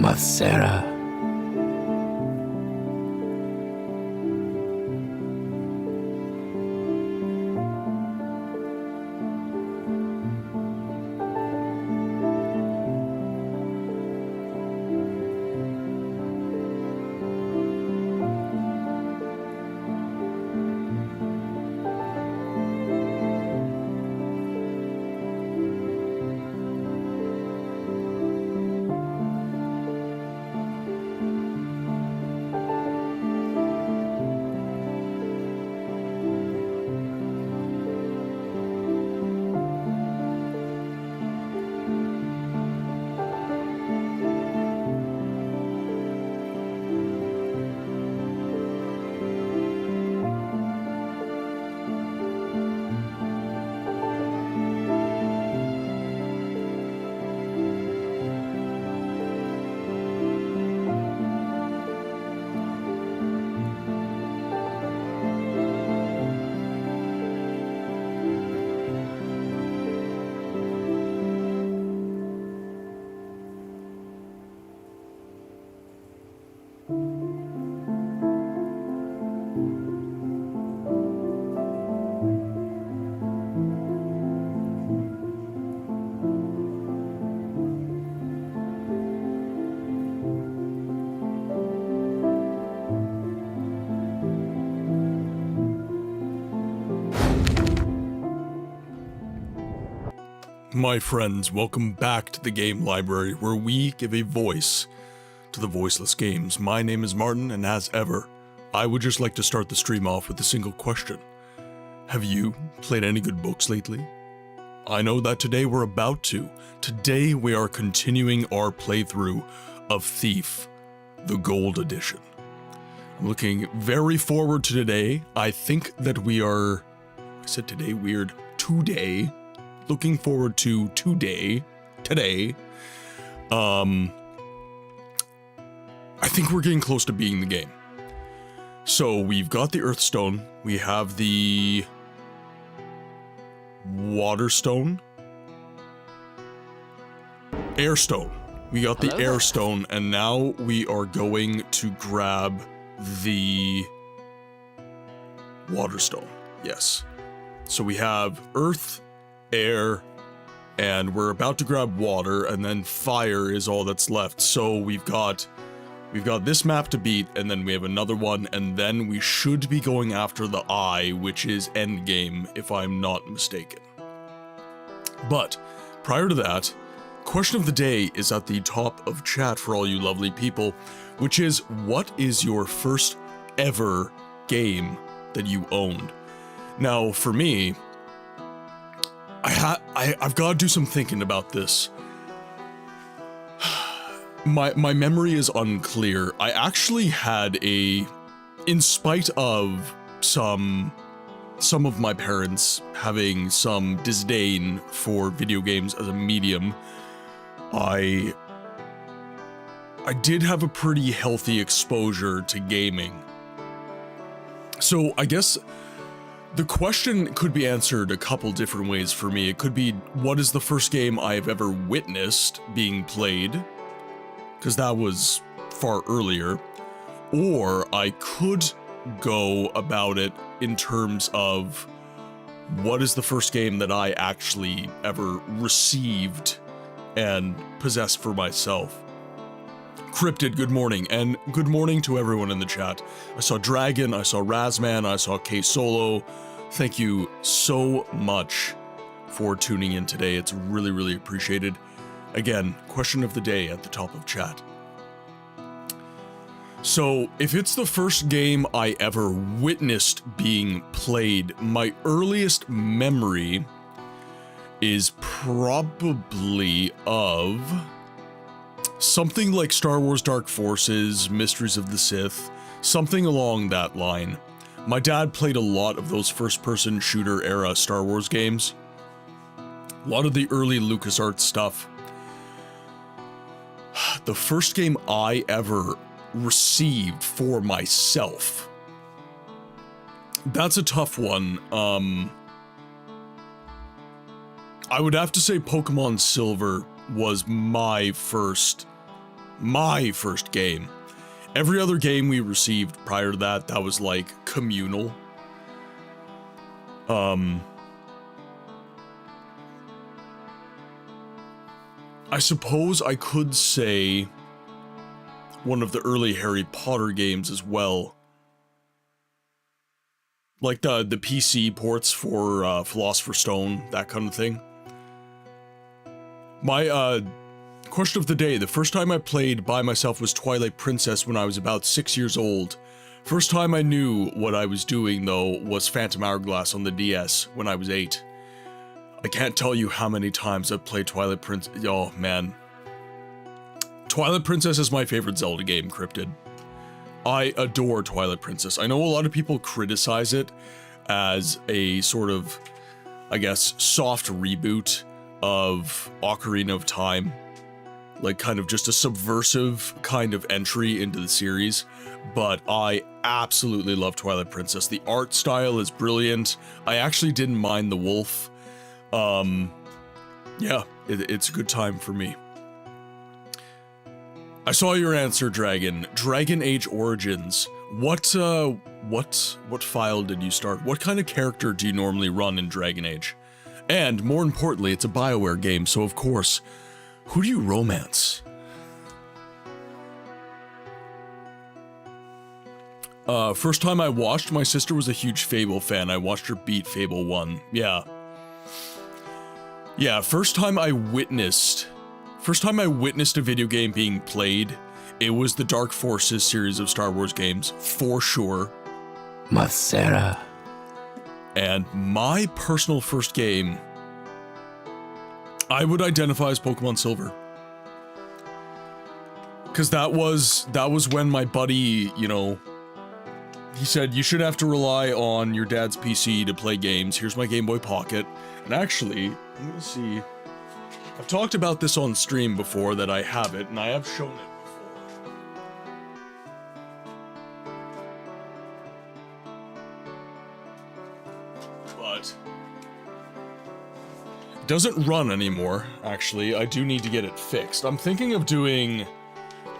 about Sarah? My friends, welcome back to the game library, where we give a voice to the voiceless games. My name is Martin, and as ever, I would just like to start the stream off with a single question. Have you played any good books lately? I know that today we're about to. Today we are continuing our playthrough of Thief, the Gold Edition. I'm looking very forward to today. I think that we are, I said today, weird, today. Looking forward to today. I think we're getting close to beating the game. So we've got the Earthstone, we have the Waterstone, Airstone. We got the Airstone, and now we are going to grab the Waterstone. Yes. So we have Earth, air, and we're about to grab water, and then fire is all that's left. So we've got this map to beat, and then we have another one, and then we should be going after the eye, which is endgame, if I'm not mistaken. But prior to that, question of the day is at the top of chat for all you lovely people, which is, what is your first ever game that you owned? Now, for me, I've got to do some thinking about this. My memory is unclear. I actually had in spite of some of my parents having some disdain for video games as a medium, I did have a pretty healthy exposure to gaming. So I guess the question could be answered a couple different ways for me. It could be, what is the first game I have ever witnessed being played? Because that was far earlier. Or I could go about it in terms of, what is the first game that I actually ever received and possessed for myself? Cryptid, good morning, and good morning to everyone in the chat. I saw Dragon, I saw Razman, I saw K-Solo. Thank you so much for tuning in today. It's really, really appreciated. Again, question of the day at the top of chat. So, if it's the first game I ever witnessed being played, my earliest memory is probably of something like Star Wars Dark Forces, Mysteries of the Sith, something along that line. My dad played a lot of those first-person shooter era Star Wars games. A lot of the early LucasArts stuff. The first game I ever received for myself. That's a tough one. I would have to say Pokemon Silver was my first My first game. Every other game we received prior to that, that was like communal. I suppose I could say one of the early Harry Potter games as well. Like the PC ports for Philosopher's Stone, that kind of thing. My question of the day, the first time I played by myself was Twilight Princess when I was about 6 years old. First time I knew what I was doing, though, was Phantom Hourglass on the DS when I was 8. I can't tell you how many times I've played Twilight Princess. Oh, man. Twilight Princess is my favorite Zelda game, Cryptid. I adore Twilight Princess. I know a lot of people criticize it as a sort of, I guess, soft reboot of Ocarina of Time. Like, kind of just a subversive kind of entry into the series. But I absolutely love Twilight Princess. The art style is brilliant. I actually didn't mind the wolf. Yeah, it's a good time for me. I saw your answer, Dragon. Dragon Age Origins. What file did you start? What kind of character do you normally run in Dragon Age? And, more importantly, it's a BioWare game, so of course, who do you romance? First time I watched, my sister was a huge Fable fan. I watched her beat Fable 1. Yeah. Yeah, first time I witnessed a video game being played, it was the Dark Forces series of Star Wars games, for sure. Masera. And my personal first game, I would identify as Pokemon Silver. Because that was when my buddy, you know, he said, you should have to rely on your dad's PC to play games. Here's my Game Boy Pocket. And actually, let me see. I've talked about this on stream before, that I have it, and I have shown it before. But it doesn't run anymore, actually. I do need to get it fixed. I'm thinking of doing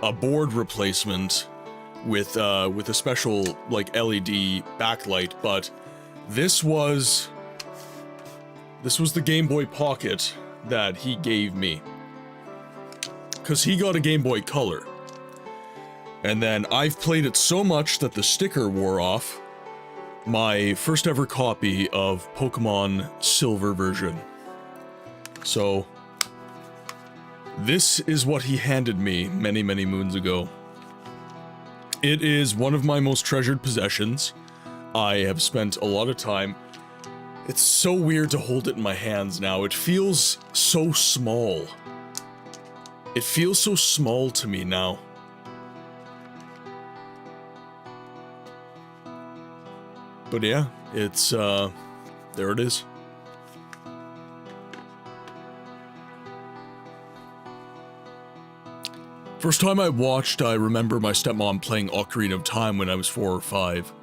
a board replacement with a special, like, LED backlight, but this was the Game Boy Pocket that he gave me, because he got a Game Boy Color, and then I've played it so much that the sticker wore off. My first ever copy of Pokemon Silver version. So this is what he handed me many, many moons ago. It is one of my most treasured possessions. I have spent a lot of time. It's so weird to hold it in my hands now. It feels so small. It feels so small to me now. But yeah, it's, there it is. First time I watched, I remember my stepmom playing Ocarina of Time when I was 4 or 5.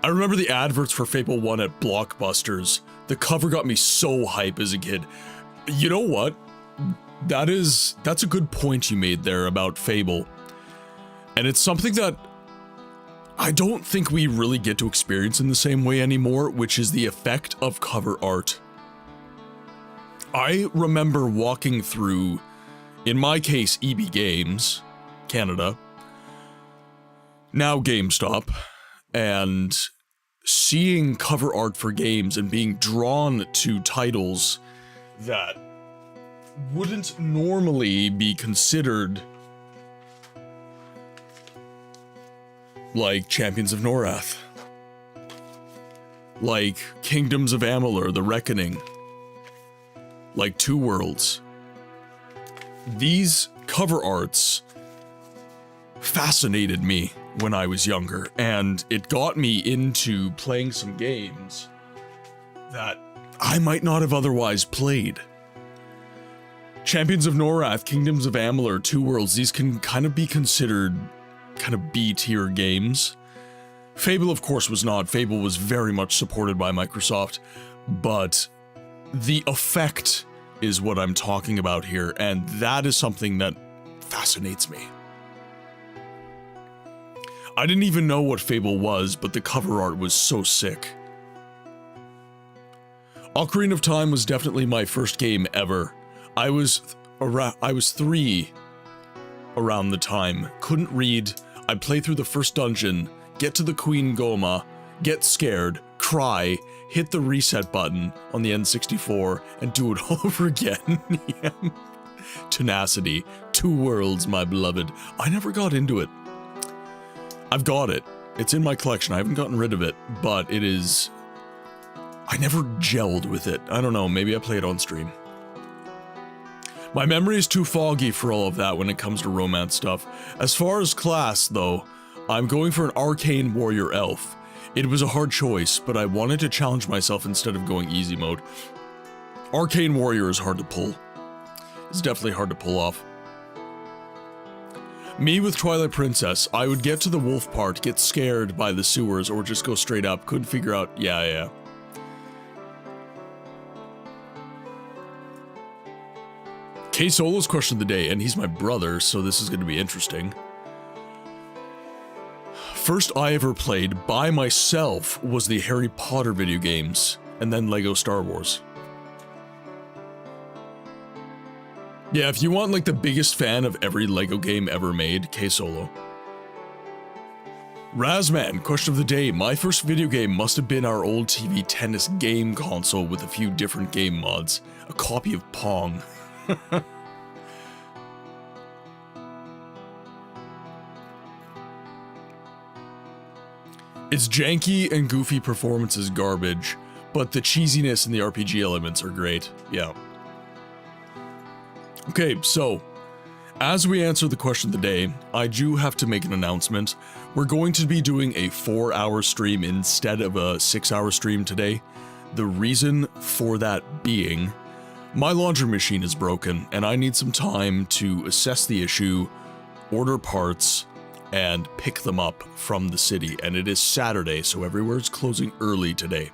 I remember the adverts for Fable 1 at Blockbusters. The cover got me so hype as a kid. You know what? That's a good point you made there about Fable. And it's something that I don't think we really get to experience in the same way anymore, which is the effect of cover art. I remember walking through, in my case, EB Games, Canada, now GameStop, and seeing cover art for games and being drawn to titles that wouldn't normally be considered like Champions of Norath, like Kingdoms of Amalur: The Reckoning, like Two Worlds. These cover arts fascinated me when I was younger, and it got me into playing some games that I might not have otherwise played. Champions of Norath, Kingdoms of Amalur, Two Worlds, these can kind of be considered kind of B-tier games. Fable, of course, was not. Fable was very much supported by Microsoft, but the effect is what I'm talking about here, and that is something that fascinates me. I didn't even know what Fable was, but the cover art was so sick. Ocarina of Time was definitely my first game ever. I was 3 around the time. Couldn't read. I'd play through the first dungeon, get to the Queen Goma, get scared, cry, hit the reset button on the N64, and do it all over again. Yeah. Tenacity. 2 worlds, my beloved. I never got into it. I've got it. It's in my collection. I haven't gotten rid of it, but it is... I never gelled with it. I don't know, maybe I play it on stream. My memory is too foggy for all of that when it comes to romance stuff. As far as class, though, I'm going for an Arcane Warrior Elf. It was a hard choice, but I wanted to challenge myself instead of going easy mode. Arcane Warrior is hard to pull. It's definitely hard to pull off. Me with Twilight Princess, I would get to the wolf part, get scared by the sewers, or just go straight up. Couldn't figure out, yeah. K Solo's question of the day, and he's my brother, so this is going to be interesting. First I ever played by myself was the Harry Potter video games, and then Lego Star Wars. Yeah, if you want like the biggest fan of every Lego game ever made, K Solo. Razman, question of the day. My first video game must have been our old TV tennis game console with a few different game mods. A copy of Pong. It's janky and goofy performances garbage, but the cheesiness and the RPG elements are great. Yeah. Okay, so, as we answer the question of the day, I do have to make an announcement. We're going to be doing a 4-hour stream instead of a 6-hour stream today. The reason for that being, my laundry machine is broken, and I need some time to assess the issue, order parts, and pick them up from the city. And it is Saturday, so everywhere's closing early today.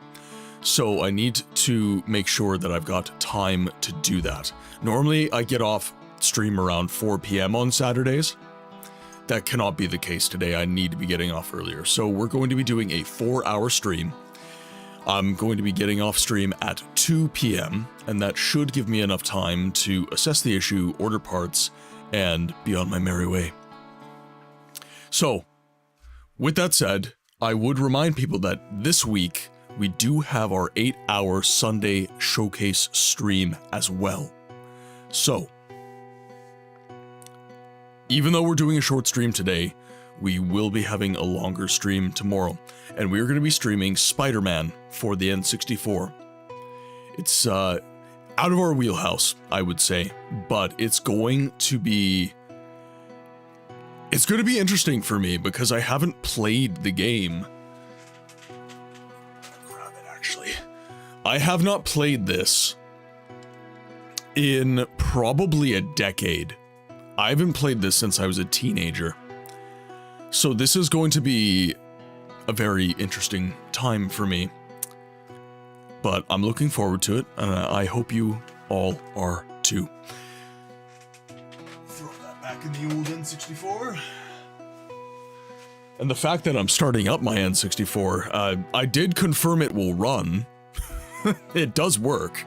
So I need to make sure that I've got time to do that. Normally, I get off stream around 4 p.m. on Saturdays. That cannot be the case today. I need to be getting off earlier. So we're going to be doing a 4-hour stream. I'm going to be getting off stream at 2 p.m. and that should give me enough time to assess the issue, order parts, and be on my merry way. So, with that said, I would remind people that this week, we do have our 8-hour Sunday showcase stream as well. So, even though we're doing a short stream today, we will be having a longer stream tomorrow. And we're going to be streaming Spider-Man for the N64. It's out of our wheelhouse, I would say, but it's going to be interesting for me because I haven't played the game. Grab it, actually. I have not played this in probably a decade. I haven't played this since I was a teenager. So this is going to be a very interesting time for me. But I'm looking forward to it, and I hope you all are too. Throw that back in the old N64. And the fact that I'm starting up my N64, I did confirm it will run. It does work,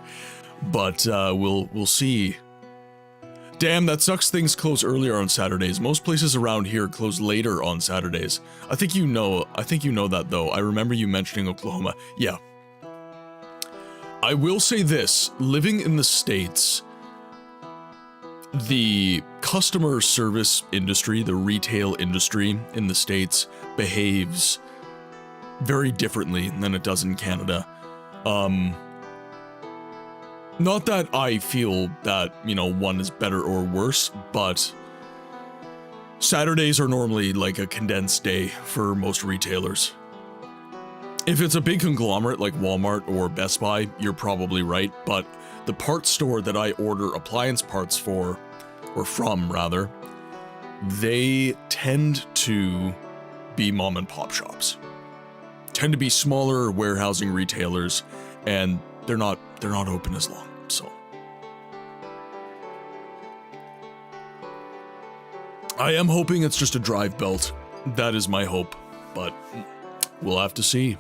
but we'll see. Damn, that sucks. Things close earlier on Saturdays. Most places around here close later on Saturdays. I think you know that though. I remember you mentioning Oklahoma. Yeah. I will say this, living in the States, the customer service industry, the retail industry in the States behaves very differently than it does in Canada. Not that I feel that, one is better or worse, but Saturdays are normally like a condensed day for most retailers. If it's a big conglomerate like Walmart or Best Buy, you're probably right, but the parts store that I order appliance parts from, they tend to be mom and pop shops. Tend to be smaller warehousing retailers, and they're not open as long, so. I am hoping it's just a drive belt. That is my hope, but we'll have to see.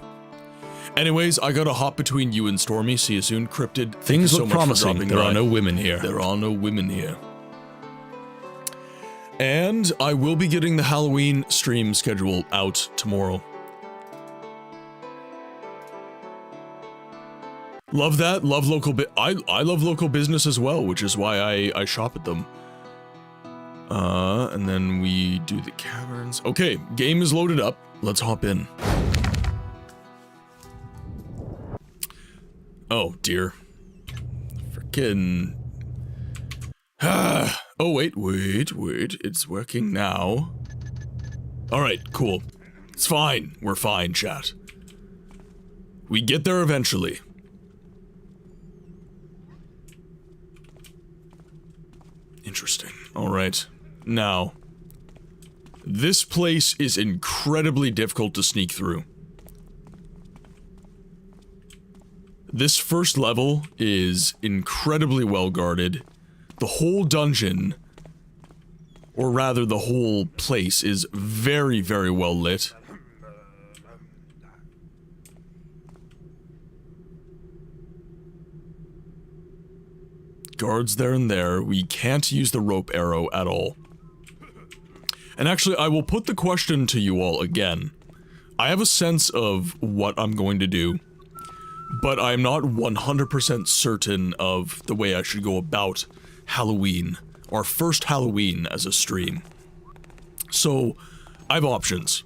Anyways, I gotta hop between you and Stormy. See you soon, Cryptid. Things look promising. There are no women here. There are no women here. And I will be getting the Halloween stream schedule out tomorrow. Love that. Love local I love local business as well, which is why I shop at them. And then we do the caverns. Okay, game is loaded up. Let's hop in. Oh, dear. Frickin'... Oh, wait. It's working now. Alright, cool. It's fine. We're fine, chat. We get there eventually. Interesting. Alright. Now, this place is incredibly difficult to sneak through. This first level is incredibly well guarded. The whole dungeon, or rather the whole place, is very, very well lit. Guards there and there. We can't use the rope arrow at all. And actually, I will put the question to you all again. I have a sense of what I'm going to do, but I'm not 100% certain of the way I should go about Halloween, our first Halloween as a stream. So, I have options.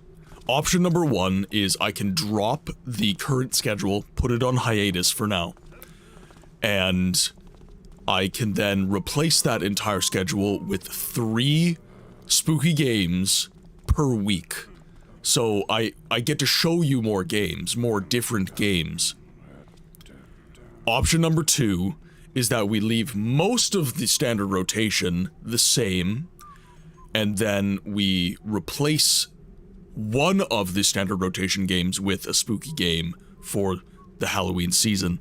Option number one is I can drop the current schedule, put it on hiatus for now, and I can then replace that entire schedule with 3 spooky games per week. So I get to show you more games, more different games. Option number 2 is that we leave most of the standard rotation the same, and then we replace one of the standard rotation games with a spooky game for the Halloween season.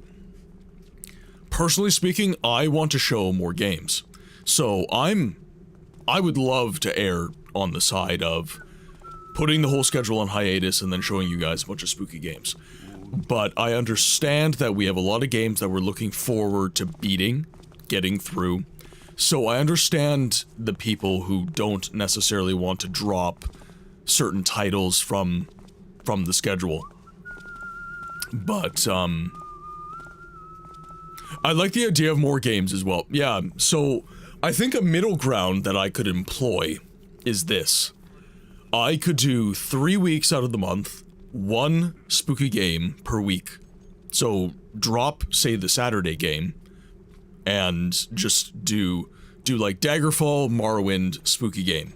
Personally speaking, I want to show more games. So I would love to err on the side of putting the whole schedule on hiatus and then showing you guys a bunch of spooky games. But I understand that we have a lot of games that we're looking forward to beating, getting through. So I understand the people who don't necessarily want to drop certain titles from the schedule. But, I like the idea of more games as well. Yeah, so I think a middle ground that I could employ is this. I could do 3 weeks out of the month, 1 spooky game per week. So drop, say, the Saturday game, and just do like Daggerfall, Morrowind, spooky game.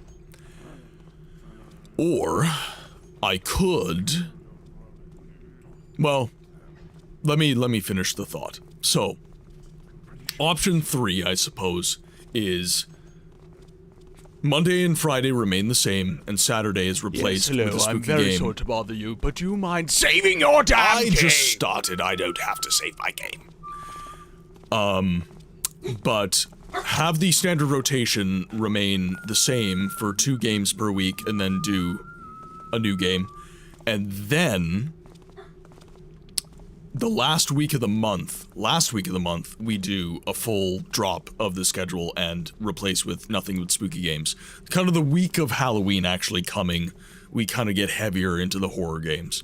Or I could, well, let me finish the thought. So, option 3, I suppose, is Monday and Friday remain the same, and Saturday is replaced with a spooky I'm very game. sorry to bother you, but do you mind saving your damn game? I just started, I don't have to save my game. But have the standard rotation remain the same for 2 games per week, and then do a new game. And then the last week of the month, we do a full drop of the schedule and replace with nothing but spooky games. Kind of the week of Halloween actually coming, we kind of get heavier into the horror games.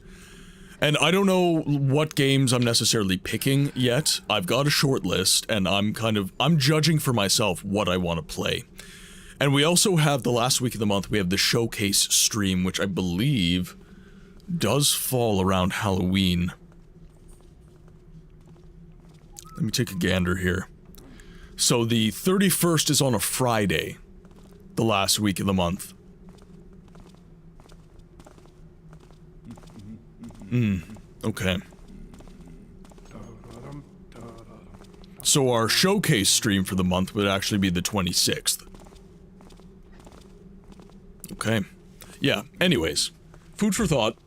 And I don't know what games I'm necessarily picking yet. I've got a short list, and I'm judging for myself what I want to play. And we also have the last week of the month, we have the showcase stream, which I believe does fall around Halloween. Let me take a gander here. So the 31st is on a Friday, the last week of the month. Okay. So our showcase stream for the month would actually be the 26th. Okay. Yeah, anyways. Food for thought.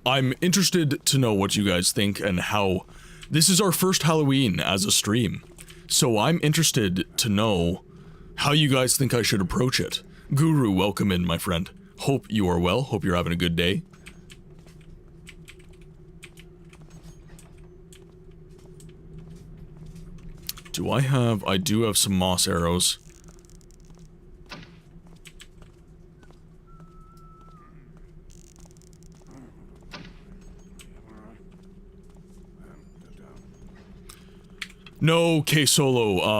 I'm interested to know what you guys think and how... This is our first Halloween as a stream. So I'm interested to know how you guys think I should approach it. Guru, welcome in, my friend. Hope you are well. Hope you're having a good day. I do have some moss arrows. No, K-Solo,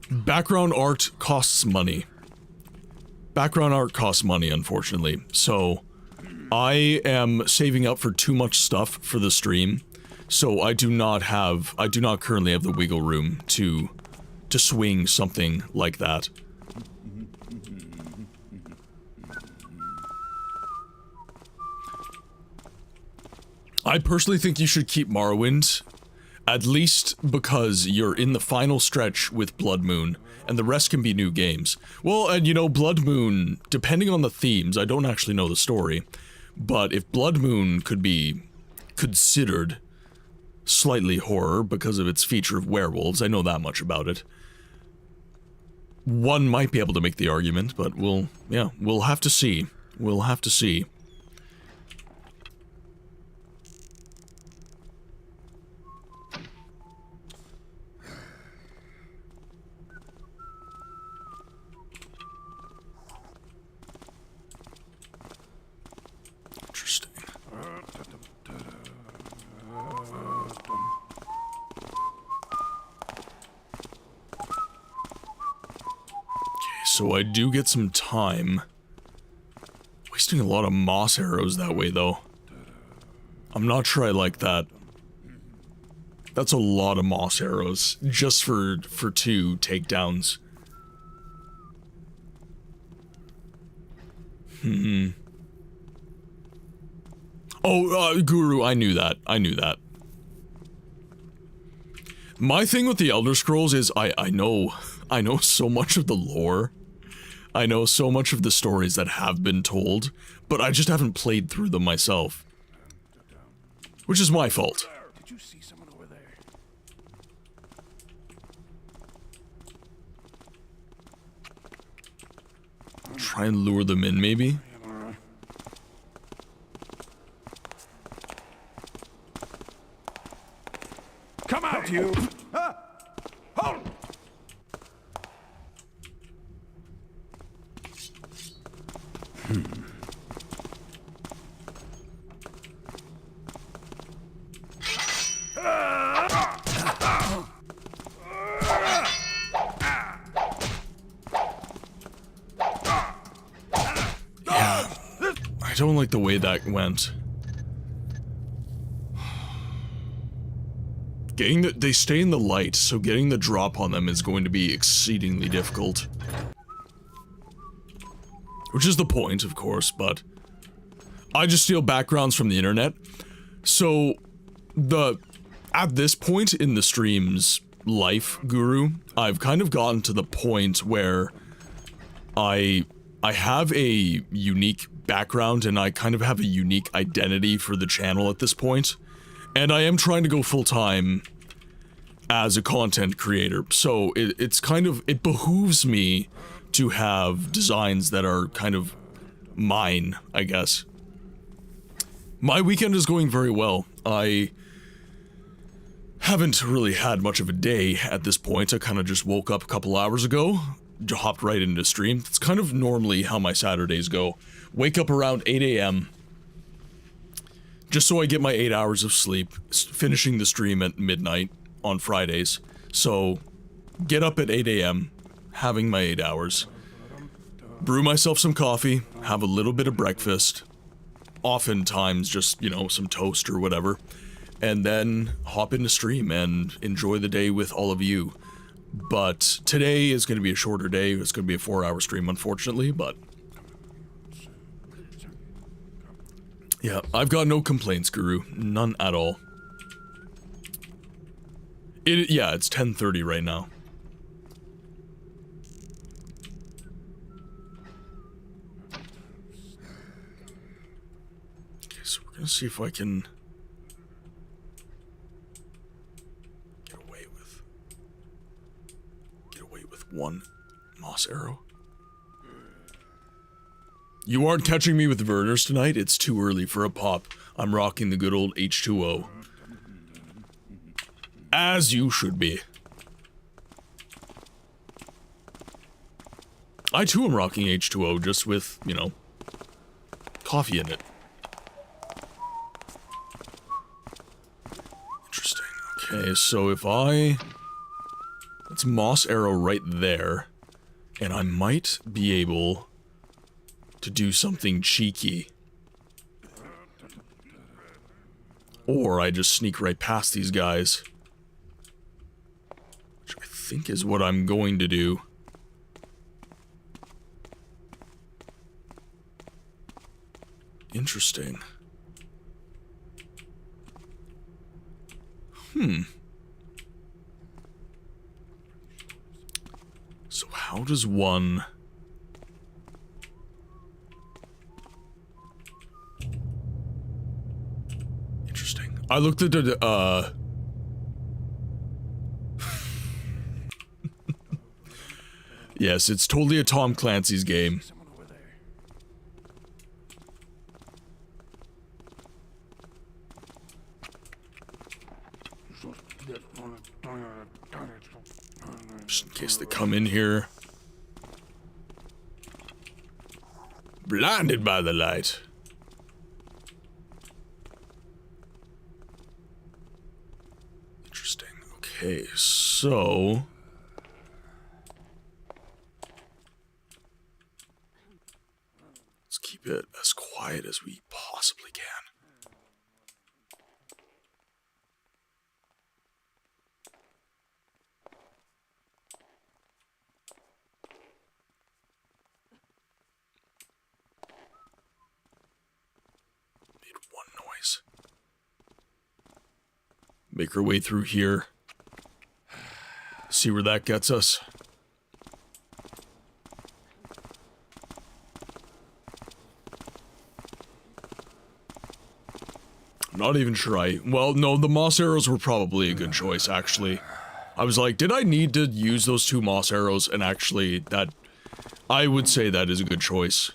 background art costs money. Background art costs money, unfortunately. So, I am saving up for too much stuff for the stream. So I do not currently have the wiggle room to swing something like that. I personally think you should keep Morrowind, at least because you're in the final stretch with Blood Moon, and the rest can be new games. Well, and you know, Blood Moon, depending on the themes, I don't actually know the story, but if Blood Moon could be considered slightly horror because of its feature of werewolves, I know that much about it. One might be able to make the argument, but we'll have to see. We'll have to see. Interesting. So I do get some time. Wasting a lot of moss arrows that way, though. I'm not sure I like that. That's a lot of moss arrows, just for 2 takedowns. Oh, Guru, I knew that. I knew that. My thing with the Elder Scrolls is I know so much of the lore. I know so much of the stories that have been told, but I just haven't played through them myself. Which is my fault. Did you see someone over there? Try and lure them in, maybe? Come out, you! Hold! I don't like the way that went. They stay in the light, so getting the drop on them is going to be exceedingly difficult. Which is the point, of course, but I just steal backgrounds from the internet. So, at this point in the stream's life, Guru, I've kind of gotten to the point where I have a unique background and I kind of have a unique identity for the channel at this point. And I am trying to go full-time as a content creator, so it behooves me to have designs that are kind of mine, I guess. My weekend is going very well. I haven't really had much of a day at this point. I kind of just woke up a couple hours ago, hopped right into stream. It's kind of normally how my Saturdays go. Wake up around 8 a.m., just so I get my 8 hours of sleep, finishing the stream at midnight on Fridays. So, get up at 8 a.m., having my 8 hours, brew myself some coffee, have a little bit of breakfast, oftentimes just, you know, some toast or whatever, and then hop into stream and enjoy the day with all of you. But today is going to be a shorter day. It's going to be a 4-hour stream, unfortunately, but yeah, I've got no complaints, Guru. None at all. Yeah, it's 10:30 right now. Okay, so we're gonna see if I can get away with one moss arrow. You aren't catching me with Verners tonight? It's too early for a pop. I'm rocking the good old H2O. As you should be. I too am rocking H2O, just with, you know, coffee in it. Interesting. Okay, so if I... That's Moss Arrow right there. And I might be able to do something cheeky. Or I just sneak right past these guys. Which I think is what I'm going to do. Interesting. So how does one... Interesting. I looked at the, Yes, it's totally a Tom Clancy's game. Someone over there. Just in case they come in here. Blinded by the light. Interesting. Okay, so... Let's keep it as quiet as we possibly can. Made one noise. Make our way through here. See where that gets us. I'm not even sure well, no, the moss arrows were probably a good choice, actually. I was like, did I need to use those 2 moss arrows? And actually, that... I would say that is a good choice.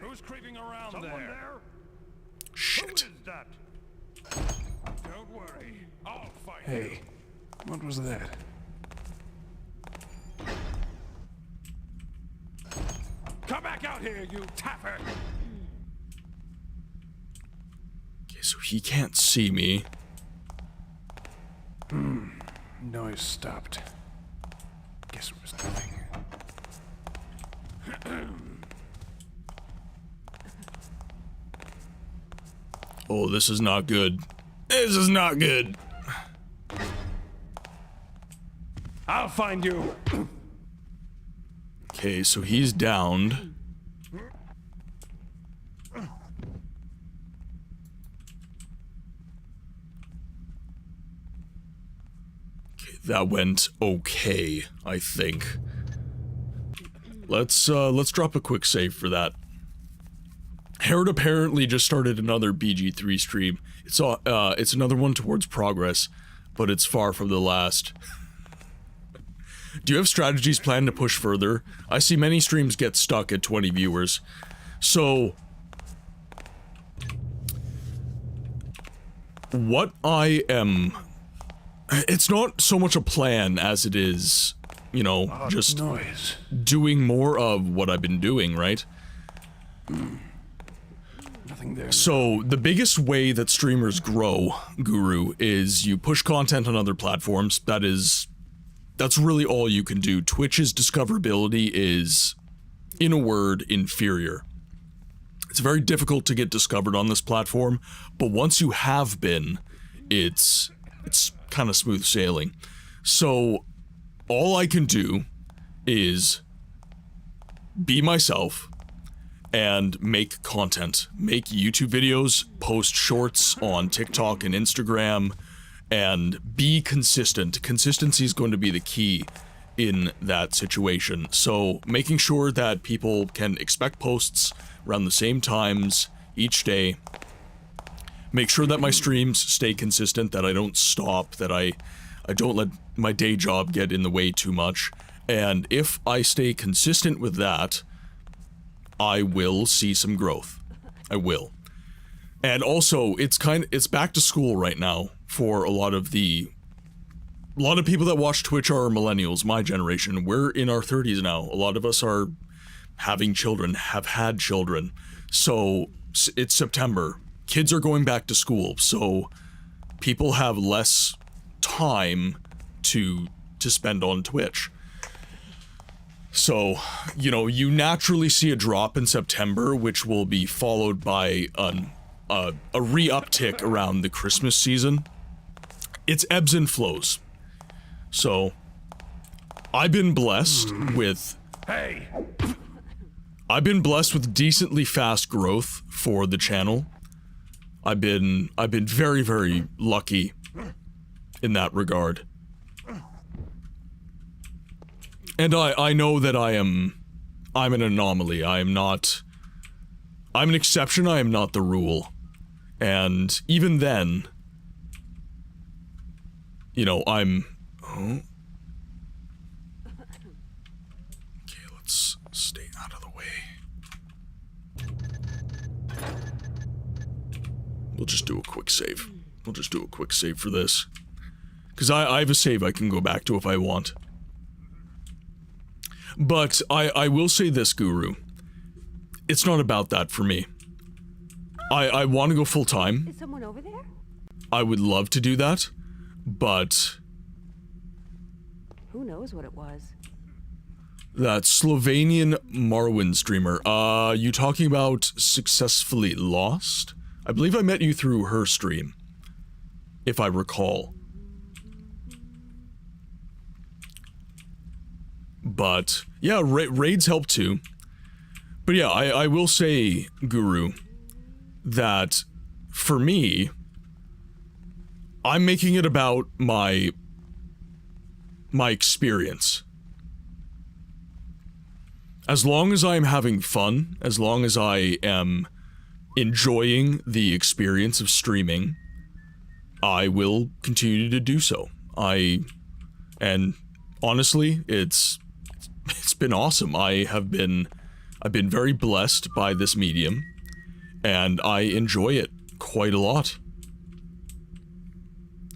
Who's creeping around there? Shit. Who is that? Don't worry, I'll find you. Hey, what was that? Come back out here, you tapper! Okay, so he can't see me. Noise stopped. Guess it was nothing. Oh, this is not good. This is not good. I'll find you! Okay, so he's downed. Okay, that went okay, I think. Let's drop a quick save for that. Herod apparently just started another BG3 stream. It's another one towards progress, but it's far from the last. Do you have strategies planned to push further? I see many streams get stuck at 20 viewers. So... what I am... It's not so much a plan as it is, you know, just Noise. doing more of what I've been doing, right? Nothing there. So, the biggest way that streamers grow, Guru, is you push content on other platforms. That's really all you can do. Twitch's discoverability is, in a word, inferior. It's very difficult to get discovered on this platform, but once you have been, it's kind of smooth sailing. So, all I can do is be myself and make content. Make YouTube videos, post shorts on TikTok and Instagram, and be consistent. Consistency is going to be the key in that situation. So making sure that people can expect posts around the same times each day. Make sure that my streams stay consistent, that I don't stop, that I I don't let my day job get in the way too much. And if I stay consistent with that, I will see some growth. I will. And also, it's back to school right now for a lot of people that watch Twitch are millennials, my generation. We're in our 30s now. A lot of us are having children, have had children. So it's September. Kids are going back to school, so people have less time to spend on Twitch. So, you know, you naturally see a drop in September, which will be followed by a re-uptick around the Christmas season. It's ebbs and flows. So, I've been blessed with... Hey! I've been blessed with decently fast growth for the channel. I've been very, very lucky in that regard. And I know that I'm an anomaly. I'm an exception, I am not the rule. And even then, you know, oh. Okay, let's stay out of the way. We'll just do a quick save. We'll just do a quick save for this. Because I have a save I can go back to if I want. But I will say this, Guru. It's not about that for me. I want to go full time. Is someone over there? I would love to do that, but... Who knows what it was? That Slovenian Marwin streamer. You talking about Successfully Lost? I believe I met you through her stream, if I recall. But, yeah, raids help too. But yeah, I will say, Guru, that for me, I'm making it about my experience. As long as I'm having fun, as long as I am enjoying the experience of streaming, I will continue to do so. And honestly, it's been awesome. I've been very blessed by this medium, and I enjoy it quite a lot.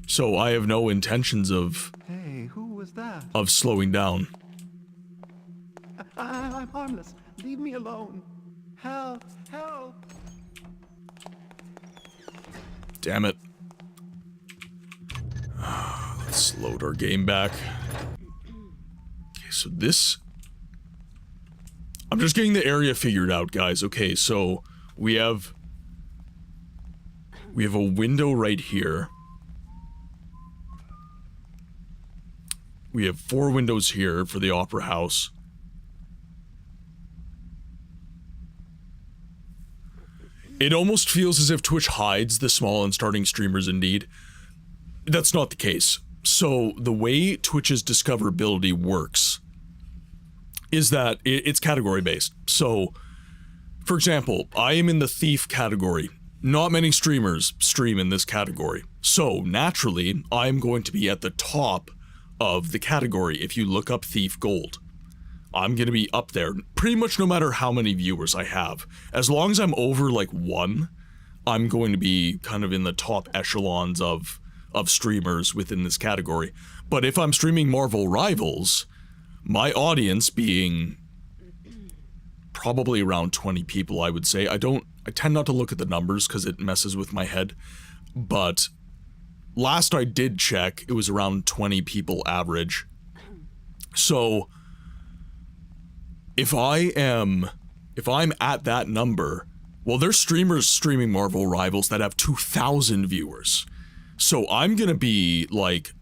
So I have no intentions of... Hey, who was that? Of slowing down. I'm harmless. Leave me alone. Help! Help! Damn it. Let's load our game back. Okay, so this... I'm just getting the area figured out, guys. Okay, so we have a window right here. We have 4 windows here for the Opera House. It almost feels as if Twitch hides the small and starting streamers indeed. That's not the case. So the way Twitch's discoverability works is that it's category based. So, for example, I am in the thief category. Not many streamers stream in this category. So naturally, I'm going to be at the top of the category if you look up Thief Gold. I'm gonna be up there pretty much no matter how many viewers I have. As long as I'm over like 1, I'm going to be kind of in the top echelons of streamers within this category. But if I'm streaming Marvel Rivals, my audience being probably around 20 people, I would say. I tend not to look at the numbers because it messes with my head. But last I did check, it was around 20 people average. So if I'm at that number, well, there's streamers streaming Marvel Rivals that have 2,000 viewers. So I'm gonna be the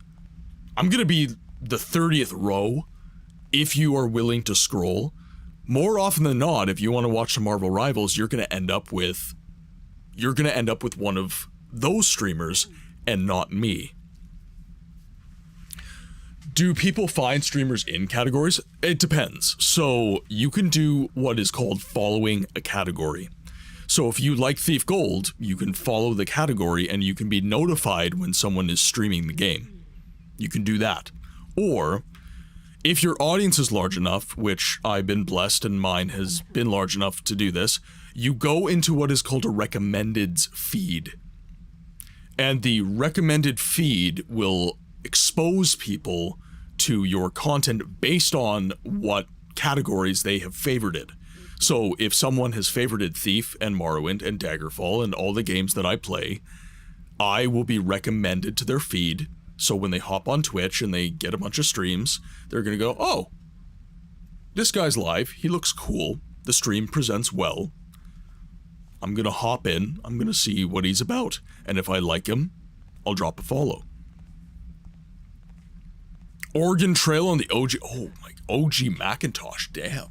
30th row if you are willing to scroll. More often than not, if you want to watch some Marvel Rivals, you're gonna end up with one of those streamers and not me. Do people find streamers in categories? It depends. So you can do what is called following a category. So if you like Thief Gold, you can follow the category and you can be notified when someone is streaming the game. You can do that. Or, if your audience is large enough, which I've been blessed and mine has been large enough to do this, you go into what is called a recommended feed. And the recommended feed will expose people to your content based on what categories they have favorited. So if someone has favorited Thief and Morrowind and Daggerfall and all the games that I play, I will be recommended to their feed. So when they hop on Twitch and they get a bunch of streams, they're gonna go, oh, this guy's live, he looks cool, the stream presents well. I'm gonna hop in, I'm gonna see what he's about, and if I like him, I'll drop a follow. Oregon Trail on the OG, oh my, OG Macintosh, damn.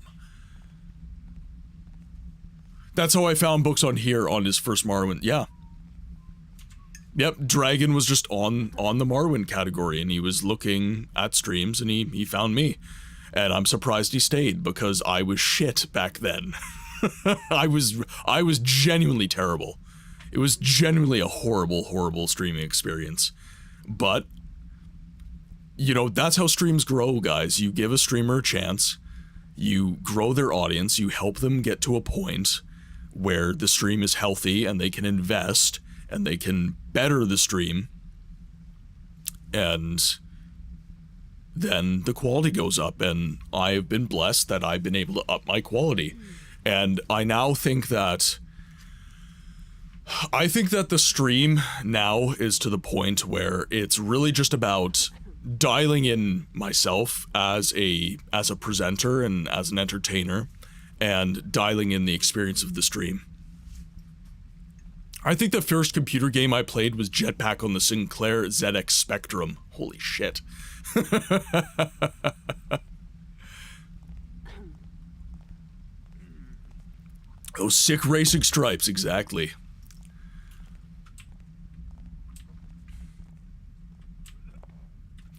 That's how I found books on here on his first Morrowind, yeah. Yep, Dragon was just on the Morrowind category, and he was looking at streams, and he found me. And I'm surprised he stayed, because I was shit back then. I was genuinely terrible. It was genuinely a horrible, horrible streaming experience. But, you know, that's how streams grow, guys. You give a streamer a chance, you grow their audience, you help them get to a point where the stream is healthy and they can invest and they can better the stream, and then the quality goes up, and I've been blessed that I've been able to up my quality. And I now think that the stream now is to the point where it's really just about dialing in myself as a presenter and as an entertainer, and dialing in the experience of the stream. I think the first computer game I played was Jetpack on the Sinclair ZX Spectrum. Holy shit. Those sick racing stripes, exactly.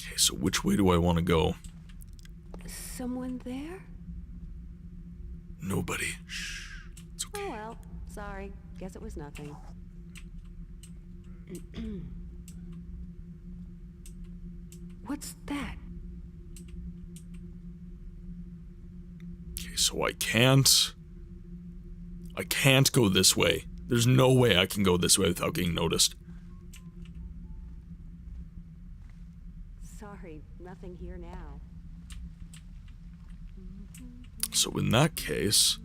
Okay, so which way do I want to go? Someone there? Nobody. Shh. It's okay. Oh well, sorry. Guess it was nothing. What's that? Okay, so I can't go this way. There's no way I can go this way without getting noticed. Sorry, nothing here now. So in that case,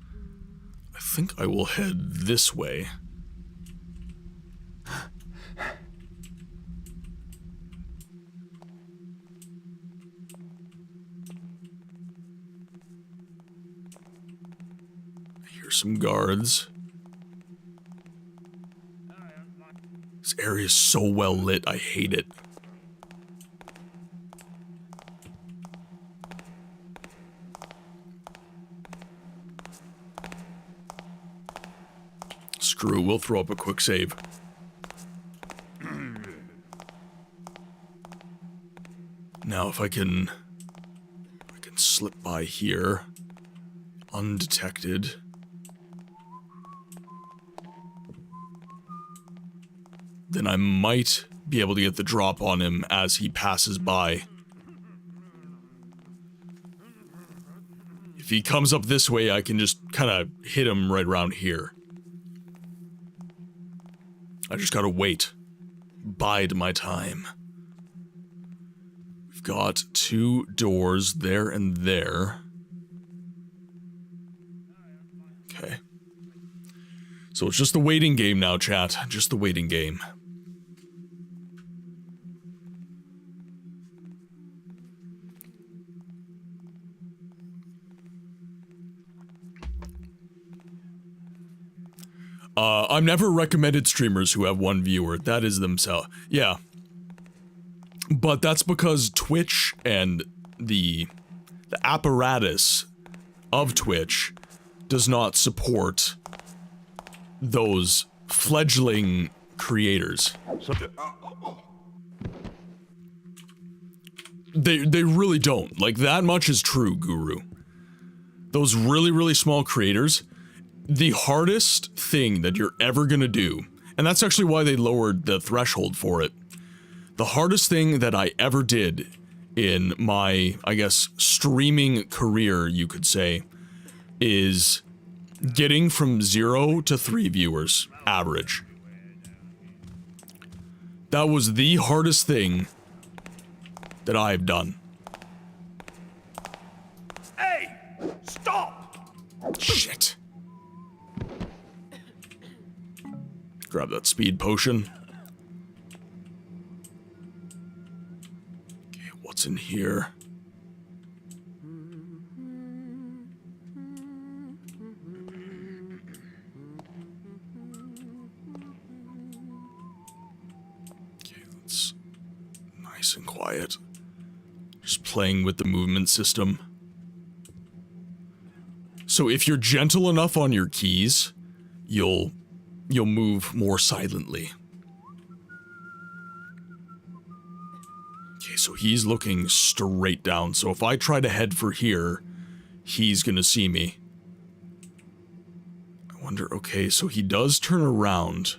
I think I will head this way. Here's some guards. This area is so well lit, I hate it. Screw, we'll throw up a quick save. Now if I can slip by here undetected. Then I might be able to get the drop on him as he passes by. If he comes up this way, I can just kind of hit him right around here. I just gotta wait. Bide my time. We've got 2 doors there and there. Okay. So it's just the waiting game now, chat. Just the waiting game. I've never recommended streamers who have 1 viewer. That is themselves. Yeah. But that's because Twitch and the apparatus of Twitch does not support those fledgling creators. They really don't. Like, that much is true, Guru. Those really, really small creators, the hardest thing that you're ever gonna do, and that's actually why they lowered the threshold for it. The hardest thing that I ever did in my, I guess, streaming career, you could say, is getting from 0 to 3 viewers, average. That was the hardest thing that I've done. Hey! Stop! Shit. Grab that speed potion. Okay, what's in here? Okay, that's nice and quiet. Just playing with the movement system. So if you're gentle enough on your keys, you'll move more silently. Okay, so he's looking straight down. So if I try to head for here, he's gonna see me. I wonder, okay, so he does turn around.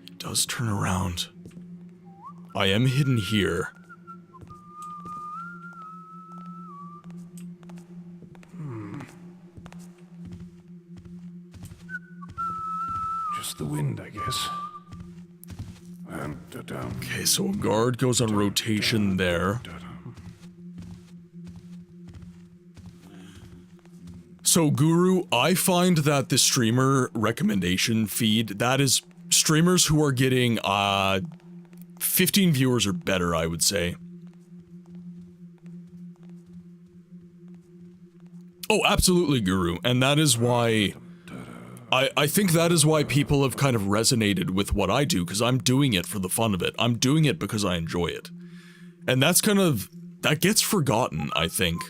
He does turn around. I am hidden here. Just the wind, I guess. Okay, so a guard goes on rotation there. So, Guru, I find that the streamer recommendation feed, that is streamers who are getting 15 viewers or better, I would say. Oh, absolutely, Guru, and that is why... I think that is why people have kind of resonated with what I do, because I'm doing it for the fun of it. I'm doing it because I enjoy it. And that's kind of... that gets forgotten, I think.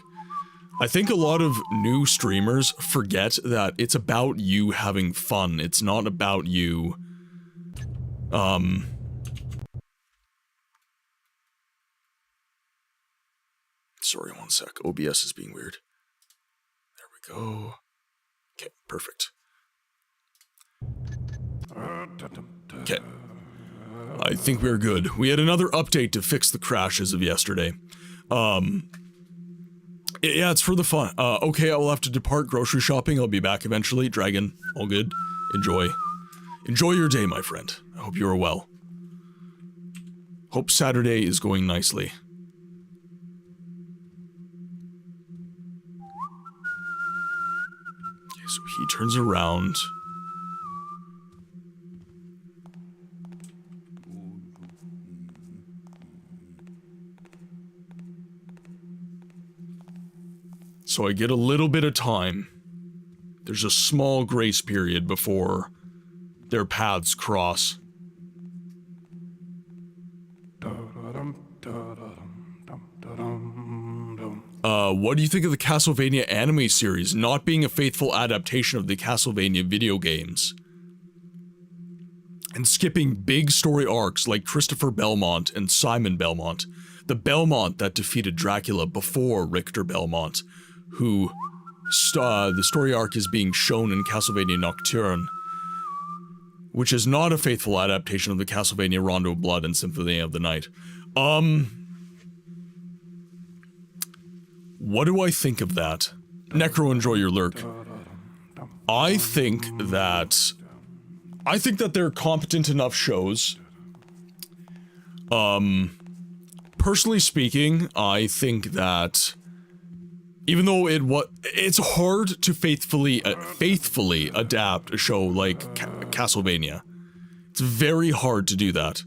I think a lot of new streamers forget that it's about you having fun. It's not about you... Sorry, one sec. OBS is being weird. There we go. Okay, perfect. Okay. I think we're good. We had another update to fix the crash as of yesterday. Yeah, it's for the fun. Okay, I will have to depart grocery shopping. I'll be back eventually. Dragon, all good. Enjoy. Enjoy your day, my friend. I hope you are well. Hope Saturday is going nicely. Okay, so he turns around. So I get a little bit of time. There's a small grace period before their paths cross. What do you think of the Castlevania anime series not being a faithful adaptation of the Castlevania video games? And skipping big story arcs like Christopher Belmont and Simon Belmont, the Belmont that defeated Dracula before Richter Belmont, who the story arc is being shown in Castlevania Nocturne, which is not a faithful adaptation of the Castlevania Rondo of Blood and Symphony of the Night. What do I think of that? Necro, enjoy your lurk. I think that they're competent enough shows. Personally speaking, I think that even though it's hard to faithfully adapt a show like Castlevania. It's very hard to do that.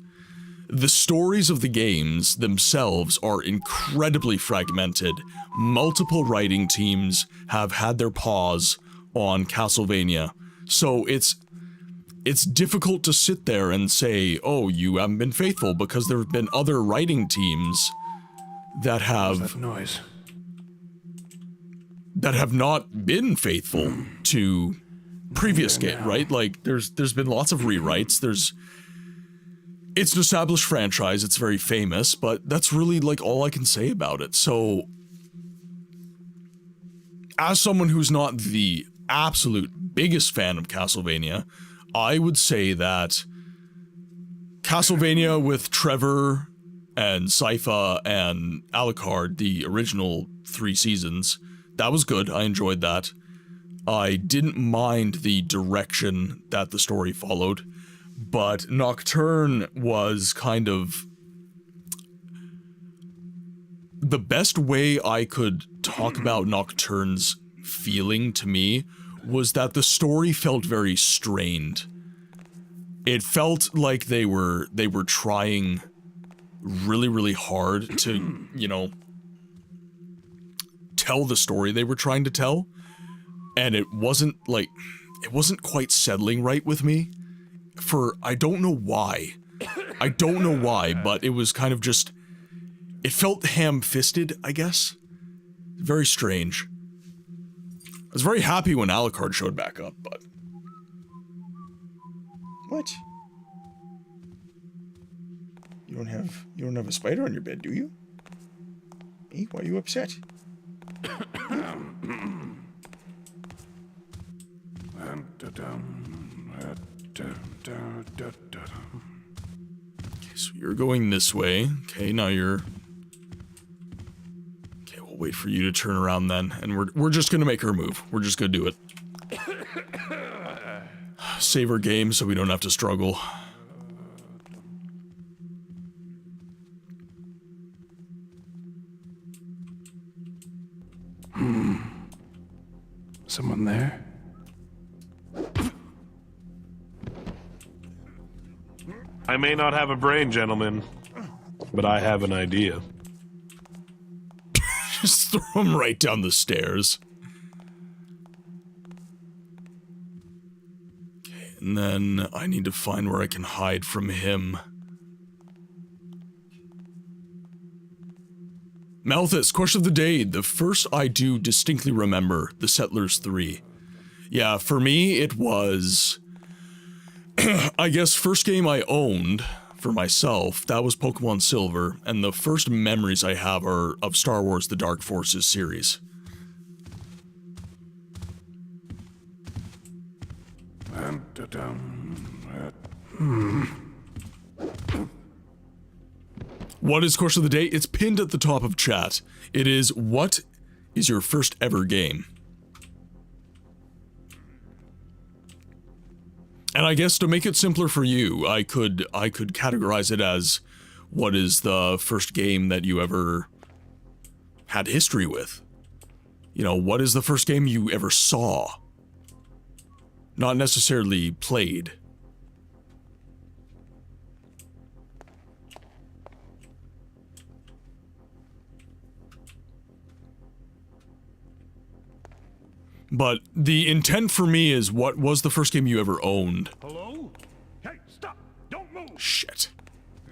The stories of the games themselves are incredibly fragmented. Multiple writing teams have had their paws on Castlevania. So it's difficult to sit there and say, oh, you haven't been faithful, because there have been other writing teams that have... What's that noise? That have not been faithful to previous game, right? Like, there's been lots of rewrites, it's an established franchise, it's very famous, but that's really, like, all I can say about it. So, as someone who's not the absolute biggest fan of Castlevania, I would say that Castlevania with Trevor and Sypha and Alucard, the original 3 seasons. That was good. I enjoyed that. I didn't mind the direction that the story followed, but Nocturne was kind of... The best way I could talk about Nocturne's feeling to me was that the story felt very strained. It felt like they were trying really, really hard to, you know, tell the story they were trying to tell. And it wasn't quite settling right with me. I don't know why. I don't know why, but it was kind of just, it felt ham-fisted, I guess. Very strange. I was very happy when Alucard showed back up, but... What? You don't have a spider on your bed, do you? Hey, why are you upset? Okay, so you're going this way. Okay, now you're... Okay, we'll wait for you to turn around then, and we're just gonna make her move. We're just gonna do it. Save our game so we don't have to struggle. Someone there? I may not have a brain, gentlemen, but I have an idea. Just throw him right down the stairs. Okay, and then I need to find where I can hide from him. Malthus, question of the day. The first I do distinctly remember, The Settlers 3. Yeah, for me, it was... I guess first game I owned for myself, that was Pokemon Silver, and the first memories I have are of Star Wars The Dark Forces series. What is question of the day? It's pinned at the top of chat. It is, what is your first ever game? And I guess to make it simpler for you, I could categorize it as, what is the first game that you ever had history with? You know, what is the first game you ever saw? Not necessarily played. But the intent for me is, what was the first game you ever owned? Hello? Hey, stop! Don't move! Shit.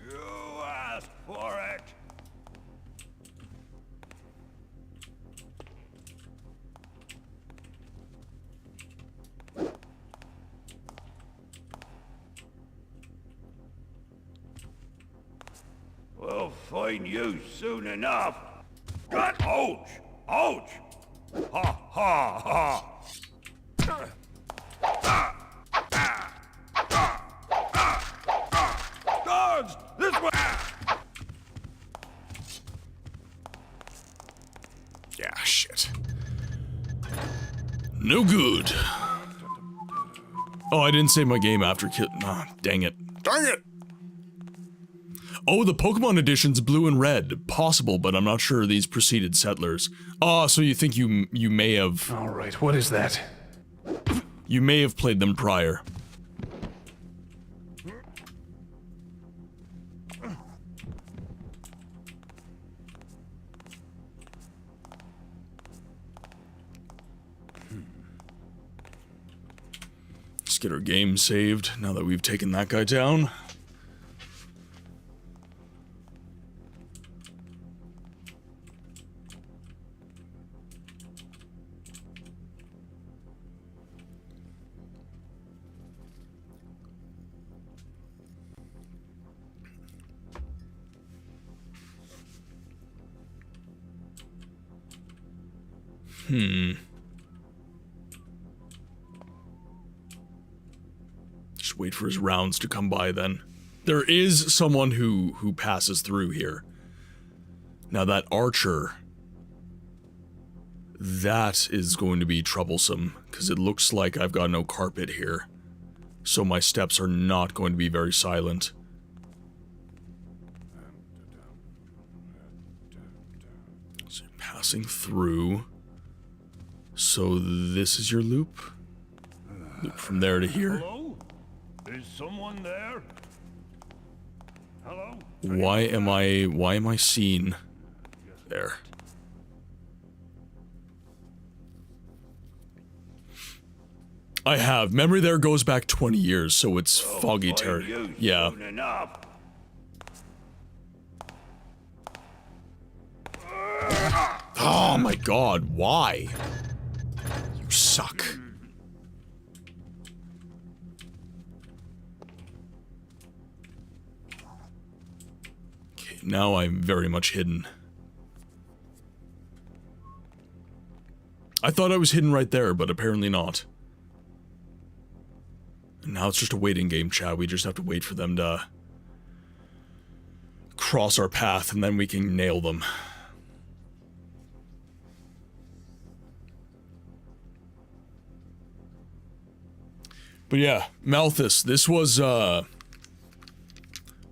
You asked for it! We'll find you soon enough. Got ouch! Ouch! Ha ha ha! Guards! This way! Yeah, shit. No good. Oh, I didn't save my game after kill. Nah, dang it. Dang it! Oh, the Pokemon edition's blue and red. Possible, but I'm not sure these preceded Settlers. Oh, so you think you may have... All right, what is that? You may have played them prior. Let's get our game saved now that we've taken that guy down. Just wait for his rounds to come by then. There is someone who passes through here. Now that archer, that is going to be troublesome, because it looks like I've got no carpet here. So my steps are not going to be very silent. So you're passing through. So this is your loop? Loop from there to here. Hello? Is someone there? Hello? Why am I seen there? I have. Memory there goes back 20 years, so it's foggy territory. Yeah. Enough. Oh my god, why? You suck. Okay, now I'm very much hidden. I thought I was hidden right there, but apparently not. And now it's just a waiting game, chat. We just have to wait for them to cross our path, and then we can nail them. But yeah, Malthus, this was,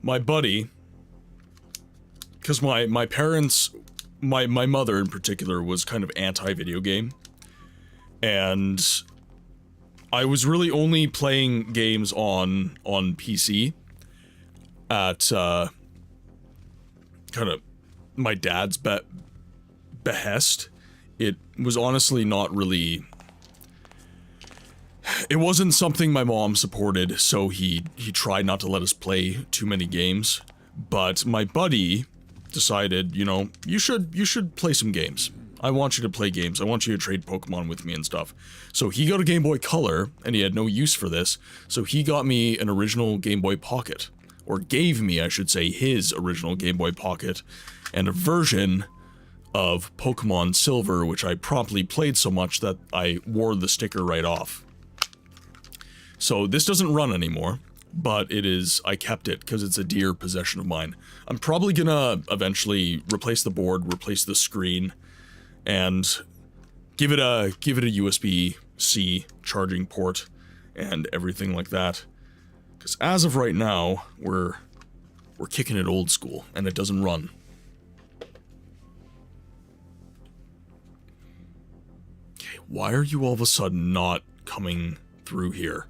my buddy, because my parents, my mother in particular, was kind of anti-video game, and I was really only playing games on PC at, kind of my dad's behest. It was honestly not really... It wasn't something my mom supported, so he tried not to let us play too many games. But my buddy decided, you know, you should play some games. I want you to play games. I want you to trade Pokemon with me and stuff. So he got a Game Boy Color, and he had no use for this, so he got me an original Game Boy Pocket. Or gave me, I should say, his original Game Boy Pocket, and a version of Pokemon Silver, which I promptly played so much that I wore the sticker right off. So this doesn't run anymore, but it is, I kept it because it's a dear possession of mine. I'm probably gonna eventually replace the board, replace the screen, and give it a USB-C charging port and everything like that. Because as of right now, we're kicking it old school, and it doesn't run. Okay, why are you all of a sudden not coming through here?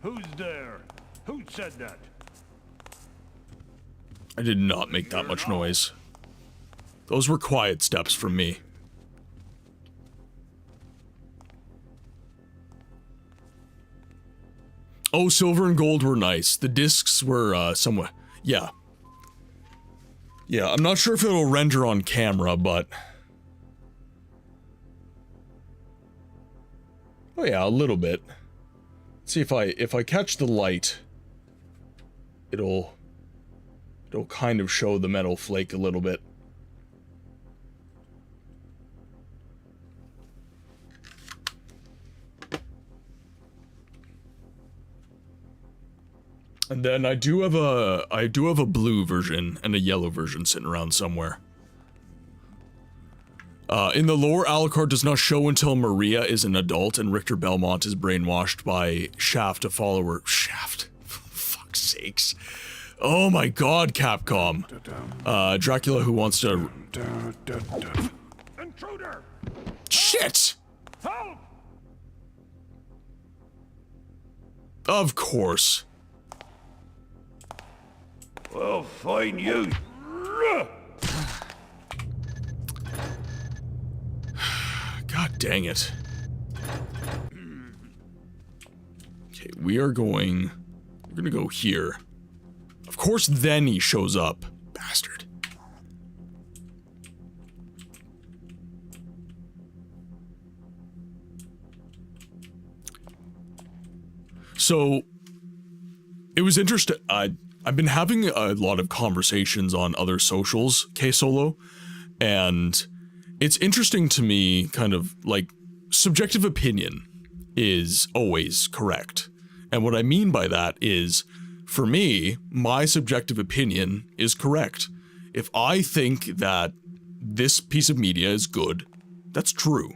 Who's there? Who said that? I did not make that much noise. Those were quiet steps from me. Oh, silver and gold were nice. The discs were, somewhat... Yeah. Yeah, I'm not sure if it'll render on camera, but... Oh yeah, a little bit. See if I catch the light, it'll kind of show the metal flake a little bit. And then I do have a blue version and a yellow version sitting around somewhere. In the lore, Alucard does not show until Maria is an adult and Richter Belmont is brainwashed by Shaft, a follower. Shaft? For fuck's sakes. Oh my god, Capcom. Dracula who wants to... Intruder! Shit! Help! Of course. We'll find you. God dang it. Okay, we're gonna go here. Of course then he shows up. Bastard. So it was interesting. I've been having a lot of conversations on other socials, K-Solo, and it's interesting to me, kind of like, subjective opinion is always correct. And what I mean by that is, for me, my subjective opinion is correct. If I think that this piece of media is good, that's true.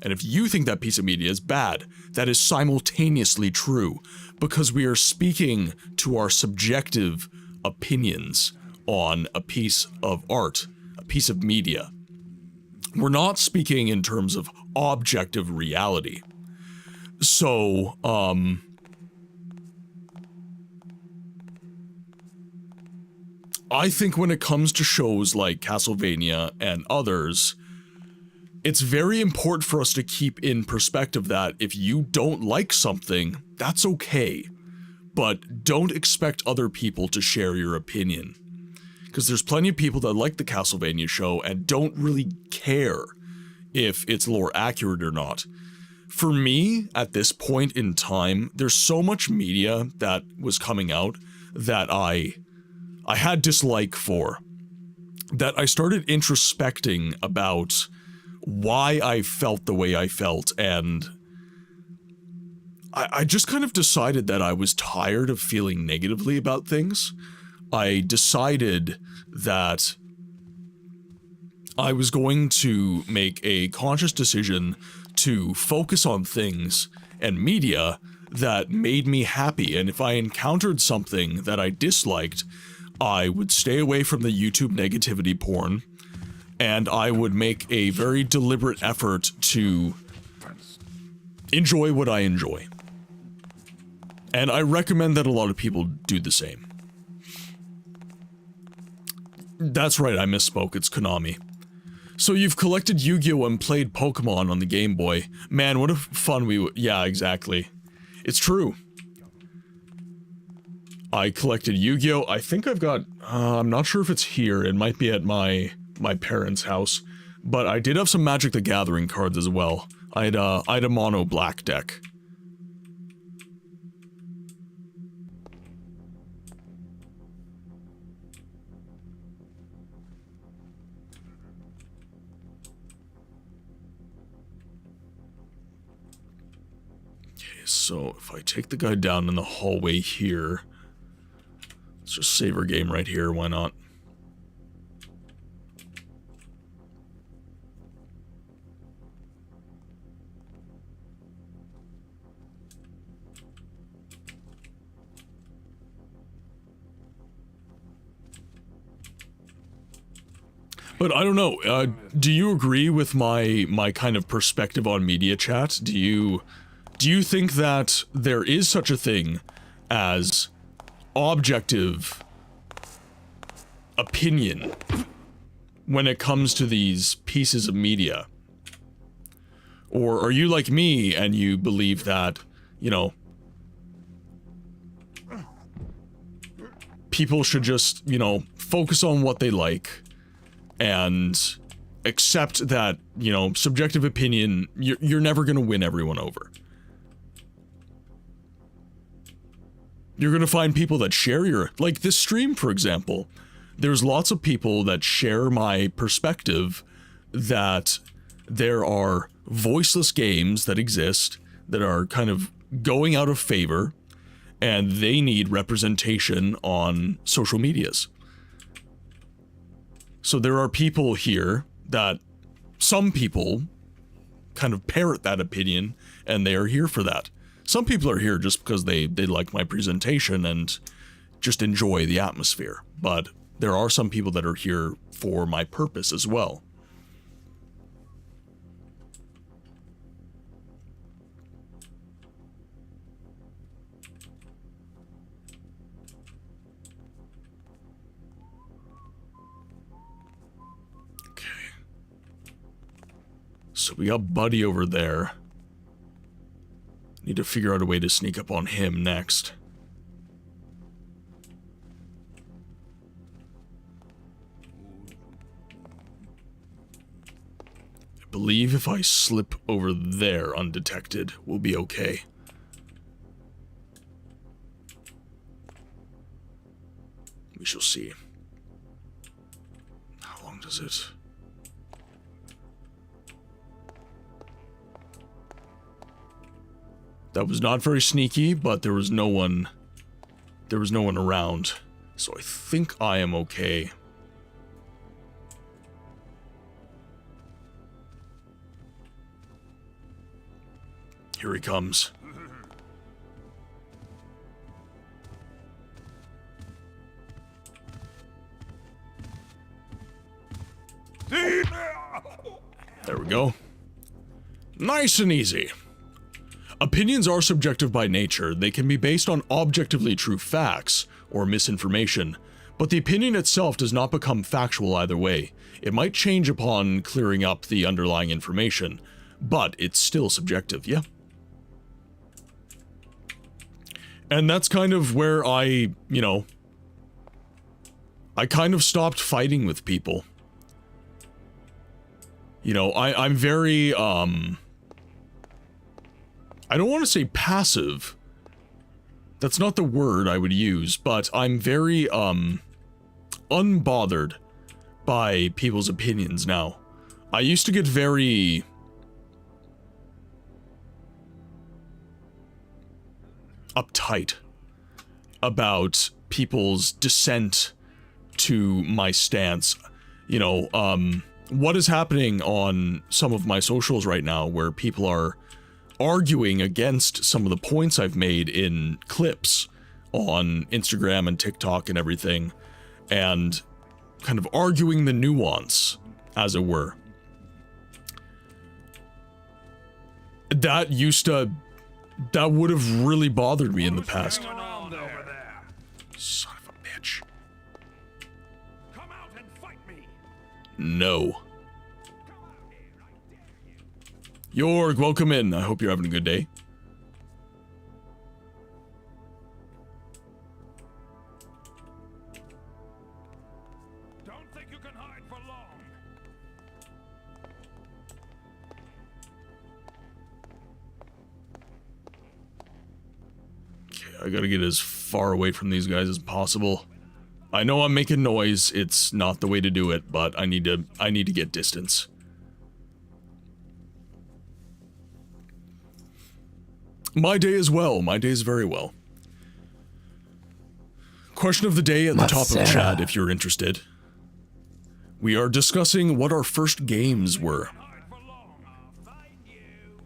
And if you think that piece of media is bad, that is simultaneously true, because we are speaking to our subjective opinions on a piece of art, a piece of media. We're not speaking in terms of objective reality. So, I think when it comes to shows like Castlevania and others, it's very important for us to keep in perspective that if you don't like something, that's okay. But don't expect other people to share your opinion. Because there's plenty of people that like the Castlevania show and don't really care if it's lore accurate or not. For me, at this point in time, there's so much media that was coming out that I had dislike for, that I started introspecting about why I felt the way I felt, and I just kind of decided that I was tired of feeling negatively about things. I decided that I was going to make a conscious decision to focus on things and media that made me happy, and if I encountered something that I disliked, I would stay away from the YouTube negativity porn, and I would make a very deliberate effort to enjoy what I enjoy. And I recommend that a lot of people do the same. That's right, I misspoke, it's Konami. So you've collected Yu-Gi-Oh! And played Pokemon on the Game Boy. Man, what a fun we would— yeah, exactly. It's true. I collected Yu-Gi-Oh! I think I've got— I'm not sure if it's here, it might be at my parents' house, but I did have some Magic the Gathering cards as well. I had a mono black deck. Okay, so if I take the guy down in the hallway here, let's just save our game right here, why not? But I don't know, do you agree with my kind of perspective on media, chat? Do you think that there is such a thing as objective opinion when it comes to these pieces of media? Or are you like me and you believe that, you know, people should just, you know, focus on what they like and accept that, you know, subjective opinion, you're never gonna win everyone over. You're gonna find people that share your— like this stream, for example. There's lots of people that share my perspective that there are voiceless games that exist that are kind of going out of favor, and they need representation on social medias. So there are people here that— some people kind of parrot that opinion, and they are here for that. Some people are here just because they like my presentation and just enjoy the atmosphere. But there are some people that are here for my purpose as well. So we got Buddy over there. Need to figure out a way to sneak up on him next. I believe if I slip over there undetected, we'll be okay. We shall see. How long does it... That was not very sneaky, but there was no one around. So I think I am okay. Here he comes. There we go. Nice and easy. Opinions are subjective by nature. They can be based on objectively true facts or misinformation, but the opinion itself does not become factual either way. It might change upon clearing up the underlying information, but it's still subjective, yeah? And that's kind of where I kind of stopped fighting with people. You know, I'm very, I don't want to say passive. That's not the word I would use, but I'm very, unbothered by people's opinions now. I used to get very... uptight about people's dissent to my stance. You know, what is happening on some of my socials right now where people are arguing against some of the points I've made in clips on Instagram and TikTok and everything, and kind of arguing the nuance, as it were. That would have really bothered me in the past. Son of a bitch. Come out and fight me. No. Jorg, welcome in. I hope you're having a good day. Don't think you can hide for long. Okay, I gotta get as far away from these guys as possible. I know I'm making noise. It's not the way to do it, but I need to get distance. My day is well. My day is very well. Question of the day at the top of chat, if you're interested. We are discussing what our first games were. Hide for long. I'll find you.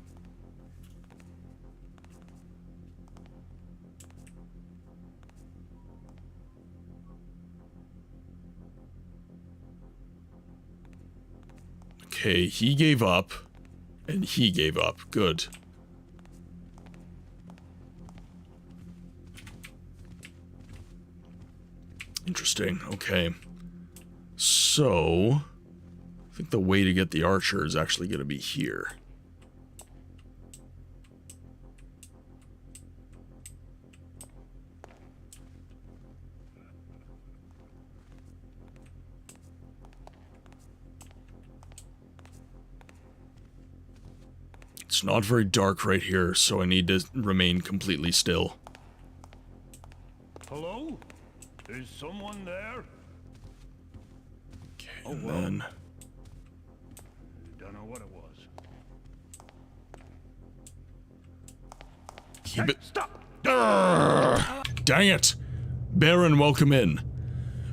Okay, he gave up, and he gave up. Good. Interesting, okay. So, I think the way to get the archer is actually going to be here. It's not very dark right here, so I need to remain completely still. Hello? Is someone there? Okay, and then... Don't know what it was. Keep it... Stop! Dang it! Baron, welcome in.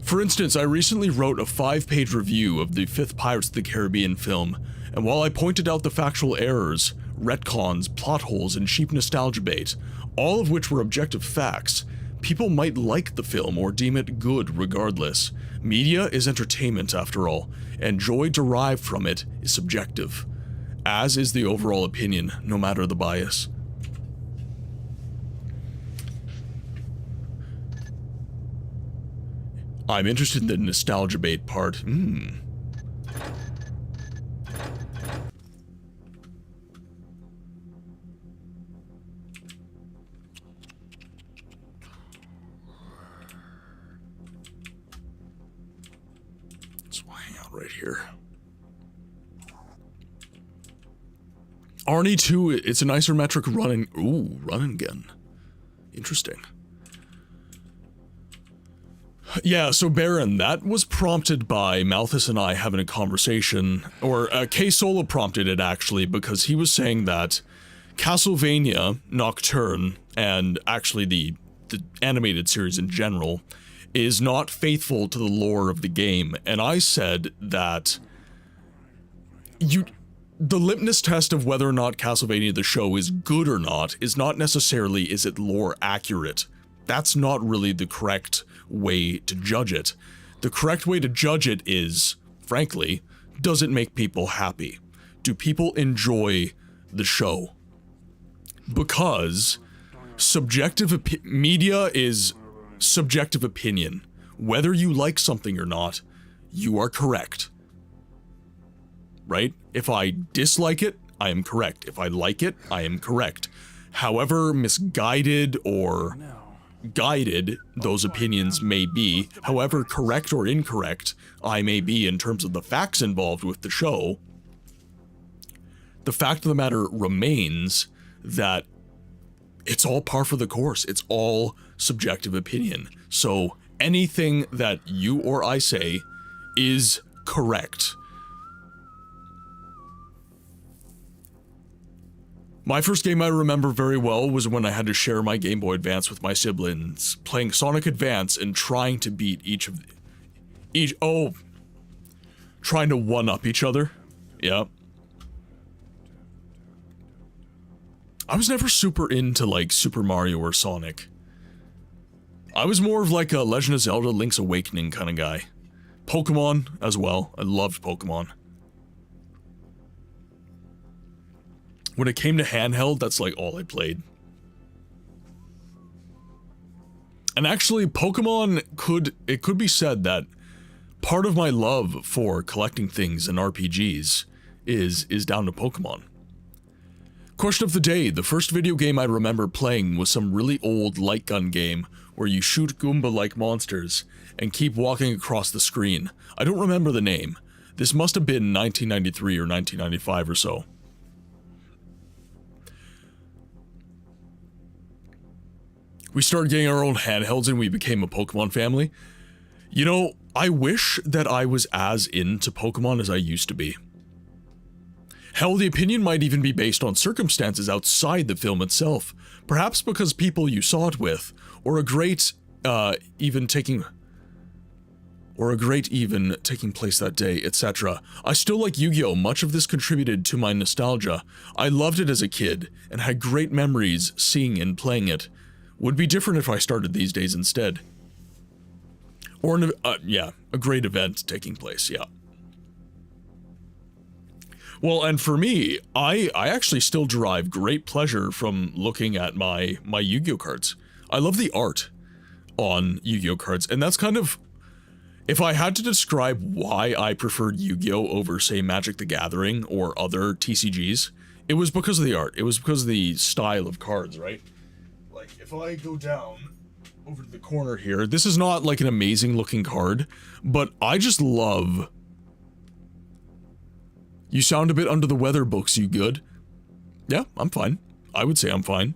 For instance, I recently wrote a 5-page review of the 5th Pirates of the Caribbean film, and while I pointed out the factual errors, retcons, plot holes, and cheap nostalgia bait, all of which were objective facts, people might like the film or deem it good regardless. Media is entertainment after all, and joy derived from it is subjective, as is the overall opinion, no matter the bias. I'm interested in the nostalgia bait part. Right here. Arnie 2, it's an isometric running. Ooh, run and gun. Interesting. Yeah, so Baron, that was prompted by Malthus and I having a conversation, or K Solo prompted it actually, because he was saying that Castlevania Nocturne, and actually the animated series in general, is not faithful to the lore of the game, and I said that the litmus test of whether or not Castlevania the show is good or not is not necessarily is it lore accurate. That's not really the correct way to judge it. The correct way to judge it is, frankly, does it make people happy? Do people enjoy the show? Because media is subjective opinion. Whether you like something or not, you are correct. Right? If I dislike it, I am correct. If I like it, I am correct. However misguided or guided those opinions may be, however correct or incorrect I may be in terms of the facts involved with the show, the fact of the matter remains that it's all par for the course. It's all subjective opinion. So anything that you or I say is correct. My first game I remember very well was when I had to share my Game Boy Advance with my siblings, playing Sonic Advance and trying to beat trying to one-up each other. Yeah. I was never super into, like, Super Mario or Sonic. I was more of like a Legend of Zelda Link's Awakening kind of guy. Pokemon as well. I loved Pokemon. When it came to handheld, that's like all I played. And actually, Pokemon it could be said that part of my love for collecting things in RPGs is down to Pokemon. Question of the day, the first video game I remember playing was some really old light gun game where you shoot Goomba-like monsters and keep walking across the screen. I don't remember the name. This must have been 1993 or 1995 or so. We started getting our own handhelds and we became a Pokemon family. You know, I wish that I was as into Pokemon as I used to be. Hell, the opinion might even be based on circumstances outside the film itself. Perhaps because people you saw it with, or a great event taking place that day, etc. I still like Yu-Gi-Oh! Much of this contributed to my nostalgia. I loved it as a kid, and had great memories seeing and playing it. Would be different if I started these days instead. Or, a great event taking place, yeah. Well, and for me, I actually still derive great pleasure from looking at my Yu-Gi-Oh cards. I love the art on Yu-Gi-Oh cards, and that's kind of, if I had to describe why I preferred Yu-Gi-Oh over, say, Magic the Gathering or other TCGs, it was because of the art. It was because of the style of cards, right? Like, if I go down over to the corner here, this is not like an amazing looking card, but I just love... You sound a bit under the weather, Books, you good? Yeah, I'm fine. I would say I'm fine.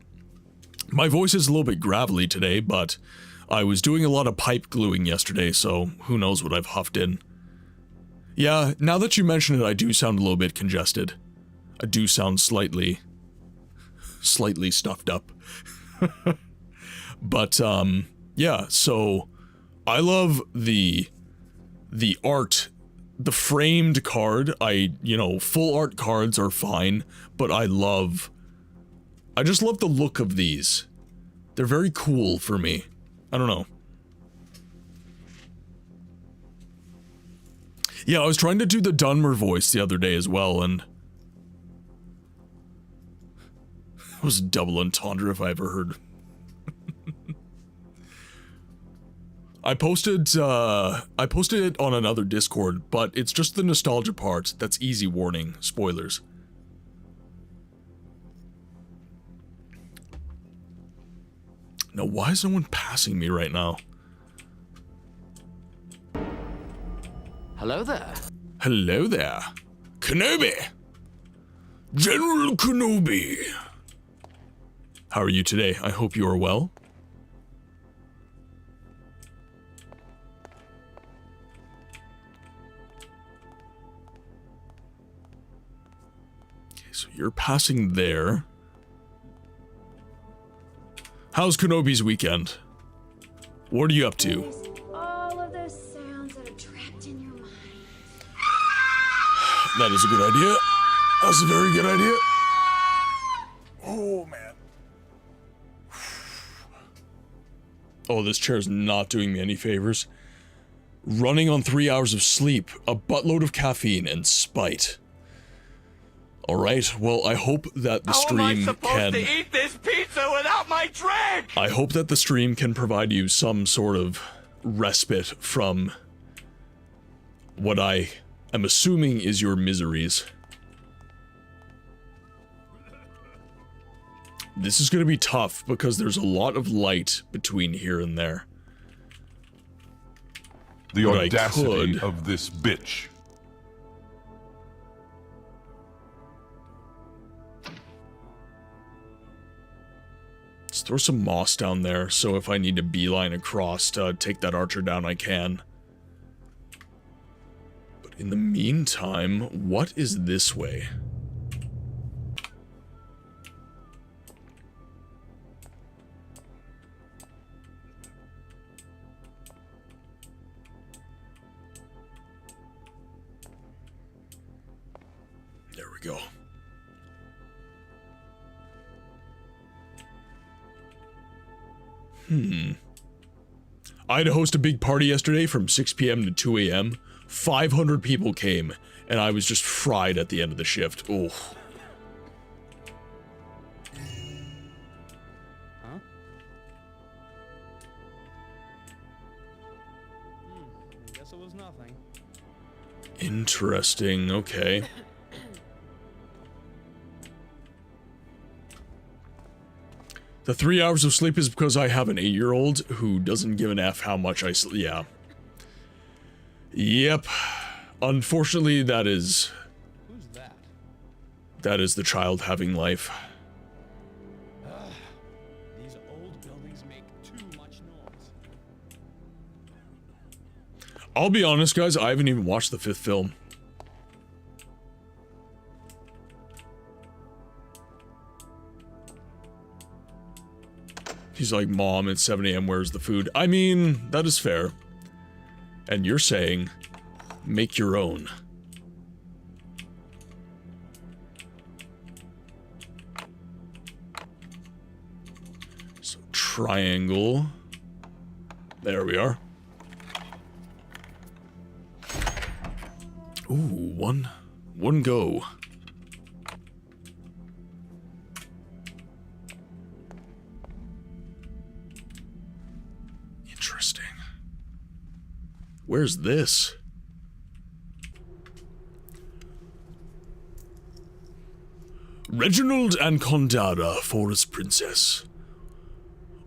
My voice is a little bit gravelly today, but I was doing a lot of pipe gluing yesterday, so who knows what I've huffed in. Yeah, now that you mention it, I do sound a little bit congested. I do sound slightly stuffed up. But, yeah, so I love the art. The framed card, full art cards are fine, but I just love the look of these. They're very cool for me. I don't know. Yeah, I was trying to do the Dunmer voice the other day as well, and... It was a double entendre if I ever heard. I posted it on another Discord, but it's just the nostalgia part that's easy warning. Spoilers. Now, why is no one passing me right now? Hello there. Hello there. Kenobi! General Kenobi! How are you today? I hope you are well. you're passing there. How's Kenobi's weekend? What are you up to? All of those sounds that are trapped in your mind. That is a good idea. That's a very good idea. Oh, man. Oh, this chair's not doing me any favors. Running on 3 hours of sleep, a buttload of caffeine, and spite. Alright, well, I hope that the stream can... to eat this pizza without my drink? I hope that the stream can provide you some sort of respite from what I am assuming is your miseries. This is going to be tough because there's a lot of light between here and there. The But audacity of this bitch. Let's throw some moss down there, so if I need to beeline across to take that archer down, I can. But in the meantime, what is this way? There we go. I had to host a big party yesterday from 6 p.m. to 2 a.m. 500 people came, and I was just fried at the end of the shift. Oh. Huh? Guess it was nothing. Interesting, okay. The 3 hours of sleep is because I have an 8-year-old who doesn't give an F how much I sleep. Yeah. Yep. Unfortunately, that is... Who's that? That is the child having life. These old buildings make too much noise. I'll be honest, guys, I haven't even watched the 5th film. He's like, Mom, it's 7 a.m., where's the food? I mean, that is fair. And you're saying, make your own. So, triangle. There we are. Ooh, one go. Interesting. Where's this? Reginald and Condara, Forest Princess.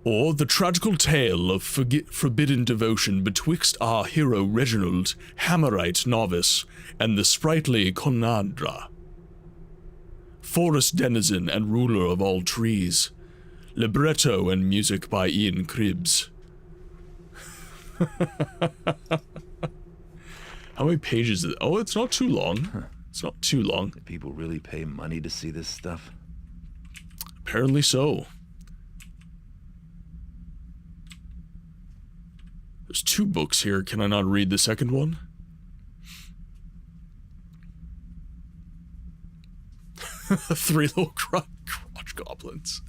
Or the tragical tale of forbidden devotion betwixt our hero Reginald, Hammerite novice, and the sprightly Conandra. Forest denizen and ruler of all trees. Libretto and music by Ian Cribbs. How many pages is it? Oh, it's not too long. It's not too long. Do people really pay money to see this stuff? Apparently so. There's 2 books here. Can I not read the second one? Three little crotch goblins.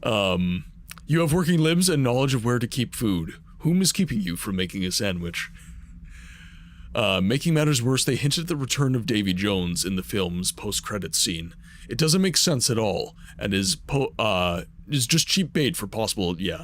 You have working limbs and knowledge of where to keep food. Whom is keeping you from making a sandwich? Making matters worse, they hinted at the return of Davy Jones in the film's post-credits scene. It doesn't make sense at all, and is just cheap bait for possible, yeah.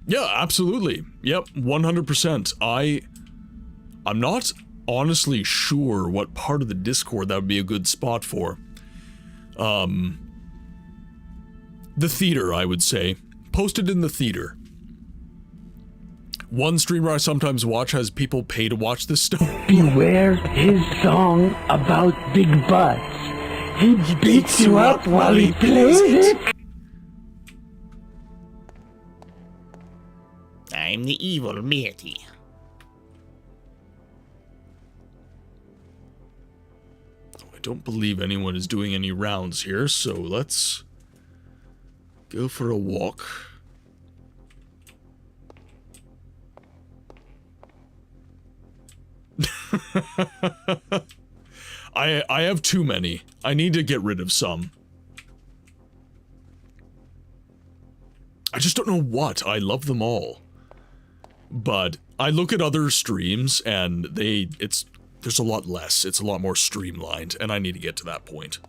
Yeah, absolutely. Yep, 100%. I'm not honestly sure what part of the Discord that would be a good spot for. The theater, I would say. Posted in the theater. One streamer I sometimes watch has people pay to watch this stuff. Beware his song about big butts. He beats you up while he plays it. I'm the evil matey. I don't believe anyone is doing any rounds here, so let's go for a walk. I have too many. I need to get rid of some. I just don't know what. I love them all. But I look at other streams and there's a lot less. It's a lot more streamlined, and I need to get to that point.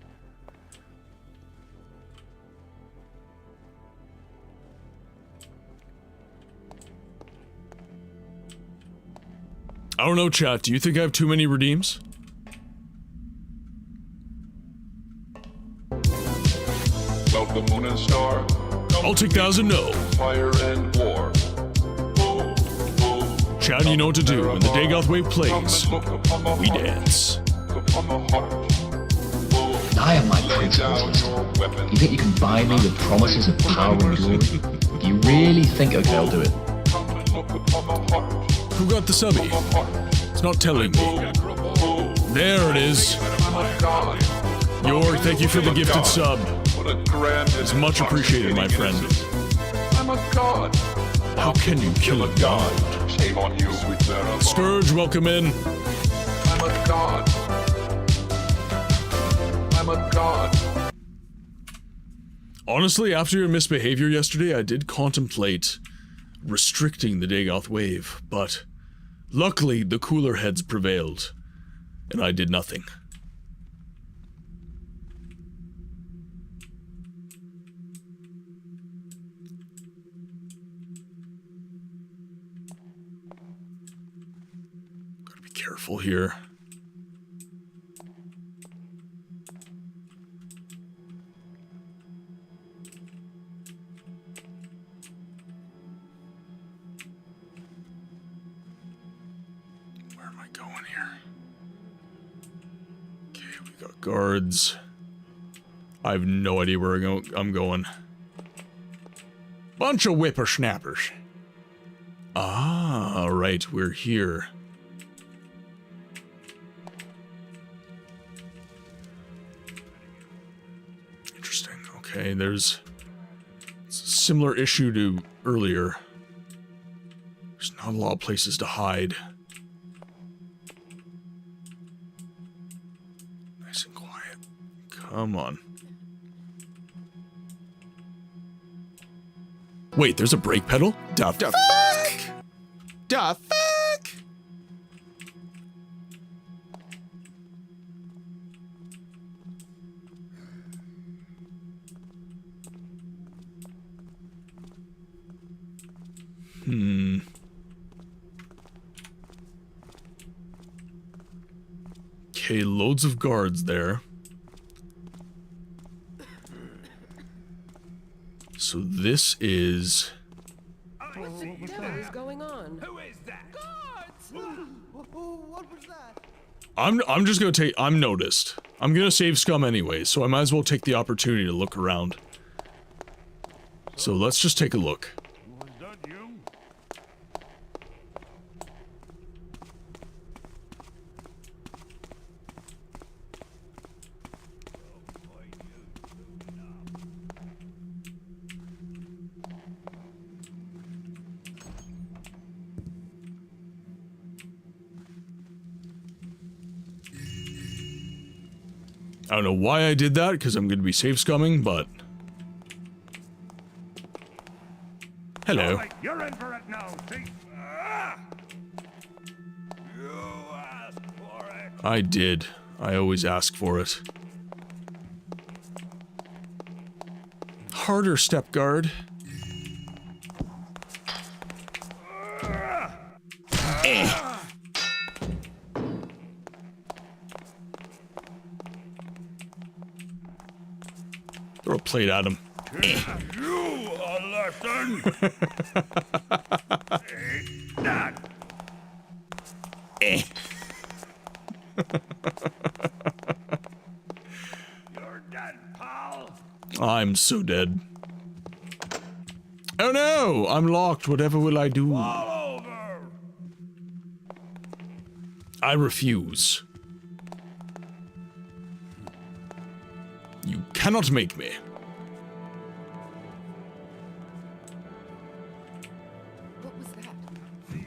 I don't know, chat. Do you think I have too many redeems? Welcome, Moon and Star. I'll take that as a no. Fire and war. Chad, you know what to do. When the Dagoth wave plays, we dance. I have my principles. You think you can buy me with promises of power and glory? Do you really think, okay, I'll do it? Who got the subby? It's not telling me. There it is. York, thank you for the gifted sub. It's much appreciated, my friend. I'm a god. How can you kill a god? Shame on you, sweet Sarah. Scourge, welcome in. I'm a god. I'm a god. Honestly, after your misbehavior yesterday, I did contemplate restricting the Dagoth wave, but luckily the cooler heads prevailed, and I did nothing. Gotta be careful here. Guards. I have no idea where I'm going. Bunch of whippersnappers. Ah, right, we're here. Interesting. Okay, there's a similar issue to earlier. There's not a lot of places to hide. Come on. Wait, there's a brake pedal? Da fuck! Da fuck! Okay, loads of guards there. So this is... What is going on? Who is that? Guards! What was that? I'm just gonna take... I'm noticed. I'm gonna save scum anyway, so I might as well take the opportunity to look around. So let's just take a look. Was that you? I don't know why I did that, because I'm going to be safe scumming, but... Hello. Right, you're in for it now, thief. You asked for it. I did. I always ask for it. Harder, step guard. Throw a plate at him. You a lesson. Take that. You're dead, pal. I'm so dead. Oh no! no! I'm locked. Whatever will I do? All over! I refuse. You cannot make me. What was that?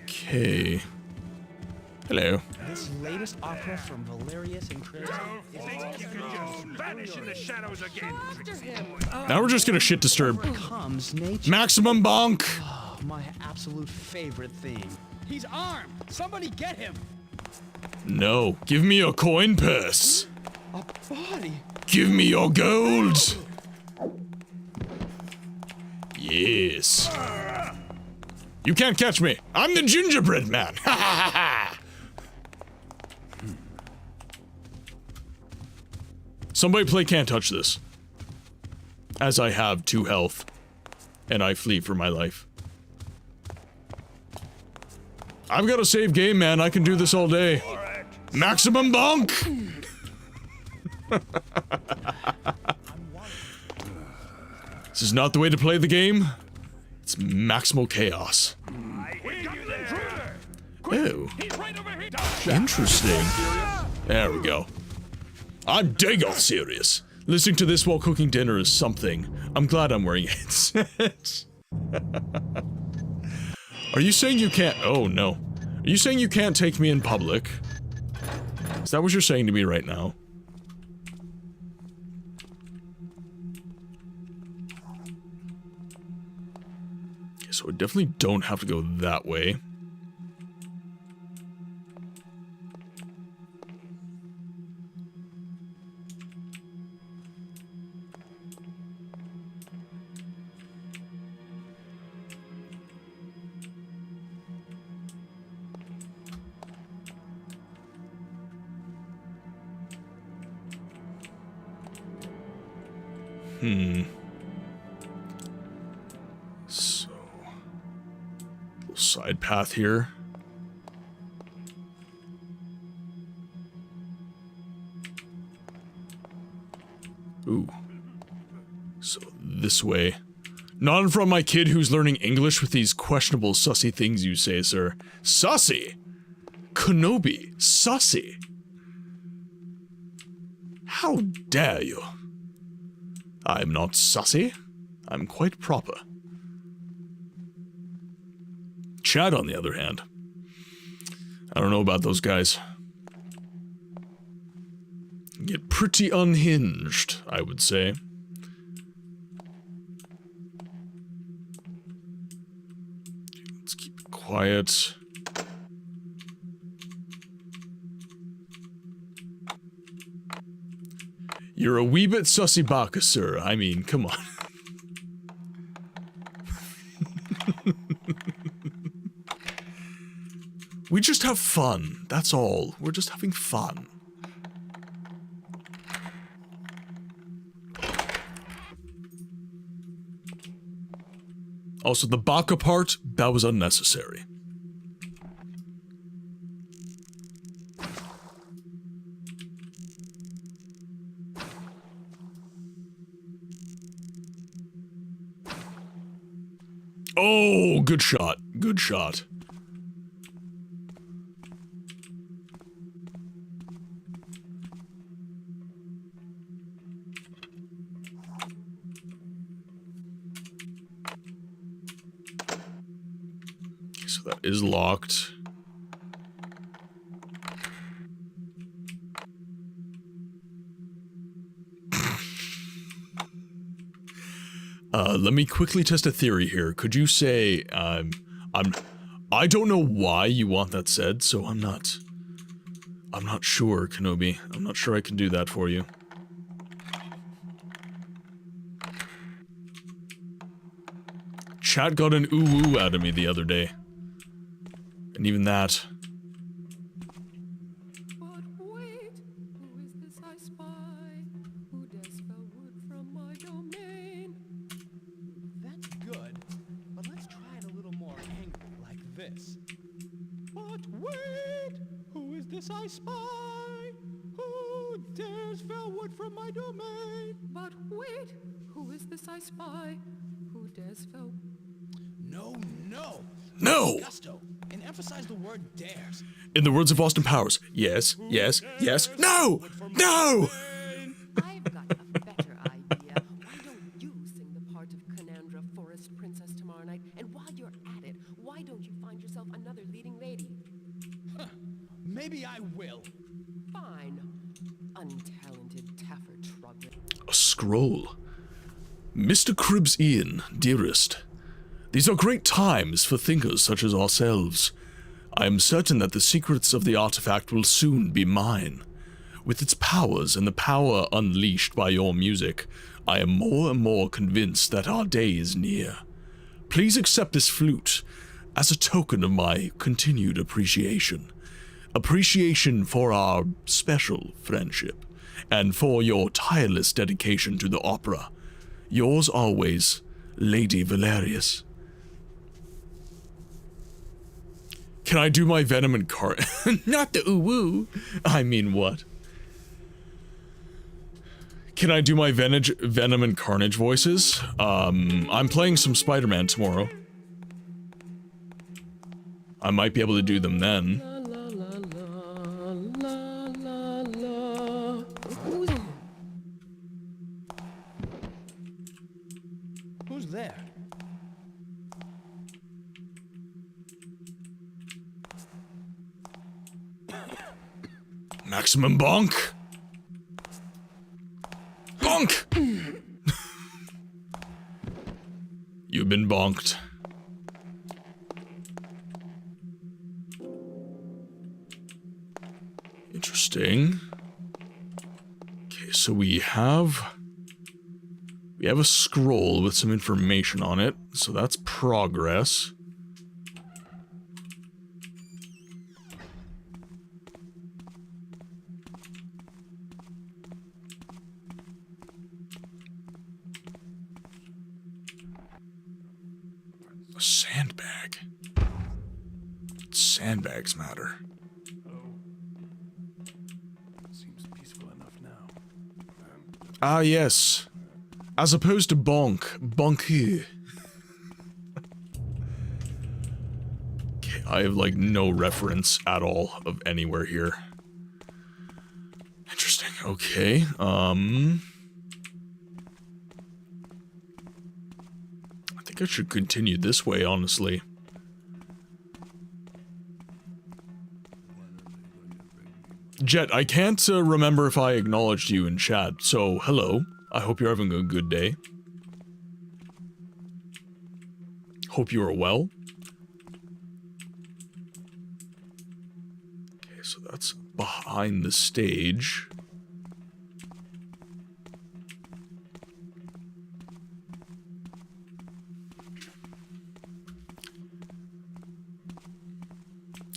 Okay. Hello. This latest opera from Valerius and Chris. Think you can just vanish in the shadows again? After him. Now we're just gonna shit disturb. Comes nature. Maximum bonk! Oh, my absolute favorite theme. He's armed. Somebody get him. No. Give me your coin purse. A body. Give me your gold. Yes. You can't catch me. I'm the gingerbread man. Ha ha ha ha. Somebody play Can't Touch This. As I have 2 health. And I flee for my life. I've got a save game, man. I can do this all day. Maximum bonk! This is not the way to play the game. It's maximal chaos. Oh. Interesting. There we go. I'm dang serious. Listening to this while cooking dinner is something. I'm glad I'm wearing a headset. Are you saying you can't— oh no. Are you saying you can't take me in public? Is that what you're saying to me right now? Okay, so I definitely don't have to go that way. So, little side path here. Ooh. So this way. Not in front of my kid who's learning English with these questionable sussy things you say, sir. Sussy? Kenobi, sussy? How dare you? I'm not sussy. I'm quite proper. Chad, on the other hand. I don't know about those guys. Get pretty unhinged, I would say. Let's keep it quiet. You're a wee bit sussy baka, sir. I mean, come on. We just have fun. That's all. We're just having fun. Also, the baka part, that was unnecessary. Oh, good shot. Good shot. Okay, so that is locked. Let me quickly test a theory here. Could you say, I don't know why you want that said, so I'm not sure, Kenobi. I'm not sure I can do that for you. Chat got an ooh-ooh out of me the other day. And even that. But wait, who is this I spy? Who does fell wood from my domain? That's good, but let's try it a little more angry, like this. But wait, who is this I spy? Who dares fell wood from my domain? But wait, who is this I spy? Who dares fell? No, no. No! Gusto. And emphasize the word dares. In the words of Austin Powers, yes, yes, yes, no! No! I've got a better idea. Why don't you sing the part of Canandra, Forest Princess, tomorrow night? And while you're at it, why don't you find yourself another leading lady? Huh. Maybe I will. Fine. Untalented Taffer Trugger. A scroll. Mr. Cribbs Ian, dearest. These are great times for thinkers such as ourselves. I am certain that the secrets of the artifact will soon be mine. With its powers and the power unleashed by your music, I am more and more convinced that our day is near. Please accept this flute as a token of my continued appreciation. Appreciation for our special friendship, and for your tireless dedication to the opera. Yours always, Lady Valerius. Can I do my Venom and not the ooh-woo. I mean, what? Can I do my Venom and Carnage voices? I'm playing some Spider-Man tomorrow. I might be able to do them then. Who's there? Maximum bonk! Bonk! You've been bonked. Interesting. Okay, so we have a scroll with some information on it, so that's progress. A sandbag. Sandbags matter. Seems peaceful enough now. Ah, yes. As opposed to bonk. Bonku. Okay, I have, like, no reference at all of anywhere here. Interesting. Okay, I think I should continue this way, honestly. Jet, I can't remember if I acknowledged you in chat, so hello. I hope you're having a good day. Hope you are well. Okay, so that's behind the stage.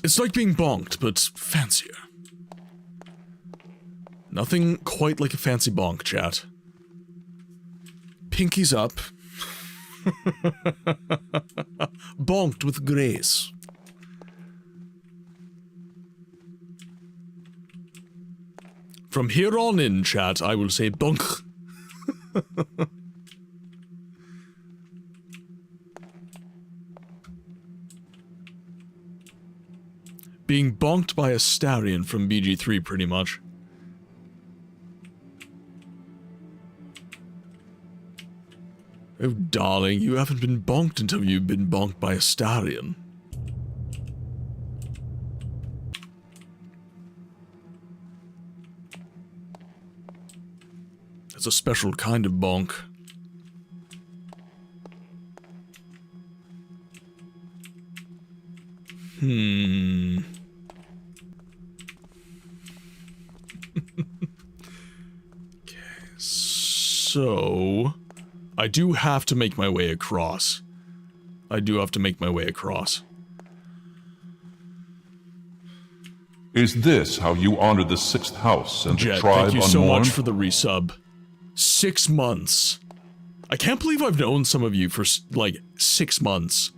It's like being bonked, but fancier. Nothing quite like a fancy bonk, chat. Pinkies up. Bonked with grace. From here on in, chat, I will say bonk. Being bonked by a Starion from BG3, pretty much. Oh, darling, you haven't been bonked until you've been bonked by a Starion. It's a special kind of bonk. Okay, so I do have to make my way across. Is this how you honor the 6th house and Jet, the tribe thank you so unmourned? much for the resub. 6 months. I can't believe I've known some of you for, like, 6 months.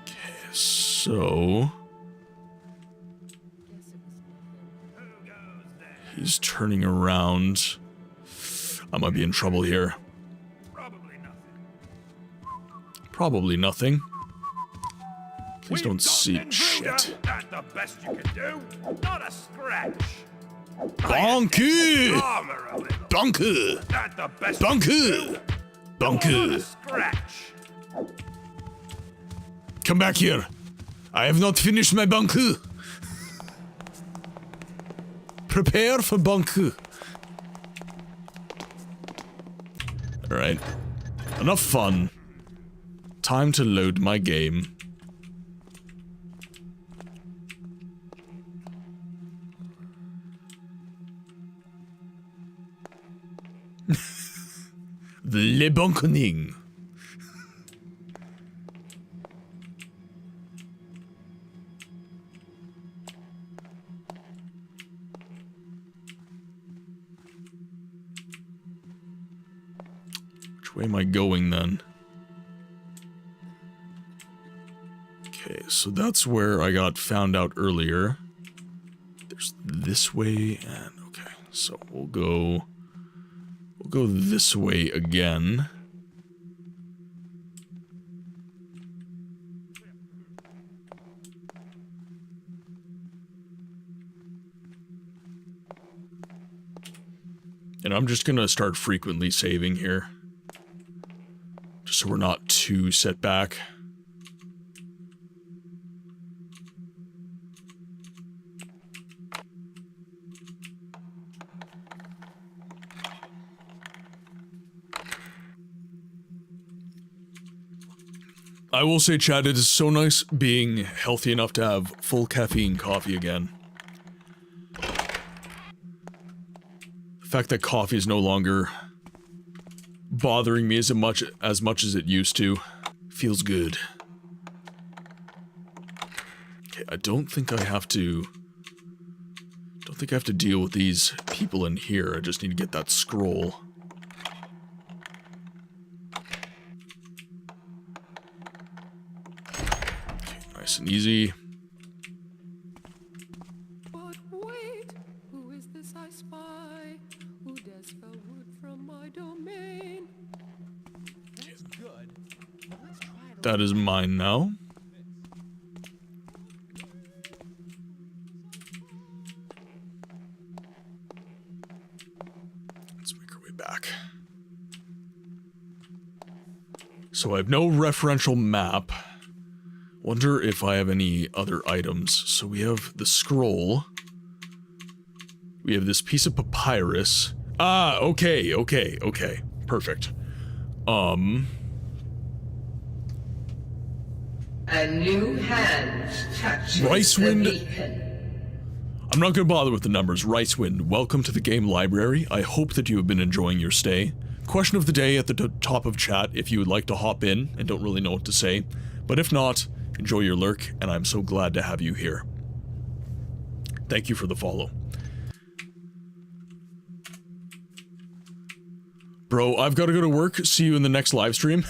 Okay, so he's turning around. I might be in trouble here. Probably nothing. Probably nothing. Please don't see Intruder, shit. that's the best you can do. Not a scratch. Bonky! Armor a little. Bonky! That's the best. Bonky! Not a Bonky! scratch. Come back here. I have not finished my bonky. Prepare for bonky. Alright. Enough fun. Time to load my game. Le bonkening. Which way am I going then? Okay, so that's where I got found out earlier. There's this way and okay, so we'll go this way again. And I'm just gonna start frequently saving here. Just so we're not too set back. I will say, Chad, it is so nice being healthy enough to have full caffeine coffee again. The fact that coffee is no longer bothering me as much as it used to feels good. Okay, I don't think I have to deal with these people in here. I just need to get that scroll. Nice and easy. But wait, who is this I spy? Who dares fell wood from my domain? That's good. But let's try it. That is mine now. Let's make our way back. So I have no referential map. Wonder if I have any other items. So we have the scroll. We have this piece of papyrus. Ah, okay. Perfect. A new hand touches Ricewind. the beacon. I'm not going to bother with the numbers. Ricewind, welcome to the game library. I hope that you have been enjoying your stay. Question of the day at the top of chat if you would like to hop in and don't really know what to say. But if not, enjoy your lurk, and I'm so glad to have you here. Thank you for the follow. Bro, I've got to go to work. See you in the next live stream.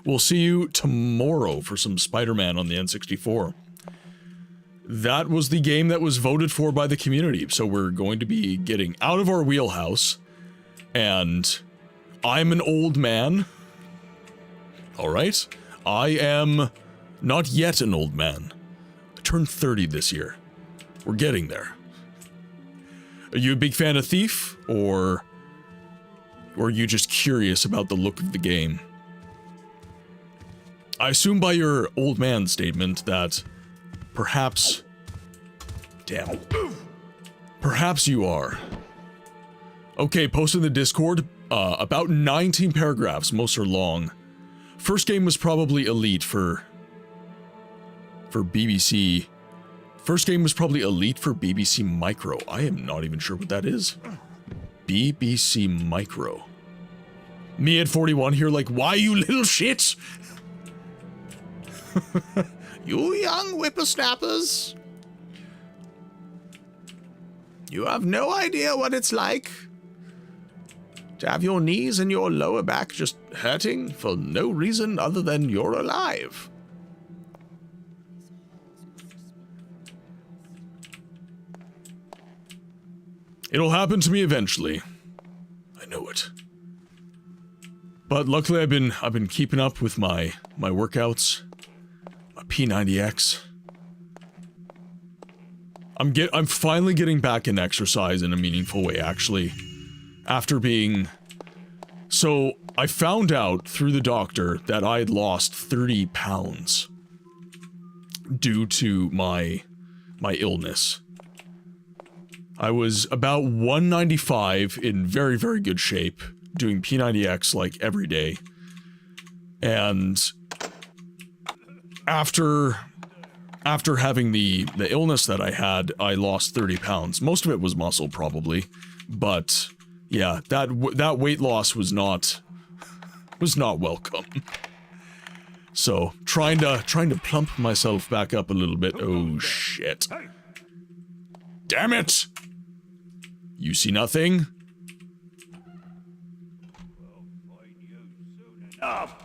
We'll see you tomorrow for some Spider-Man on the N64. That was the game that was voted for by the community, so we're going to be getting out of our wheelhouse, and I'm an old man. Alright? I am not yet an old man. I turned 30 this year. We're getting there. Are you a big fan of Thief, or are you just curious about the look of the game? I assume by your old man statement that perhaps... Damn. Perhaps you are. Okay, post in the Discord. About 19 paragraphs, most are long. First game was probably Elite for BBC. First game was probably Elite for BBC Micro. I am not even sure what that is. BBC Micro. Me at 41 here like, why you little shits? You young whippersnappers. You have no idea what it's like to have your knees and your lower back just hurting for no reason other than you're alive. It'll happen to me eventually. I know it. But luckily I've been keeping up with my workouts, my P90X. I'm finally getting back in exercise in a meaningful way, actually. After being... So, I found out through the doctor that I had lost 30 pounds due to my illness. I was about 195 in very, very good shape, doing P90X like every day. And after having the illness that I had, I lost 30 pounds. Most of it was muscle, probably. But yeah, that weight loss was not welcome. So, trying to plump myself back up a little bit. Oh shit. Damn it! You see nothing? Enough!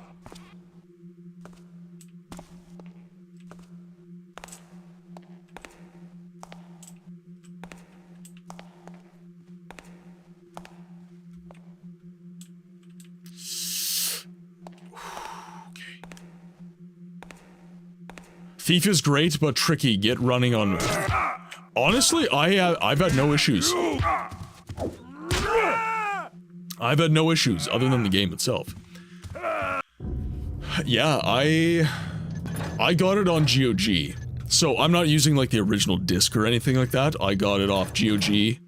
Thief is great, but tricky. Get running on... Honestly, I've had no issues. I've had no issues, other than the game itself. Yeah, I got it on GOG. So, I'm not using, like, the original disc or anything like that. I got it off GOG,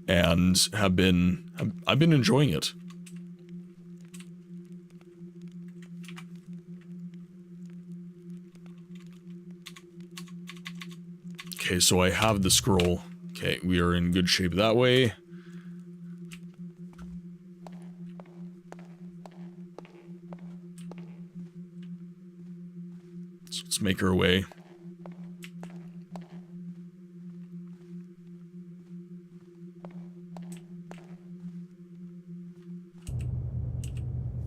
and I've been enjoying it. Okay, so I have the scroll. Okay, we are in good shape that way. So let's make our way.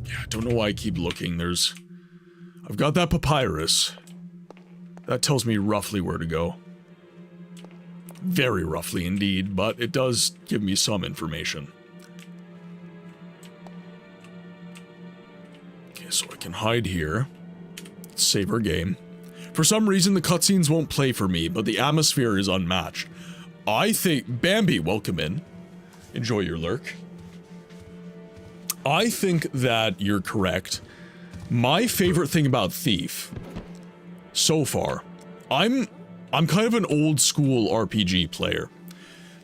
Yeah, I don't know why I keep looking. I've got that papyrus. That tells me roughly where to go. Very roughly indeed, but it does give me some information. Okay, so I can hide here. Save our game. For some reason, the cutscenes won't play for me, but the atmosphere is unmatched. I think... Bambi, welcome in. Enjoy your lurk. I think that you're correct. My favorite thing about Thief, so far, I'm kind of an old school RPG player.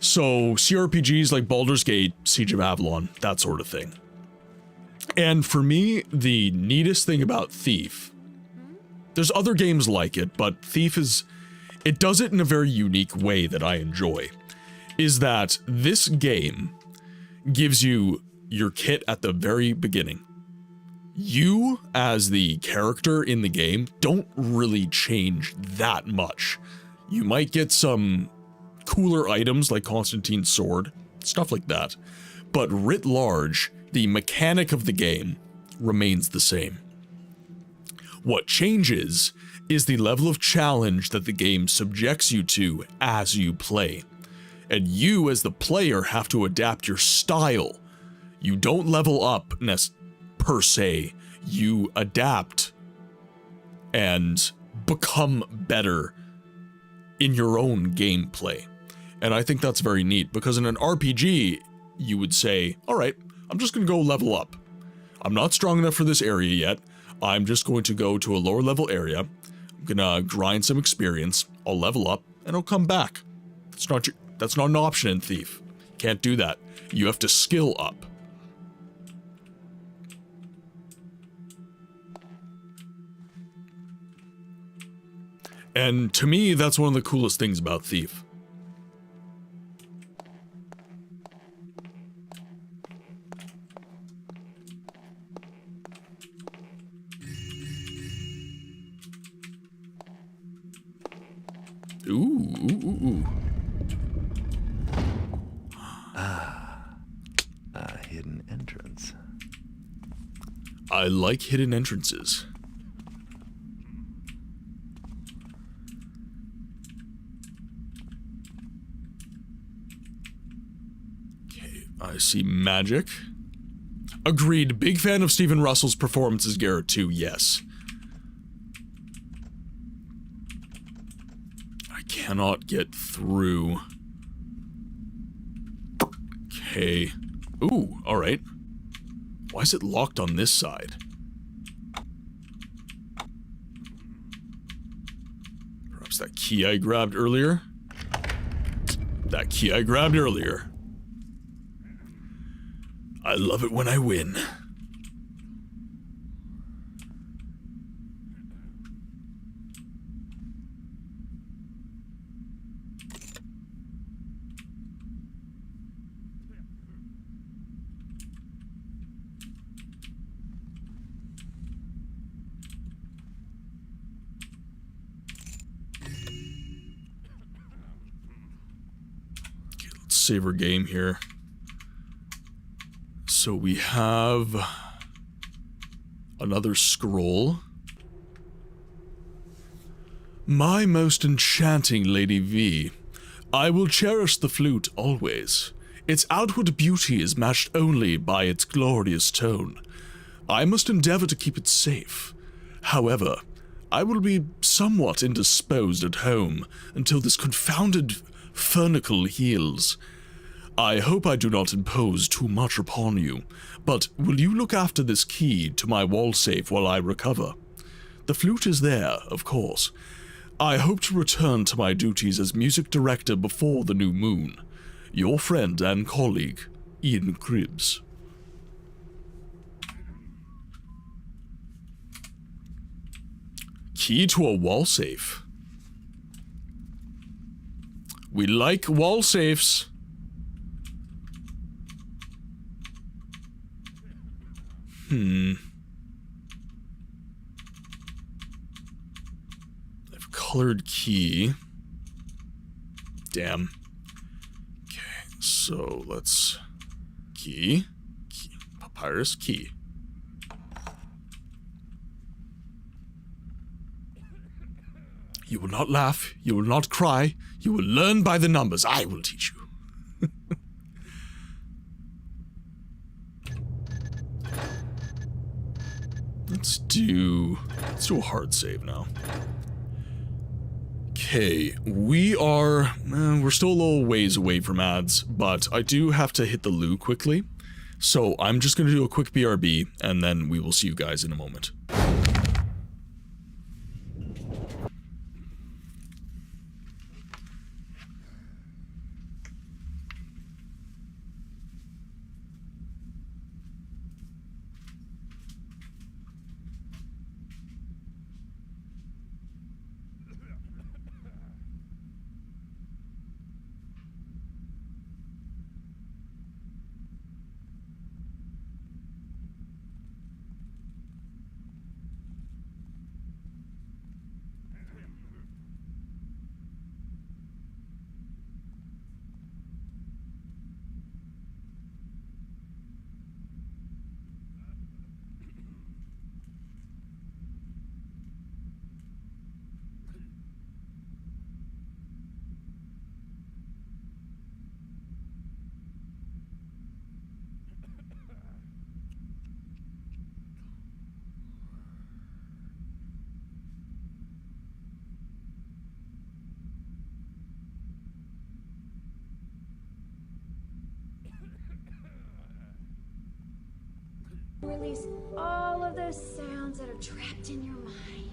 So, CRPGs like Baldur's Gate, Siege of Avalon, that sort of thing. And for me, the neatest thing about Thief, there's other games like it, but Thief it does it in a very unique way that I enjoy, is that this game gives you your kit at the very beginning. You, as the character in the game, don't really change that much. You might get some cooler items like Constantine's sword, stuff like that. But writ large, the mechanic of the game remains the same. What changes is the level of challenge that the game subjects you to as you play. And you, as the player, have to adapt your style. You don't level up per se. You adapt and become better in your own gameplay. And I think that's very neat, because in an RPG, you would say, alright, I'm just gonna go level up. I'm not strong enough for this area yet. I'm just going to go to a lower level area. I'm gonna grind some experience. I'll level up, and I'll come back. That's not an option in Thief. Can't do that. You have to skill up. And to me, that's one of the coolest things about Thief. Ooh. A hidden entrance. I like hidden entrances. I see magic. Agreed. Big fan of Stephen Russell's performance as Garrett too, yes. I cannot get through. Okay. Ooh, alright. Why is it locked on this side? Perhaps that key I grabbed earlier? That key I grabbed earlier. I love it when I win. Okay, let's save our game here. So we have another scroll. My most enchanting Lady V, I will cherish the flute always. Its outward beauty is matched only by its glorious tone. I must endeavor to keep it safe. However, I will be somewhat indisposed at home until this confounded furnicle heals. I hope I do not impose too much upon you, but will you look after this key to my wall safe while I recover? The flute is there, of course. I hope to return to my duties as music director before the new moon. Your friend and colleague, Ian Cribbs. Key to a wall safe. We like wall safes. I've colored key. Damn. Okay, so let's... Key. Papyrus key. You will not laugh. You will not cry. You will learn by the numbers. I will teach you. Let's do a hard save now. Okay, we're still a little ways away from ads, but I do have to hit the loo quickly. So I'm just going to do a quick BRB, and then we will see you guys in a moment. Release all of those sounds that are trapped in your mind.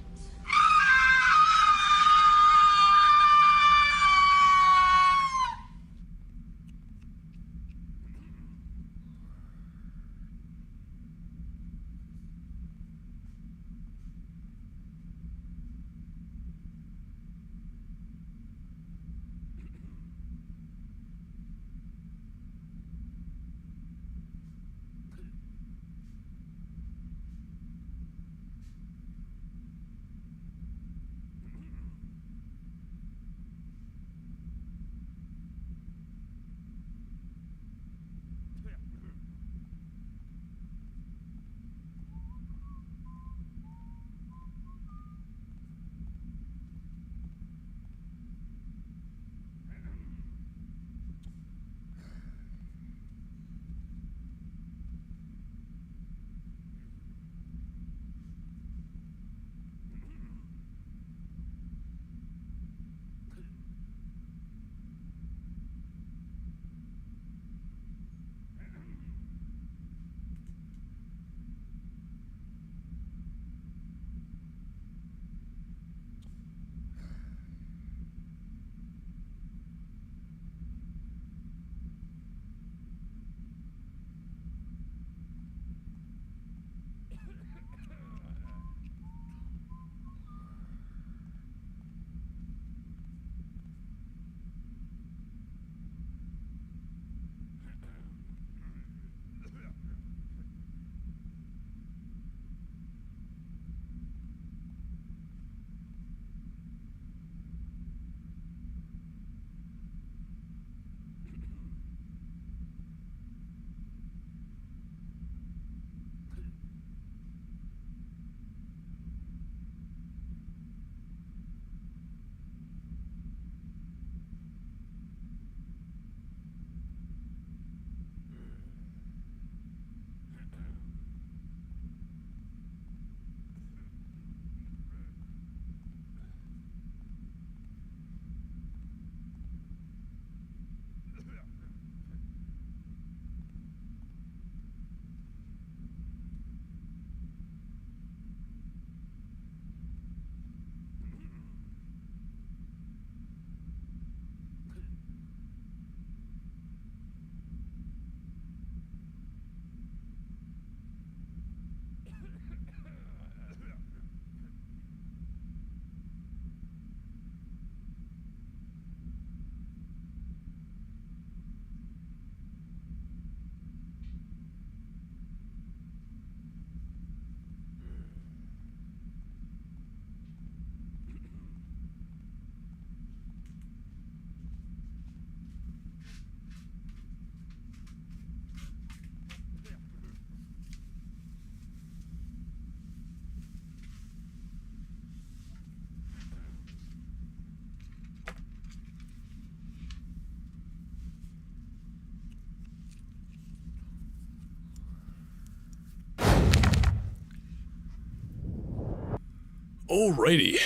Alrighty.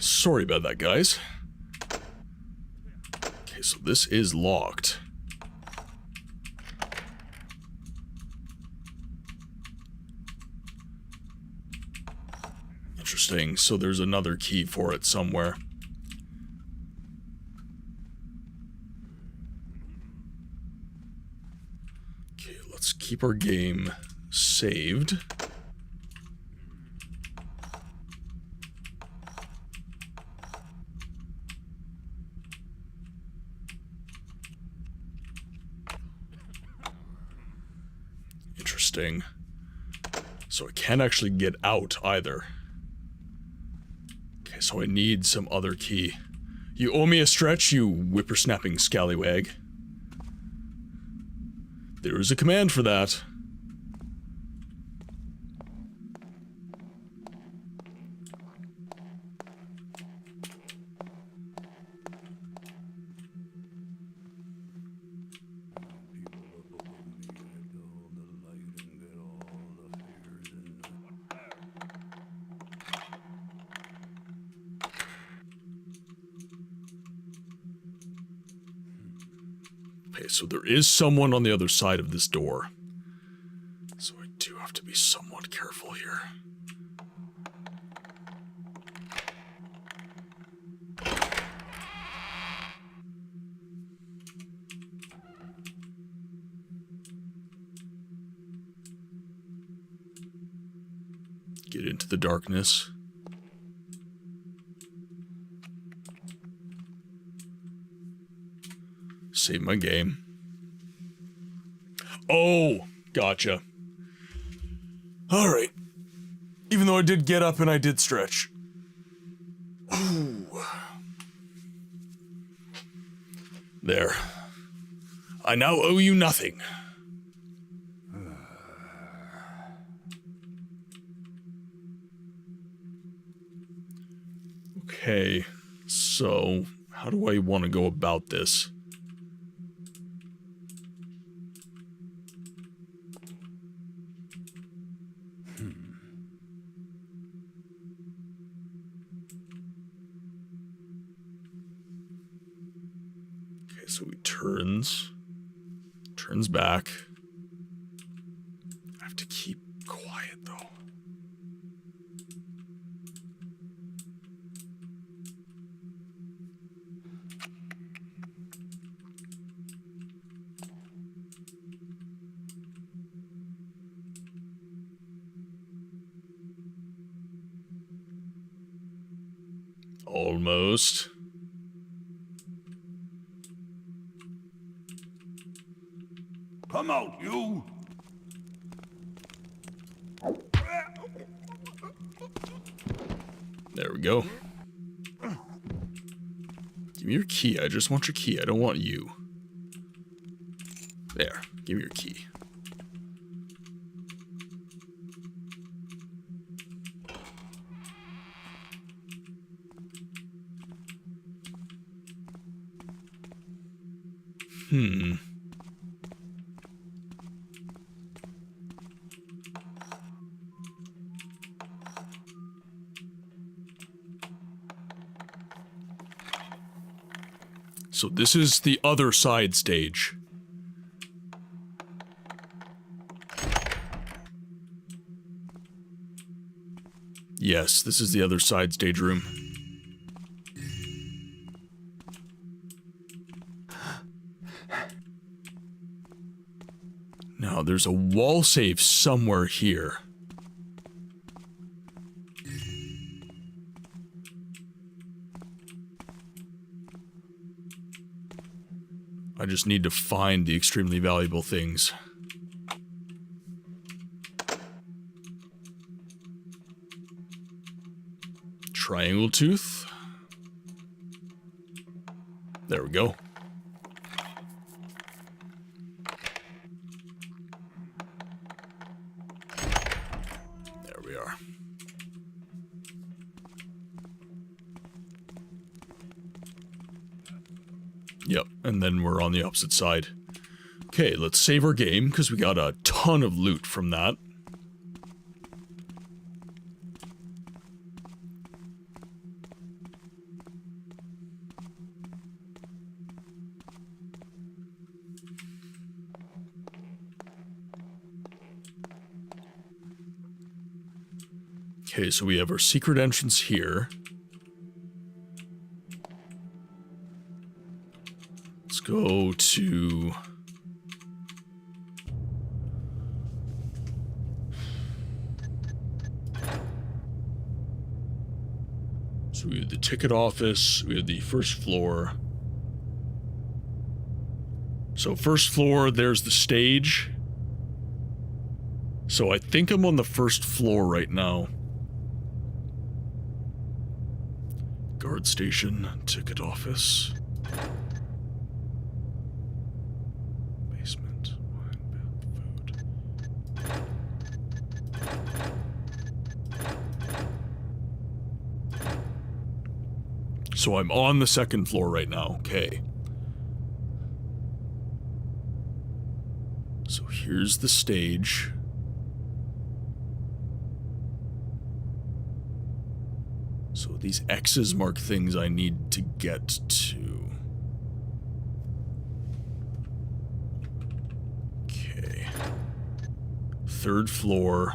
Sorry about that, guys. Okay, so this is locked. Interesting. So there's another key for it somewhere. Okay, let's keep our game saved. Interesting. So I can't actually get out either. Okay, so I need some other key. You owe me a stretch, you whippersnapping scallywag. There is a command for that. Okay, so there is someone on the other side of this door. So I do have to be somewhat careful here. Get into the darkness. Save my game. Oh, gotcha. Alright. Even though I did get up and I did stretch. Ooh. There. I now owe you nothing. Okay, so how do I want to go about this? Okay, so he turns back. I have to keep quiet though. Almost. Come out, you! There we go. Give me your key. I just want your key. I don't want you. There. Give me your key. So this is the other side stage. Yes, this is the other side stage room. Now, there's a wall safe somewhere here. I just need to find the extremely valuable things. Triangle tooth. There we go. There we are. Yep, and then we're on the opposite side. Okay, let's save our game, because we got a ton of loot from that. Okay, so we have our secret entrance here. Let's go to... So we have the ticket office, we have the first floor. So first floor, there's the stage. So I think I'm on the first floor right now. Guard station, ticket office. Basement, wine, bath, food. So I'm on the second floor right now, okay. So here's the stage. So these X's mark things I need to get to. Okay. Third floor.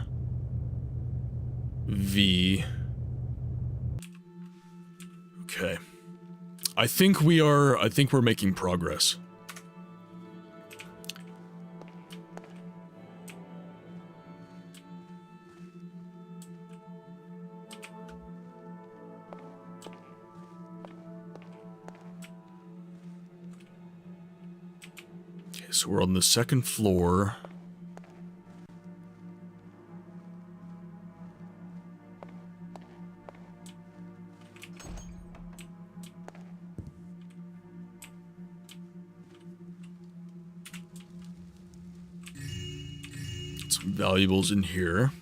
V. Okay. I think we're making progress. So we're on the second floor. Some valuables in here.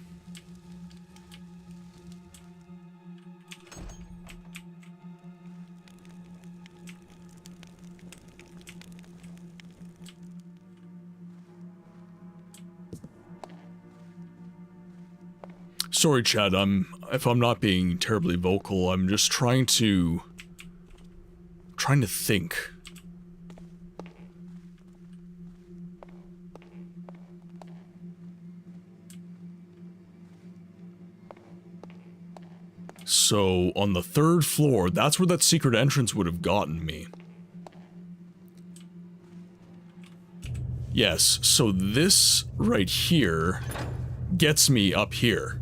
Sorry, Chad, if I'm not being terribly vocal, I'm just trying to think. So, on the third floor, that's where that secret entrance would have gotten me. Yes, so this right here gets me up here.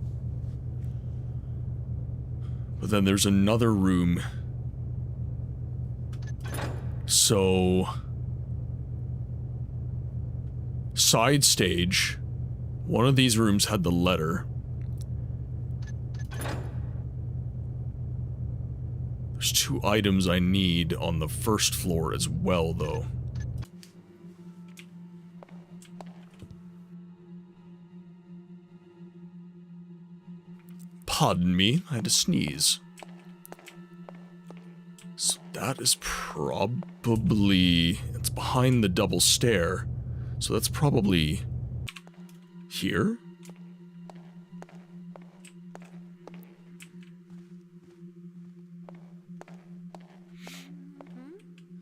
But then there's another room. So... Side stage. One of these rooms had the letter. There's 2 items I need on the first floor as well, though. Pardon me, I had to sneeze. So that is probably... It's behind the double stair. So that's probably... here?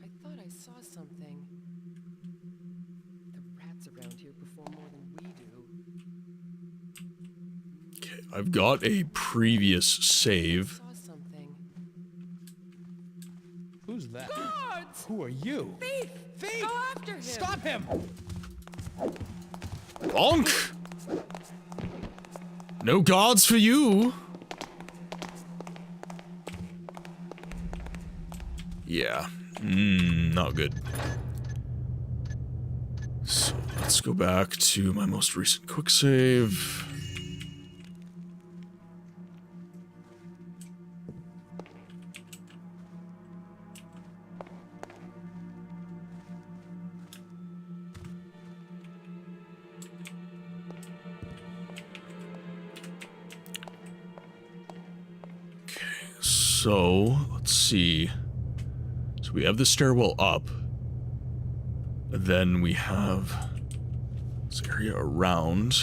I thought I saw something. The rats around here perform more than we do. Okay, I've got a previous save. Who's that? Guards! Who are you? Thief! Thief! Go after him! Stop him! Bonk! No guards for you! Yeah. Not good. So, let's go back to my most recent quick save. So, let's see. So we have the stairwell up. Then we have this area around.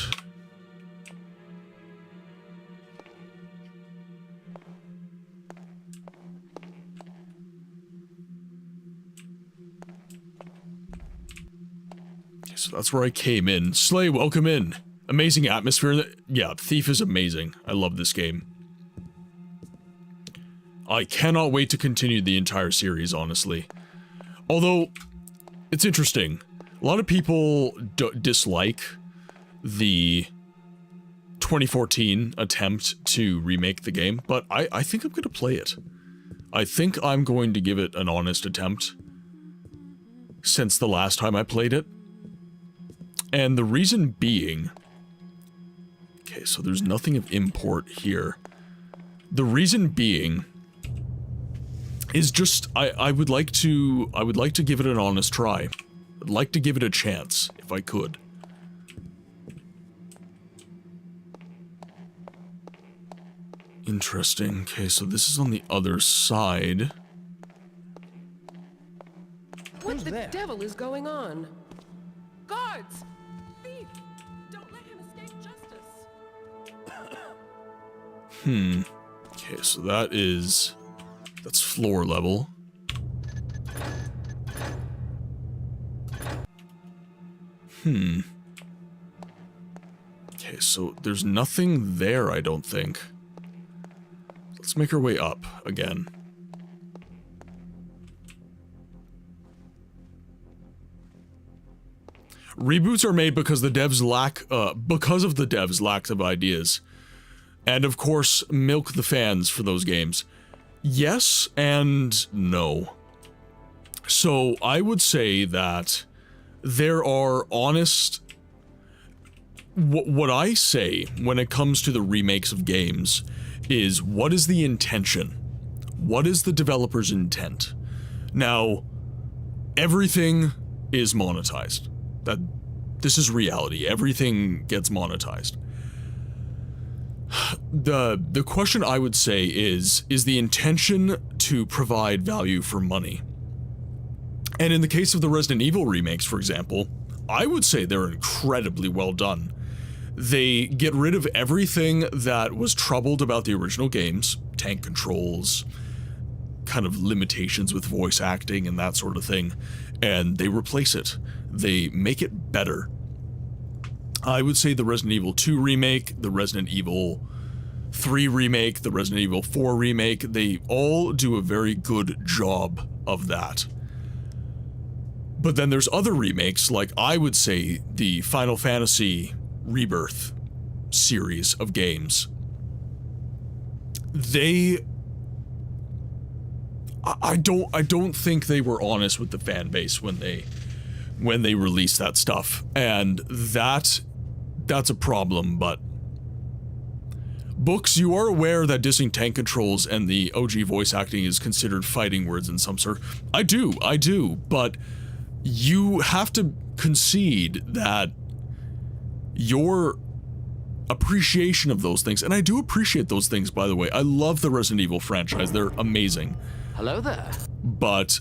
Okay, so that's where I came in. Slay, welcome in. Amazing atmosphere. Yeah, Thief is amazing. I love this game. I cannot wait to continue the entire series, honestly. Although, it's interesting. A lot of people dislike the 2014 attempt to remake the game, but I think I'm going to play it. I think I'm going to give it an honest attempt since the last time I played it. And the reason being... Okay, so there's nothing of import here. The reason being is just I would like to give it an honest try. I'd like to give it a chance if I could. Interesting. Okay, so this is on the other side. What the devil is going on? Guards! Thief! Don't let him escape justice. Okay, so that's floor level. Okay, so there's nothing there, I don't think. Let's make our way up again. Reboots are made because the devs lack of ideas. And of course, milk the fans for those games. Yes and no. So I would say that there are honest... What I say when it comes to the remakes of games is, what is the intention? What is the developer's intent? Now, everything is monetized. This is reality. Everything gets monetized. The question I would say is the intention to provide value for money? And in the case of the Resident Evil remakes, for example, I would say they're incredibly well done. They get rid of everything that was troubled about the original games, tank controls, kind of limitations with voice acting and that sort of thing, and they replace it. They make it better. I would say the Resident Evil 2 remake, the Resident Evil 3 remake, the Resident Evil 4 remake, they all do a very good job of that. But then there's other remakes, like I would say the Final Fantasy Rebirth series of games. I don't think they were honest with the fan base when they released that stuff, and that's a problem. But Books, you are aware that dissing tank controls and the OG voice acting is considered fighting words in some sort? I do, but you have to concede that your appreciation of those things, and I do appreciate those things, by the way. I love the Resident Evil franchise. They're amazing. Hello there. But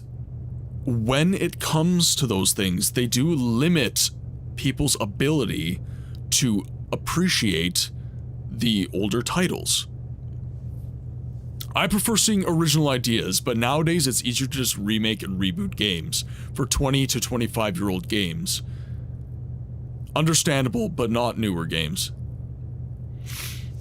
when it comes to those things, they do limit people's ability to appreciate the older titles. I prefer seeing original ideas, but nowadays it's easier to just remake and reboot games for 20 to 25-year-old games. Understandable, but not newer games.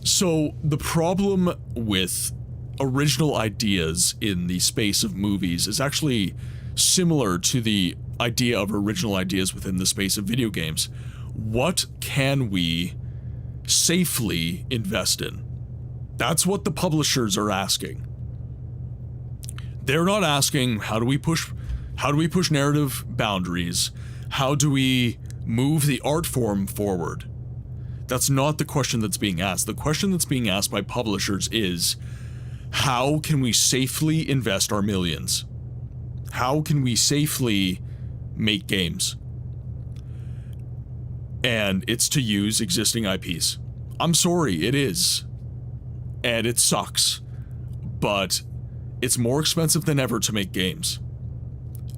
So the problem with original ideas in the space of movies is actually similar to the idea of original ideas within the space of video games. What can we safely invest in? That's what the publishers are asking. They're not asking, how do we push narrative boundaries? How do we move the art form forward? That's not the question that's being asked. The question that's being asked by publishers is, how can we safely invest our millions? How can we safely make games? And it's to use existing IPs. I'm sorry, it is. And it sucks. But it's more expensive than ever to make games.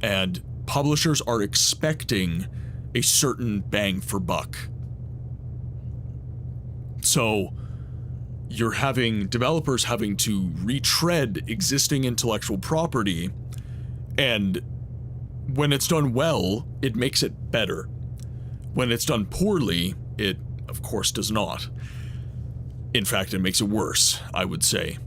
And publishers are expecting a certain bang for buck. So you're having developers having to retread existing intellectual property, and when it's done well, it makes it better. When it's done poorly, it, of course, does not. In fact, it makes it worse, I would say.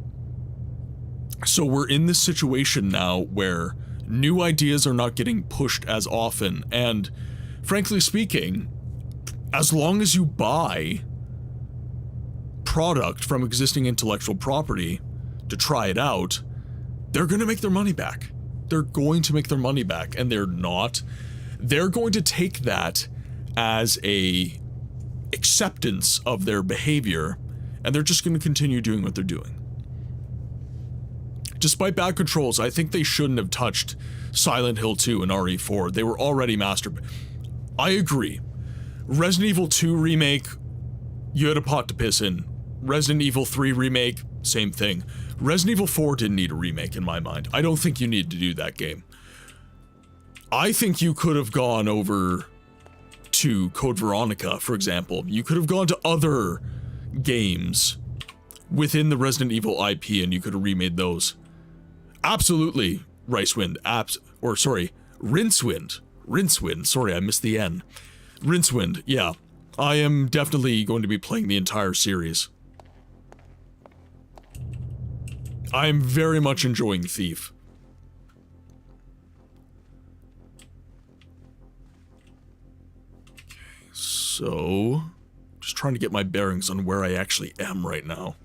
So we're in this situation now where new ideas are not getting pushed as often, and frankly speaking, as long as you buy product from existing intellectual property to try it out, they're going to make their money back. They're going to make their money back, and they're not. They're going to take that as a acceptance of their behavior, and they're just going to continue doing what they're doing. Despite bad controls, I think they shouldn't have touched Silent Hill 2 and RE4. They were already I agree. Resident Evil 2 remake, you had a pot to piss in. Resident Evil 3 remake, same thing. Resident Evil 4 didn't need a remake in my mind. I don't think you need to do that game. I think you could have gone over to Code Veronica, for example. You could have gone to other games within the Resident Evil IP and you could have remade those. Absolutely, Rincewind. Rincewind. Sorry, I missed the N. Rincewind, yeah. I am definitely going to be playing the entire series. I am very much enjoying Thief. Okay, so just trying to get my bearings on where I actually am right now.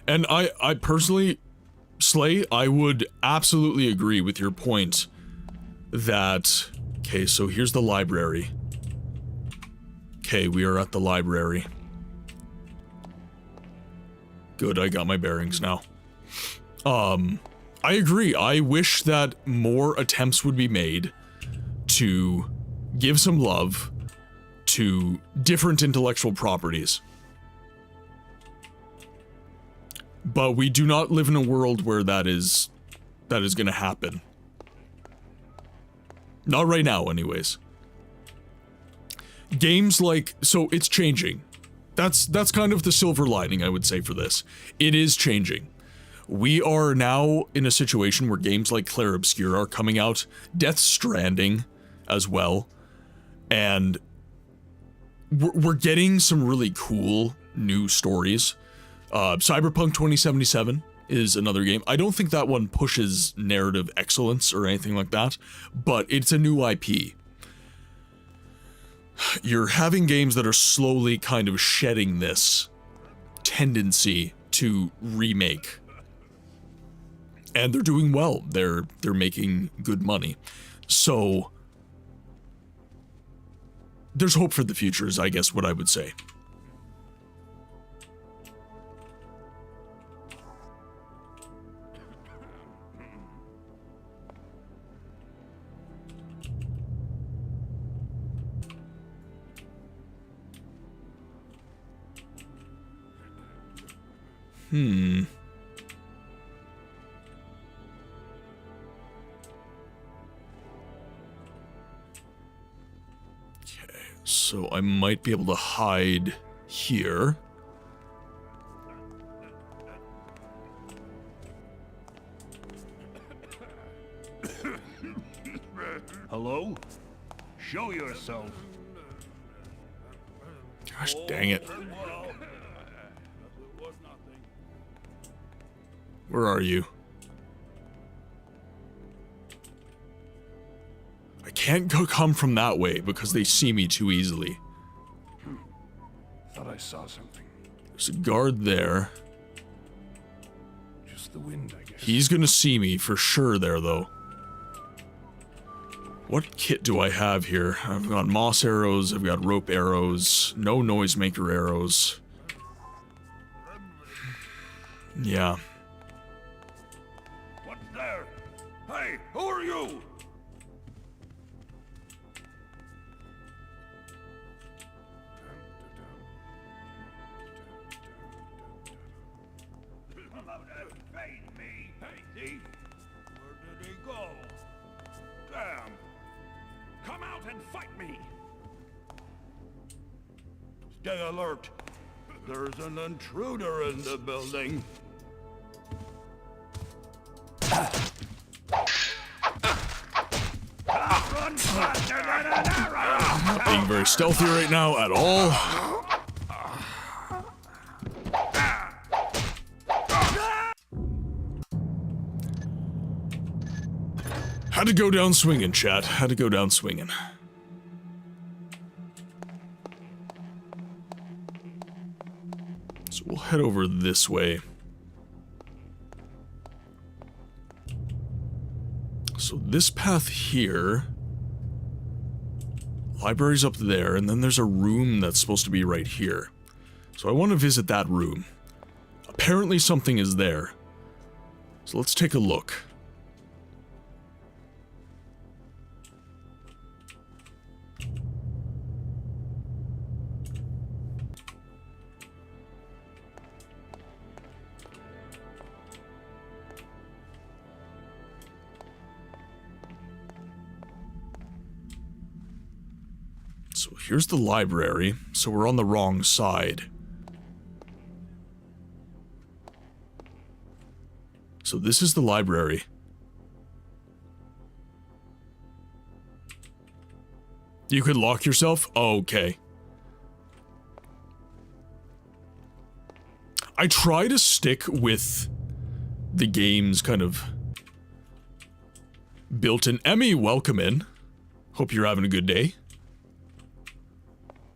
And I personally, Slay, I would absolutely agree with your point that, okay, so here's the library. Okay, we are at the library. Good, I got my bearings now. I agree. I wish that more attempts would be made to give some love to different intellectual properties. But we do not live in a world where that is going to happen. Not right now, anyways. Games like, so it's changing. That's kind of the silver lining, I would say, for this. It is changing. We are now in a situation where games like Clair Obscur are coming out, Death Stranding as well, and we're getting some really cool new stories. Cyberpunk 2077 is another game. I don't think that one pushes narrative excellence or anything like that, but it's a new IP. You're having games that are slowly kind of shedding this tendency to remake. And they're doing well. They're making good money. So there's hope for the future is, I guess, what I would say. Okay, so I might be able to hide here. Hello? Show yourself. Gosh dang it. Where are you? I can't come from that way because they see me too easily. Thought I saw something. There's a guard there. Just the wind, I guess. He's gonna see me for sure there, though. What kit do I have here? I've got moss arrows, I've got rope arrows, no noisemaker arrows. Yeah. What's there? Hey, who are you? Hey, thief. Where did he go? Damn. Come out and fight me. Stay alert. There's an intruder in the building. Not being very stealthy right now at all. Had to go down swinging, chat. Had to go down swinging. So we'll head over this way. So this path here, library's up there, and then there's a room that's supposed to be right here. So I want to visit that room. Apparently something is there. So let's take a look. So here's the library, so we're on the wrong side. So this is the library. You could lock yourself? Oh, okay. I try to stick with the game's kind of built-in. Emmy, welcome in. Hope you're having a good day.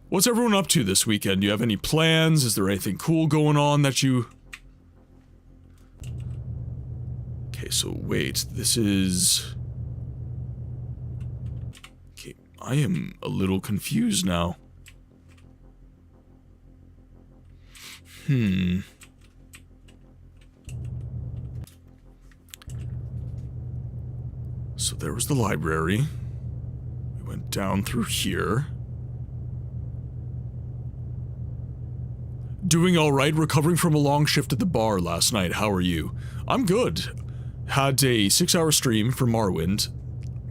What's everyone up to this weekend? Do you have any plans? Is there anything cool going on that you... Okay, so wait, this is... Okay, I am a little confused now. So there was the library. We went down through here. Doing alright, recovering from a long shift at the bar last night. How are you? I'm good. Had a 6-hour stream for Morrowind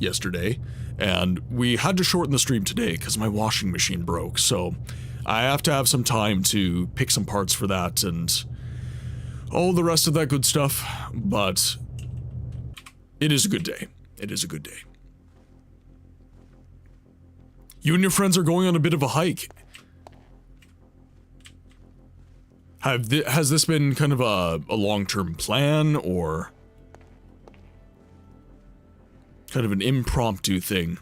yesterday, and we had to shorten the stream today because my washing machine broke, so I have to have some time to pick some parts for that and all the rest of that good stuff, but it is a good day. It is a good day. You and your friends are going on a bit of a hike. Has this been kind of a long-term plan, or kind of an impromptu thing?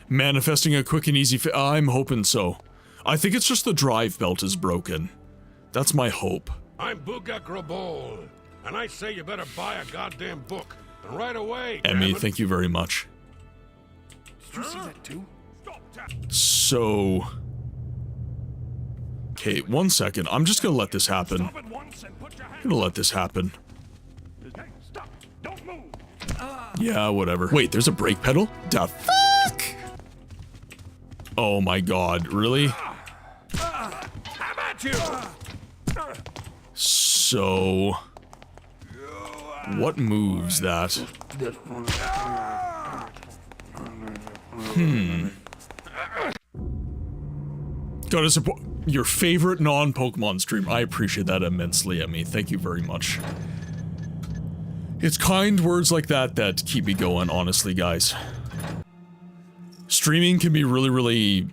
Manifesting a quick and easy I'm hoping so. I think it's just the drive belt is broken. That's my hope. I'm Booga Grabol, and I say you better buy a goddamn book. And right away, Emmy, thank you very much. Did you see that too? So... Okay, 1 second. I'm just gonna let this happen. I'm gonna let this happen. Yeah, whatever. Wait, there's a brake pedal? Da fuck? Oh my god, really? So... What moves that? Gotta support your favorite non-Pokemon stream. I appreciate that immensely, Emmy. Thank you very much. It's kind words like that that keep me going, honestly, guys. Streaming can be really,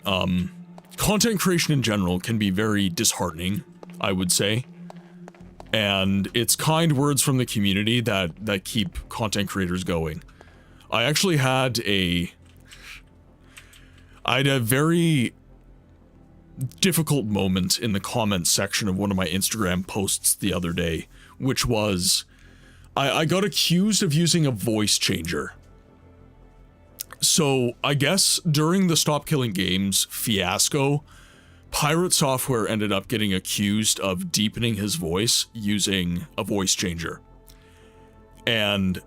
content creation in general can be very disheartening, I would say. And it's kind words from the community that keep content creators going. I actually had a very difficult moment in the comments section of one of my Instagram posts the other day, which was, I got accused of using a voice changer. So, I guess during the Stop Killing Games fiasco, Pirate Software ended up getting accused of deepening his voice using a voice changer. And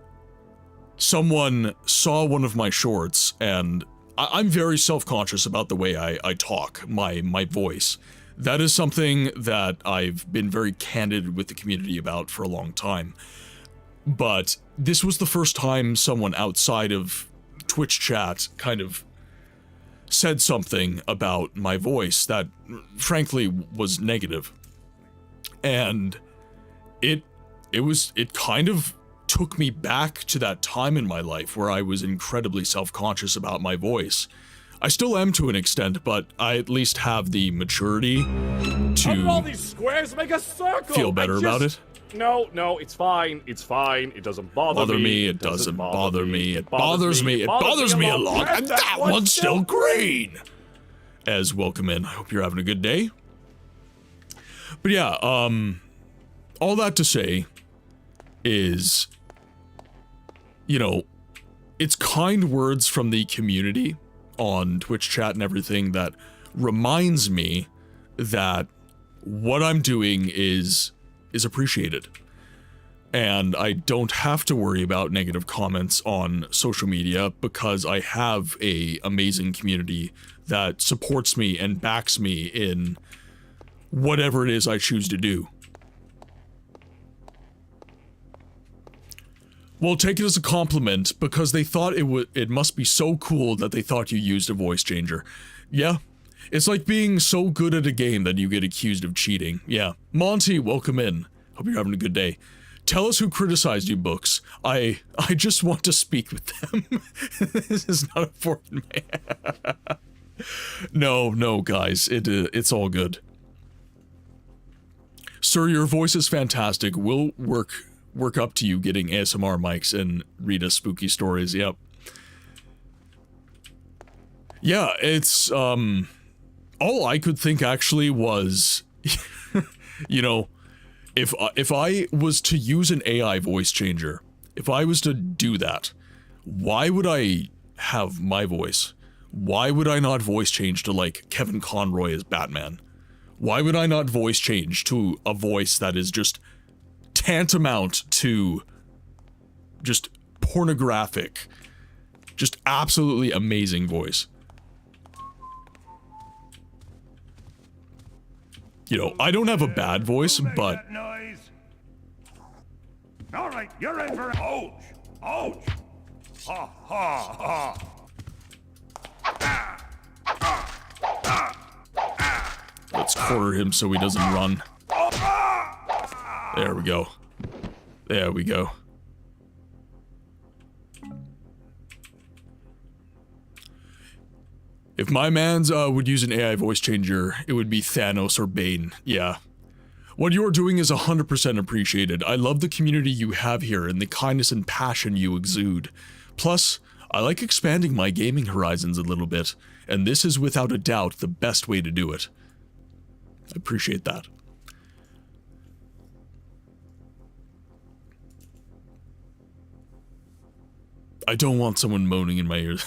someone saw one of my shorts, and I'm very self-conscious about the way I talk, my voice. That is something that I've been very candid with the community about for a long time. But this was the first time someone outside of Twitch chat kind of said something about my voice that frankly was negative. And it kind of took me back to that time in my life where I was incredibly self-conscious about my voice. I still am to an extent, but I at least have the maturity How did all to these squares make a circle? feel better about it. No, it's fine. It's fine. It doesn't bother me. It doesn't bother me. It bothers me. It bothers me a lot. And that one's still green. As welcome in. I hope you're having a good day. But yeah, all that to say is, you know, it's kind words from the community on Twitch chat and everything that reminds me that what I'm doing is appreciated. And I don't have to worry about negative comments on social media because I have a amazing community that supports me and backs me in whatever it is I choose to do. Well, take it as a compliment because they thought it must be so cool that they thought you used a voice changer. Yeah. It's like being so good at a game that you get accused of cheating. Yeah. Monty, welcome in. Hope you're having a good day. Tell us who criticized you, Books. I just want to speak with them. This is not important, man. No, guys. It's all good. Sir, your voice is fantastic. We'll work up to you getting ASMR mics and read us spooky stories. Yep. Yeah, it's all I could think actually was you know, if I was to use an AI voice changer, if I was to do that, why would I have my voice? Why would I not voice change to like Kevin Conroy as Batman? Why would I not voice change to a voice that is just tantamount to just pornographic, just absolutely amazing voice? You know, I don't have a bad voice, but All right, you're in for ouch, ouch. Ha ha ha. Let's corner him so he doesn't run. There we go. There we go. If my mans would use an AI voice changer, it would be Thanos or Bane. Yeah. What you're doing is 100% appreciated. I love the community you have here and the kindness and passion you exude. Plus, I like expanding my gaming horizons a little bit, and this is without a doubt the best way to do it. I appreciate that. I don't want someone moaning in my ears.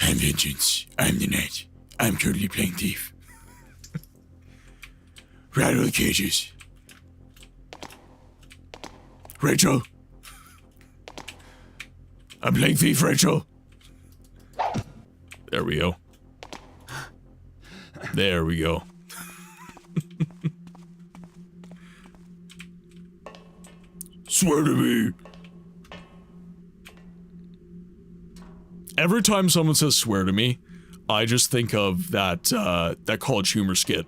I'm vengeance. I'm the night. I'm currently playing thief. Rattle the cages. Rachel. I'm playing thief, Rachel. There we go. There we go. Swear to me. Every time someone says swear to me, I just think of that, that College Humor skit.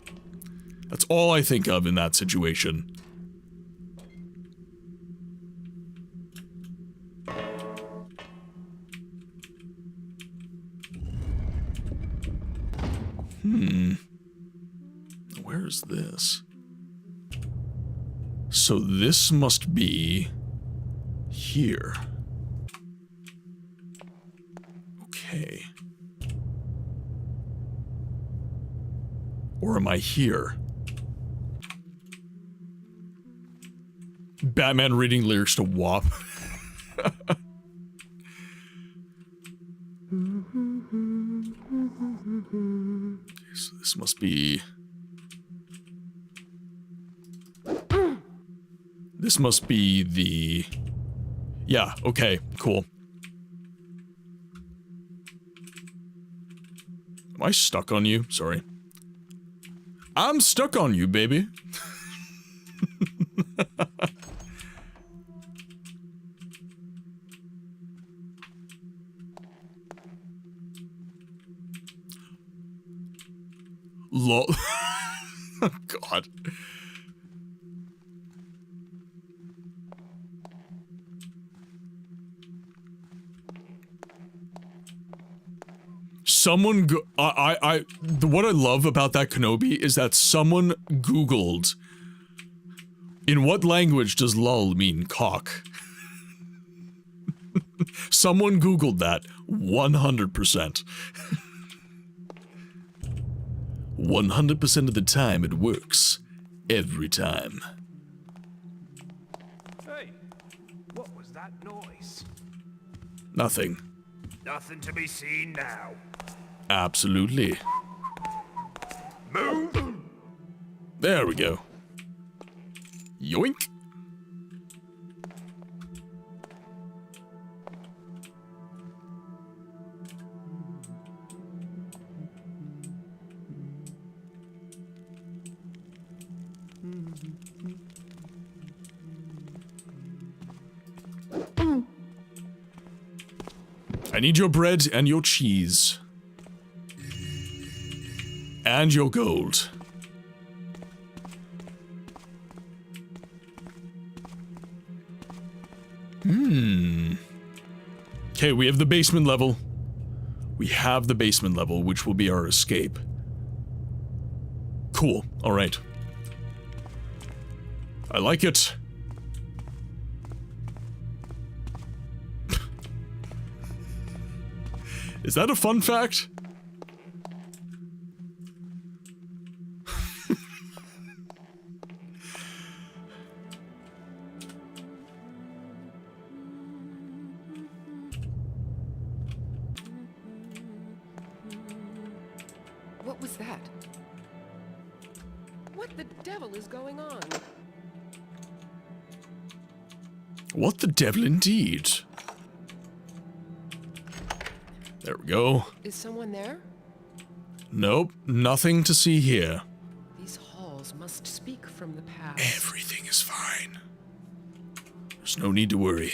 That's all I think of in that situation. Where's this? So this must be here. Okay. Or am I here? Batman reading lyrics to WAP. So this must be... This must be the... Yeah, okay, cool. Am I stuck on you? Sorry. I'm stuck on you, baby. Lol. God. Someone what I love about that Kenobi is that someone Googled, in what language does lol mean cock? Someone Googled that 100%. 100% of the time it works. Every time. Hey, what was that noise? Nothing. Nothing to be seen now. Absolutely. Move! There we go. Yoink. I need your bread and your cheese. And your gold. Okay, we have the basement level. We have the basement level, which will be our escape. Cool. Alright. I like it. Is that a fun fact? What was that? What the devil is going on? What the devil indeed? There we go. Is someone there? Nope, nothing to see here. These halls must speak from the past. Everything is fine. There's no need to worry.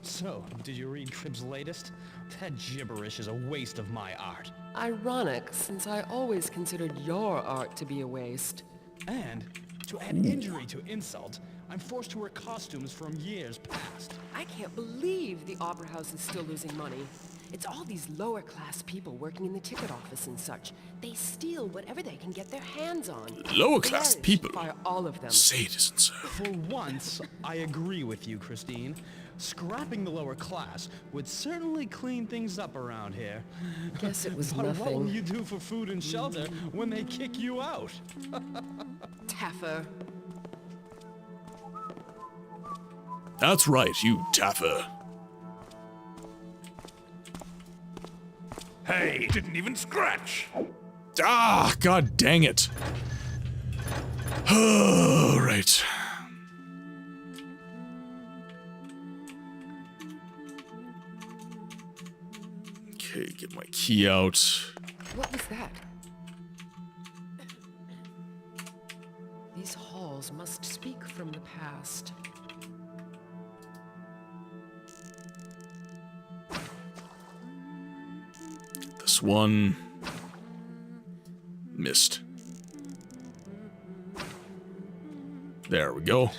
So, did you read Crib's latest? That gibberish is a waste of my art. Ironic, since I always considered your art to be a waste. And, to add injury to insult, I'm forced to wear costumes from years past. I can't believe the Opera House is still losing money. It's all these lower-class people working in the ticket office and such. They steal whatever they can get their hands on. Lower-class They people? fire all of them. Say it isn't so. For once, I agree with you, Christine. Scrapping the lower class would certainly clean things up around here. Guess it was But what will nothing. you do for food and shelter when they kick you out? Taffer. That's right, you taffer. Hey, didn't even scratch. Ah, god dang it. All right. Okay, get my key out. What was that? These halls must speak from the past. This one missed. There we go.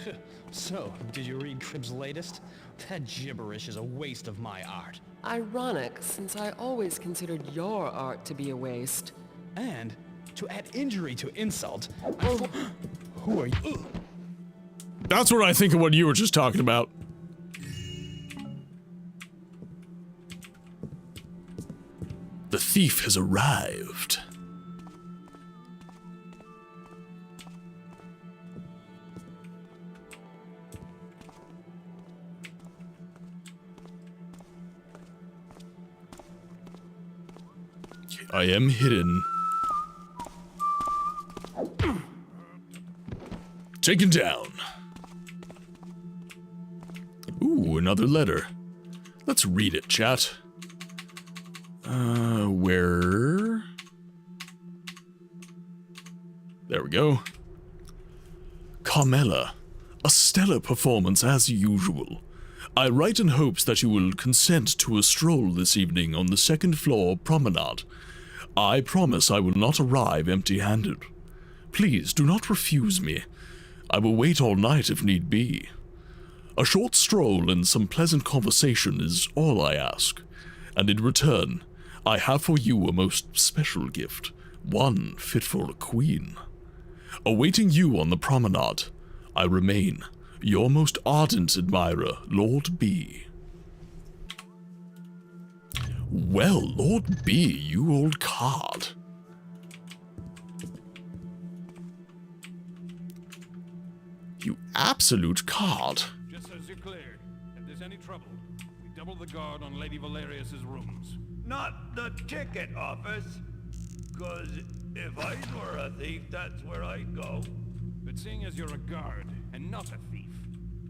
So, did you read Crib's latest? That gibberish is a waste of my art. Ironic, since I always considered your art to be a waste. And, to add injury to insult, who are you? That's what I think of what you were just talking about. The thief has arrived. I am hidden. Taken down. Ooh, another letter. Let's read it, chat. Where? There we go. Carmela, a stellar performance as usual. I write in hopes that you will consent to a stroll this evening on the second floor promenade. I promise I will not arrive empty-handed. Please do not refuse me. I will wait all night if need be. A short stroll and some pleasant conversation is all I ask, and in return, I have for you a most special gift, one fit for a queen. Awaiting you on the promenade, I remain your most ardent admirer, Lord B. Well, Lord B, you old card. You absolute card. Just as you're cleared, if there's any trouble, we double the guard on Lady Valerius's rooms. Not the ticket office. 'Cause if I were a thief, that's where I'd go. But seeing as you're a guard and not a thief,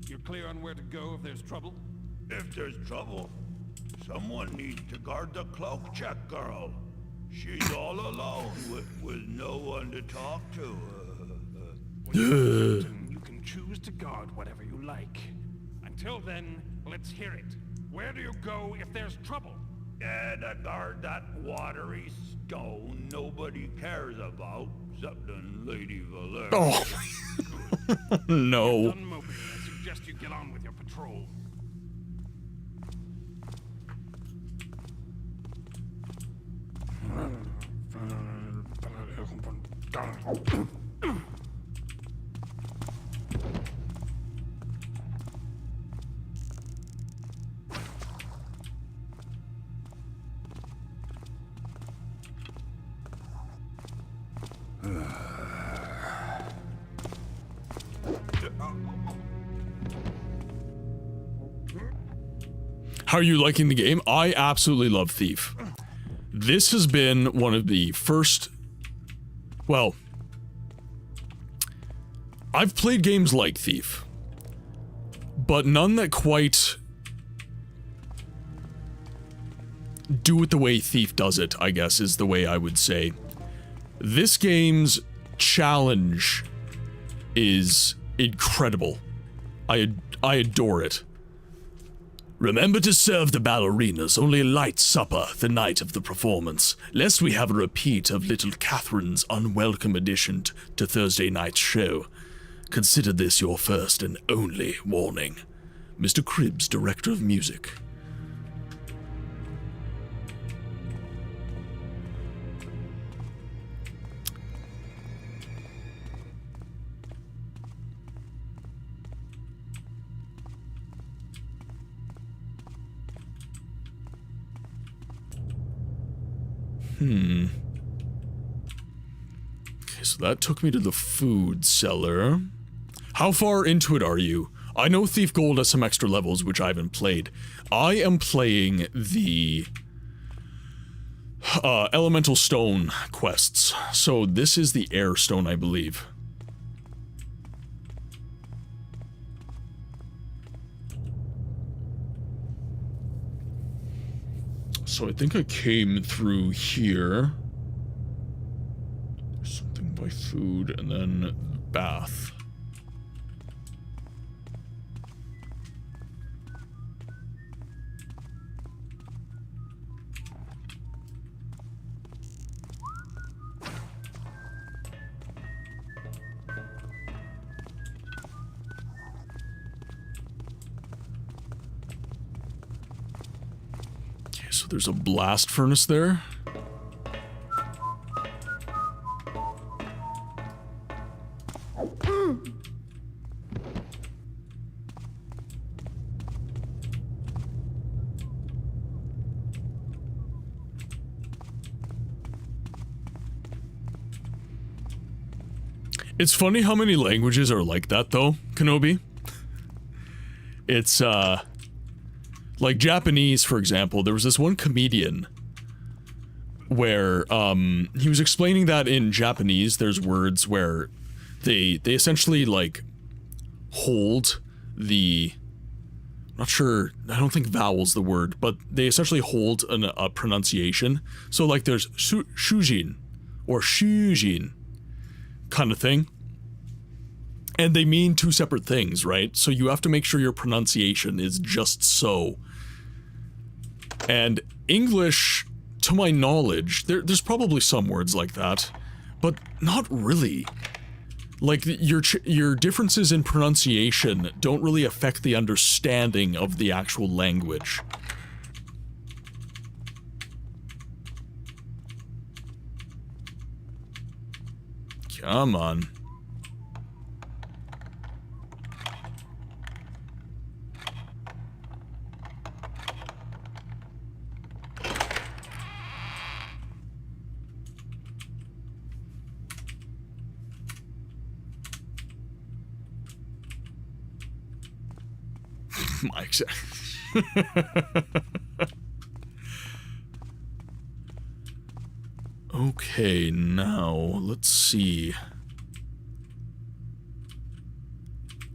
you're clear on where to go if there's trouble? If there's trouble, someone needs to guard the cloak check girl. She's all alone with no one to talk to. You can choose to guard whatever you like. Until then, let's hear it. Where do you go if there's trouble? Yeah, to guard that watery stone nobody cares about, except Lady Valerius. Oh. No. Done moping. I suggest you get on with your patrol. How are you liking the game? I absolutely love Thief. This has been one of the first... Well... I've played games like Thief. But none that quite... do it the way Thief does it, I guess, is the way I would say. This game's challenge is incredible. I adore it. Remember to serve the ballerinas only a light supper the night of the performance, lest we have a repeat of little Catherine's unwelcome addition to Thursday night's show. Consider this your first and only warning. Mr. Cribbs, Director of Music. Okay, so that took me to the food cellar. How far into it are you? I know Thief Gold has some extra levels, which I haven't played. I am playing the Elemental Stone quests. So this is the Air Stone, I believe. So I think I came through here. Something by food, and then bath. So there's a blast furnace there. It's funny how many languages are like that though, Kenobi. It's like Japanese, for example. There was this one comedian where he was explaining that in Japanese there's words where they essentially like hold the, I'm not sure, I don't think vowel's the word, but they essentially hold a pronunciation. So like there's shujin or shujin kind of thing. And they mean two separate things, right? So you have to make sure your pronunciation is just so. And English, to my knowledge, there's probably some words like that, but not really. Like, your differences in pronunciation don't really affect the understanding of the actual language. Come on. Mike. Okay, now let's see.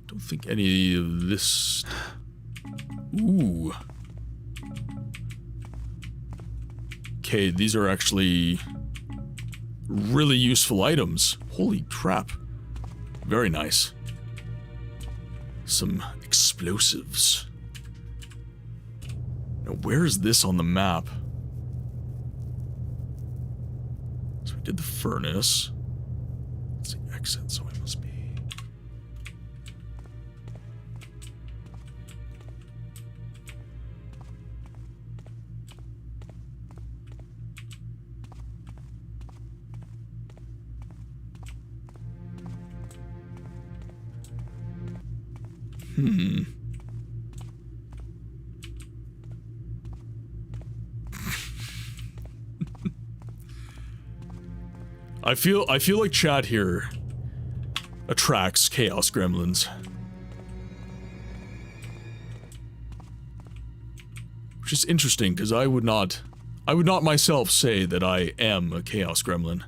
Don't think any of this. Ooh. Okay, these are actually really useful items. Holy crap. Very nice. Some explosives. Now, where is this on the map? So we did the furnace. Let's see, exit, so it must be. I feel like chat here attracts chaos gremlins. Which is interesting, because I would not myself say that I am a chaos gremlin.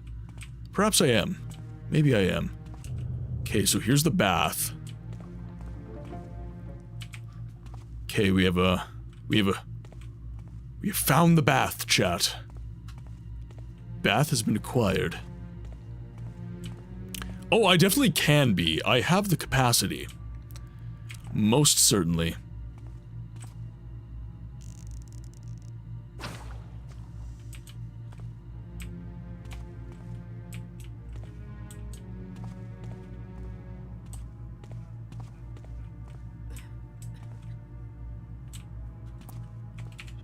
Perhaps I am. Maybe I am. Okay, so here's the bath. Okay, we have found the bath, chat. Bath has been acquired. Oh, I definitely can be. I have the capacity. Most certainly.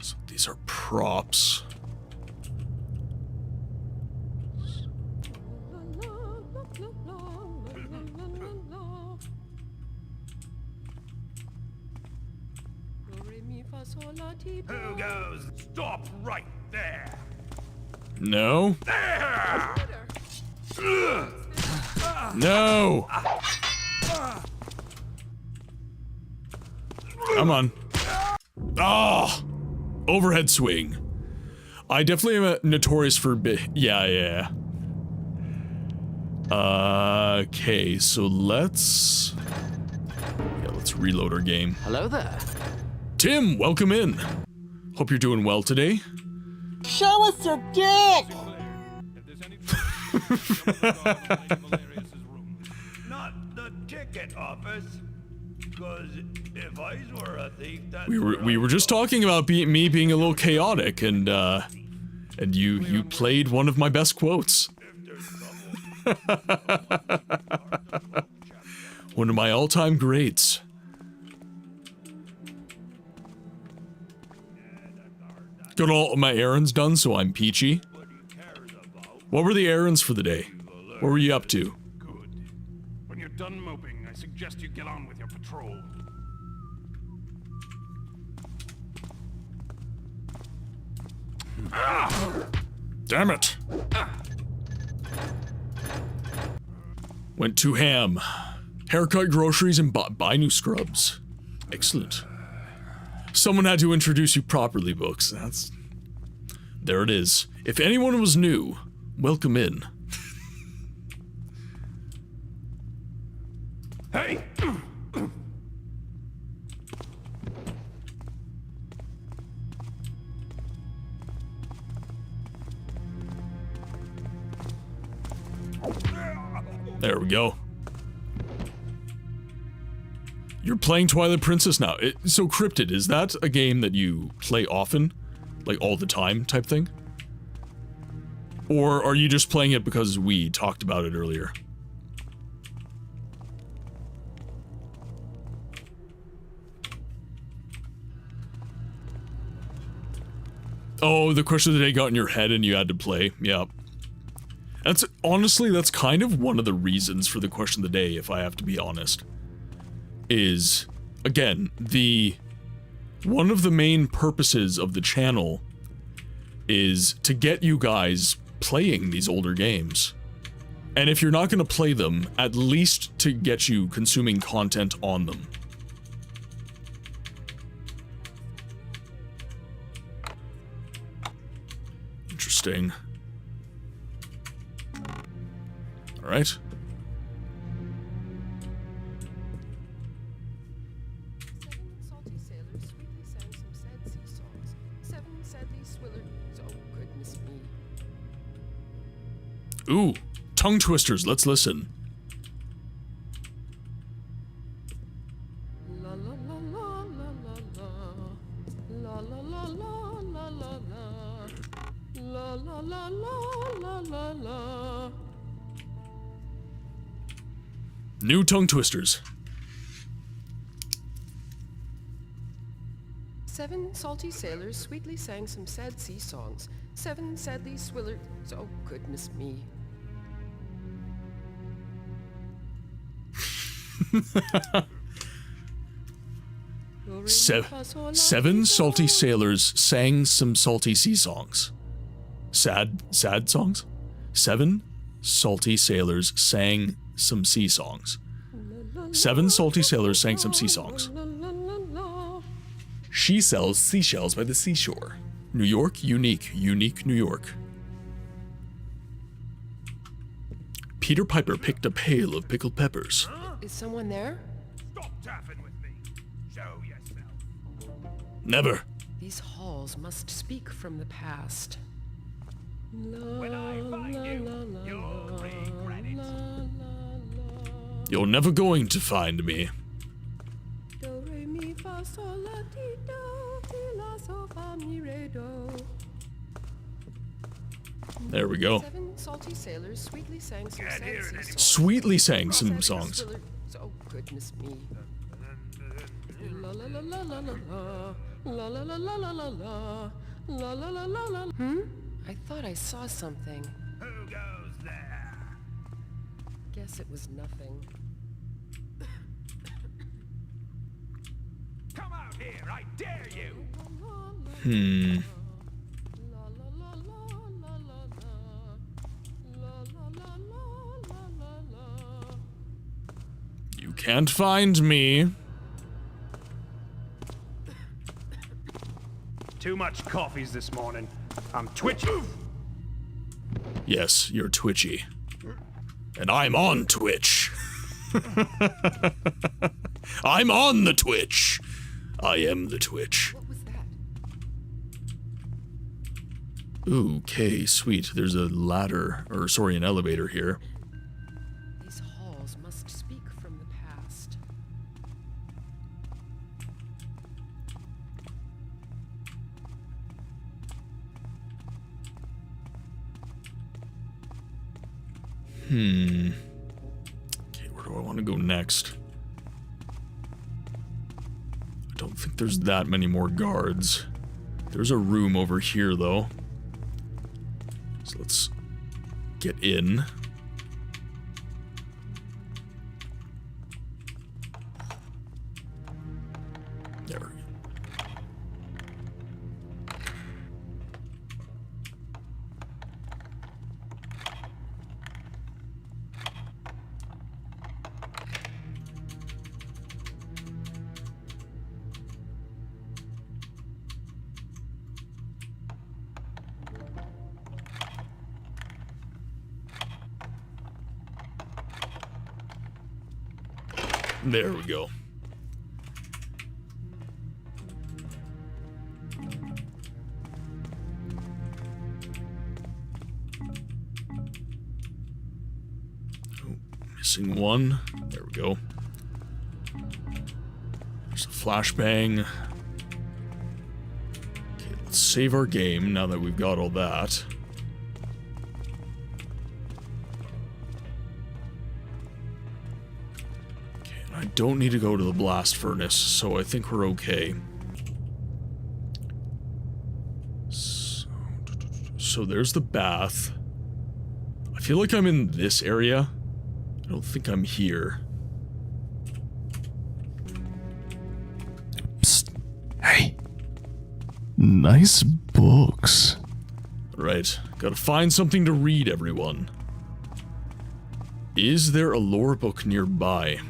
So these are props. Who goes? Stop right there. No. There. No. Come on. Ah! Overhead swing. I definitely am notorious for yeah. Okay, so let's reload our game. Hello there. Tim, welcome in. Hope you're doing well today. Show us your dick! Not the ticket office. Because if I were a thief, that's we were just talking about me being a little chaotic, and you played one of my best quotes. One of my all-time greats. Got all my errands done, so I'm peachy. What were the errands for the day? What were you up to? When you're done moping, I suggest you get on with your patrol. Damn it. Went to ham. Haircut, groceries, and buy new scrubs. Excellent. Someone had to introduce you properly, Books. There it is. If anyone was new, welcome in. Hey! There we go. You're playing Twilight Princess now. So Cryptid, is that a game that you play often? Like all the time type thing? Or are you just playing it because we talked about it earlier? Oh, the question of the day got in your head and you had to play. Yeah. That's kind of one of the reasons for the question of the day, if I have to be honest. Is, again, one of the main purposes of the channel is to get you guys playing these older games. And if you're not going to play them, at least to get you consuming content on them. Interesting. All right. 7 salty sailors sweetly sang some sad sea songs. 7 sadly swillers. Oh, goodness me. Ooh, tongue twisters. Let's listen. La la la la la la la la la la la la la la la la la la. New tongue twisters. 7 salty sailors sweetly sang some sad sea songs. 7 sadly swillers. Oh, goodness me. Seven salty sailors sang some salty sea songs. Sad songs? 7 salty sailors sang some sea songs. 7 salty sailors sang some sea songs. She sells seashells by the seashore. New York, unique New York. Peter Piper picked a pail of pickled peppers. Is someone there? Stop taffing with me. Show yourself. Never. These halls must speak from the past. When I find you, you'll regret it. You're never going to find me. Do, re, mi, fa, sol, la, ti, do, ti, la, sol, fa, mi, re, do. There we go. 7 salty sailors sweetly sang some sad sea songs. Sweetly sang some songs. Oh, goodness me. La la la la la la la la la la la la la la la la la la. I thought I saw something. Who goes there? Guess it was nothing. Come out here, I dare you. You can't find me. Too much coffees this morning. I'm twitchy. Yes, you're twitchy. And I'm on Twitch. I'm on the Twitch. I am the Twitch. What was that? Ooh, okay, sweet. There's a ladder, or sorry, an elevator here. These halls must speak from the past. Okay, where do I want to go next? I don't think there's that many more guards. There's a room over here, though. So let's get in. There we go. There we go. Oh, missing one. There we go. There's a flashbang. Okay, let's save our game now that we've got all that. I don't need to go to the blast furnace, so I think we're okay. So there's the bath. I feel feel like I'm in this area. I don't think I'm here. Psst. Hey. Nice books. Right. Gotta find something to read, everyone. Is there a lore book nearby?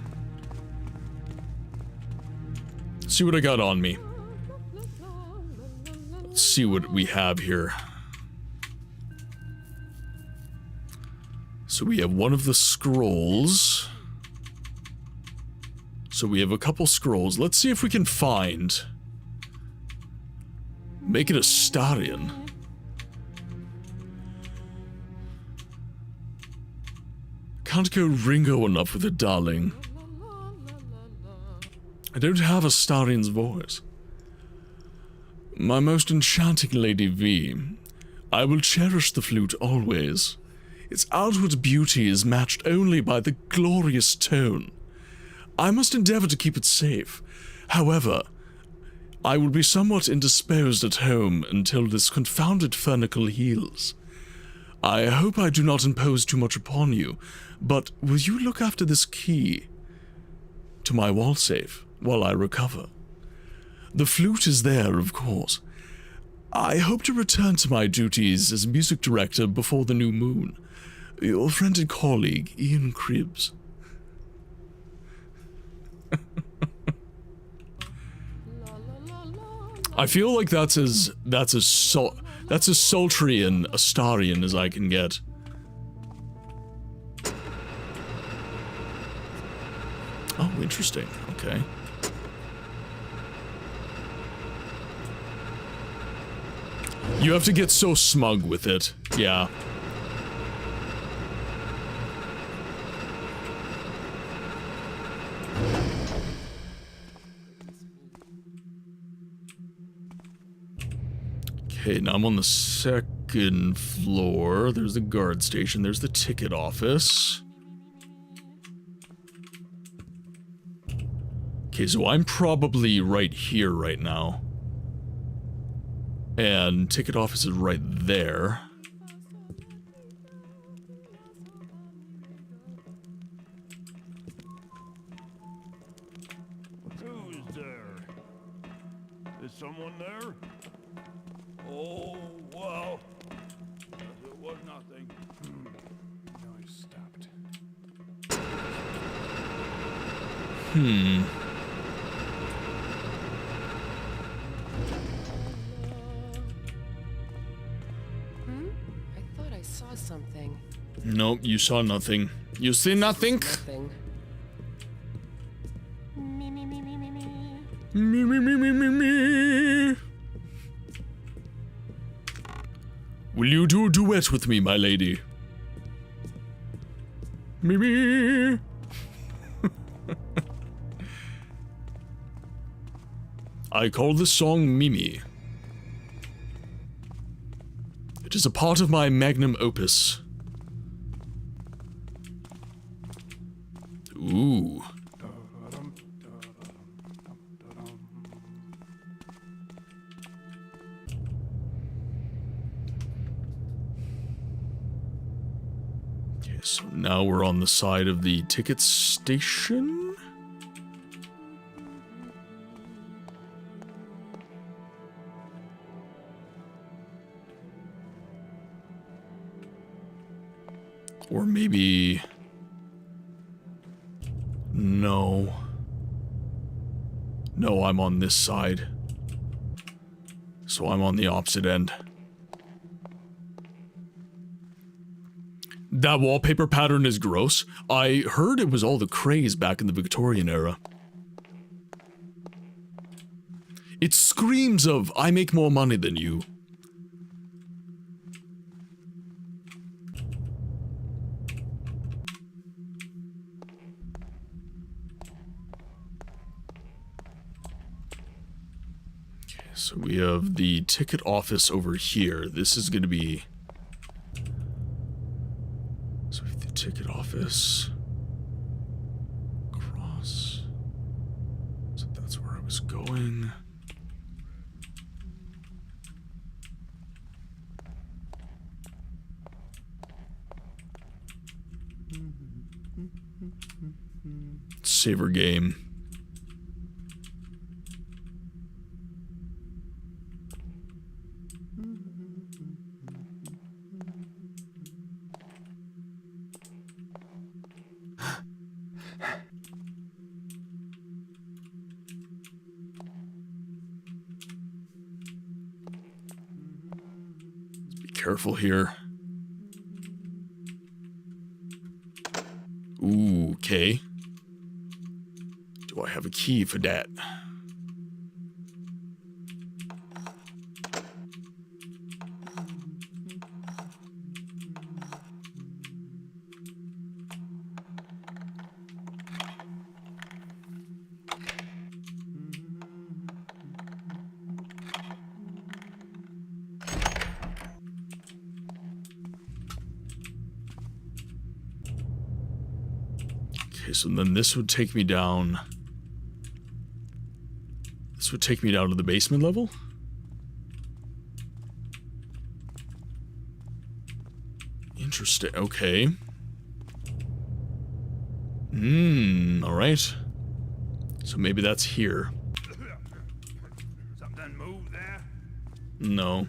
Let's see what I got on me. Let's see what we have here. So we have one of the scrolls. So we have a couple scrolls. Let's see if we can find... Make it a Starion. Can't go Ringo enough with it, darling. I don't have a Starion's voice. My most enchanting Lady V, I will cherish the flute always. Its outward beauty is matched only by the glorious tone. I must endeavor to keep it safe. However, I will be somewhat indisposed at home until this confounded furnicle heals. I hope I do not impose too much upon you, but will you look after this key to my wall safe while I recover? The flute is there, of course. I hope to return to my duties as music director before the new moon. Your friend and colleague, Ian Cribbs. I feel like that's as sultry and Astarian as I can get. Oh, interesting. Okay. You have to get so smug with it. Yeah. Okay, now I'm on the second floor. There's the guard station. There's the ticket office. Okay, so I'm probably right here right now. And ticket office is right there. Who's there? Is someone there? Oh, well, it was nothing. Noise stopped. I thought I saw something. Nope, you saw nothing. You see nothing? Nothing. Me. Me. Will you do a duet with me, my lady? Me. I call this song Mimi. It is a part of my magnum opus. Ooh. Okay, so now we're on the side of the ticket station. Or maybe... No. No, I'm on this side. So I'm on the opposite end. That wallpaper pattern is gross. I heard it was all the craze back in the Victorian era. It screams of, I make more money than you. So we have the ticket office over here. This is going to be... So we have the ticket office. Cross. So that's where I was going. Saver game. Be careful here. Ooh, okay. Do I have a key for that? Okay, so then this would take me down. This would take me down to the basement level? Interesting. Okay. Alright. So maybe that's here. Something moved there? No.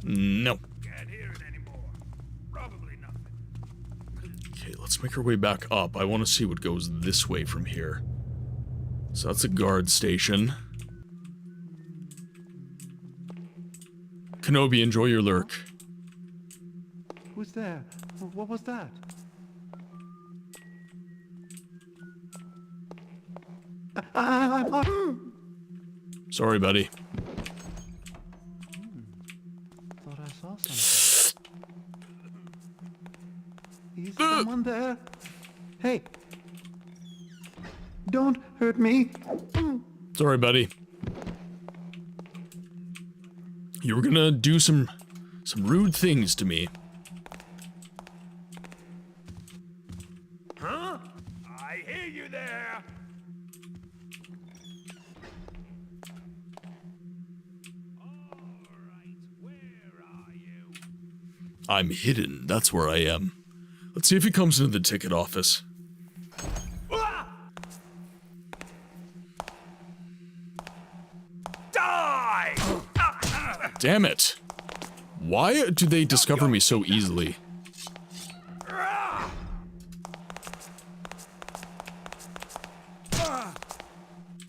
No. Can't hear it anymore. Probably nothing. Okay, let's make our way back up. I want to see what goes this way from here. So that's a guard station. Kenobi, enjoy your lurk. Who's there? What was that? Sorry, buddy. Thought I saw something. Is someone there? Hey! Don't hurt me! Sorry, buddy. You were gonna do some rude things to me. Huh? I hear you there. Alright, where are you? I'm hidden. That's where I am. Let's see if he comes into the ticket office. Die! Damn it. Why do they discover me so easily?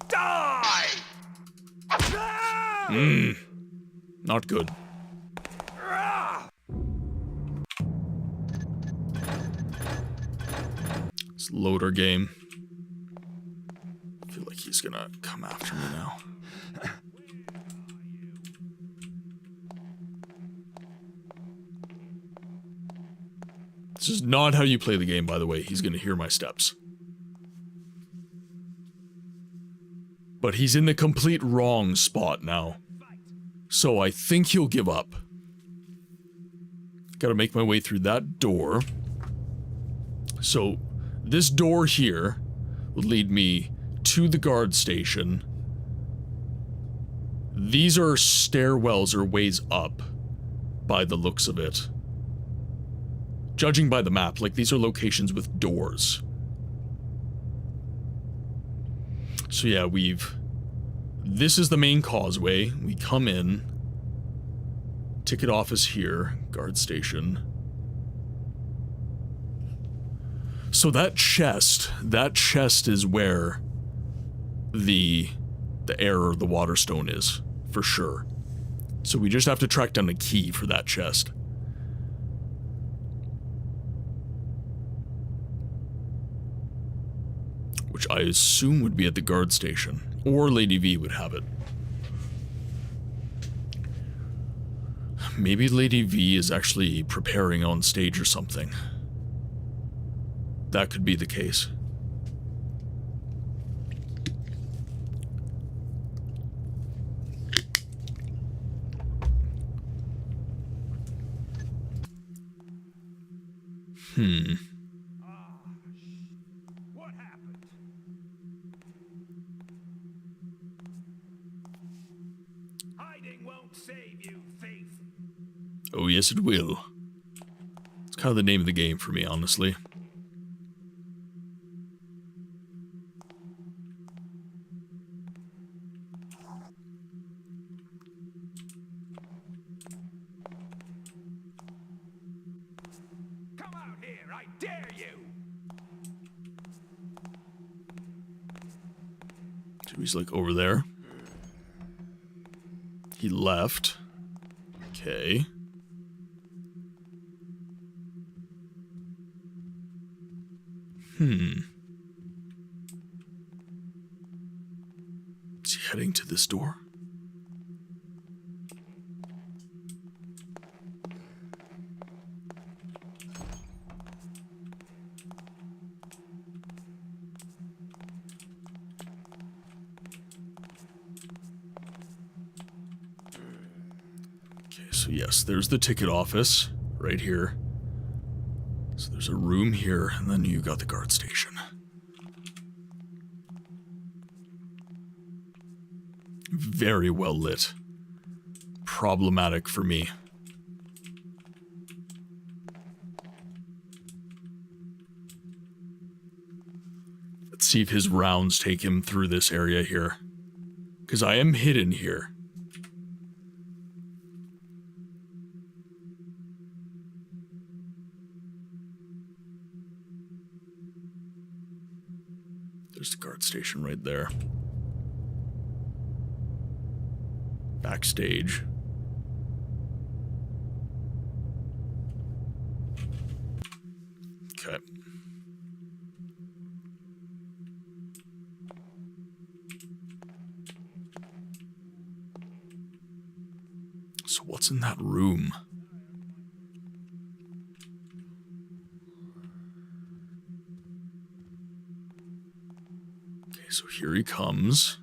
Die! Not good. Let's load our game. I feel like he's gonna come after me now. This is not how you play the game, by the way. He's gonna hear my steps. But he's in the complete wrong spot now. So I think he'll give up. Gotta make my way through that door. So this door here will lead me to the guard station. These are stairwells or ways up by the looks of it. Judging by the map, like these are locations with doors. So yeah, this is the main causeway. We come in. Ticket office here. Guard station. So that chest is where the error, the water stone is, for sure. So we just have to track down a key for that chest. Which I assume would be at the guard station. Or Lady V would have it. Maybe Lady V is actually preparing on stage or something. That could be the case. What happened? Hiding won't save you, thief. Oh, yes, it will. It's kind of the name of the game for me, honestly. I dare you! So he's like over there. He left. Okay. Is he heading to this door? Okay, so yes, there's the ticket office right here. So there's a room here, and then you got the guard station. Very well lit. Problematic for me. Let's see if his rounds take him through this area here. Because I am hidden here. There's the guard station right there. Backstage. Okay. So what's in that room? Okay, so here he comes.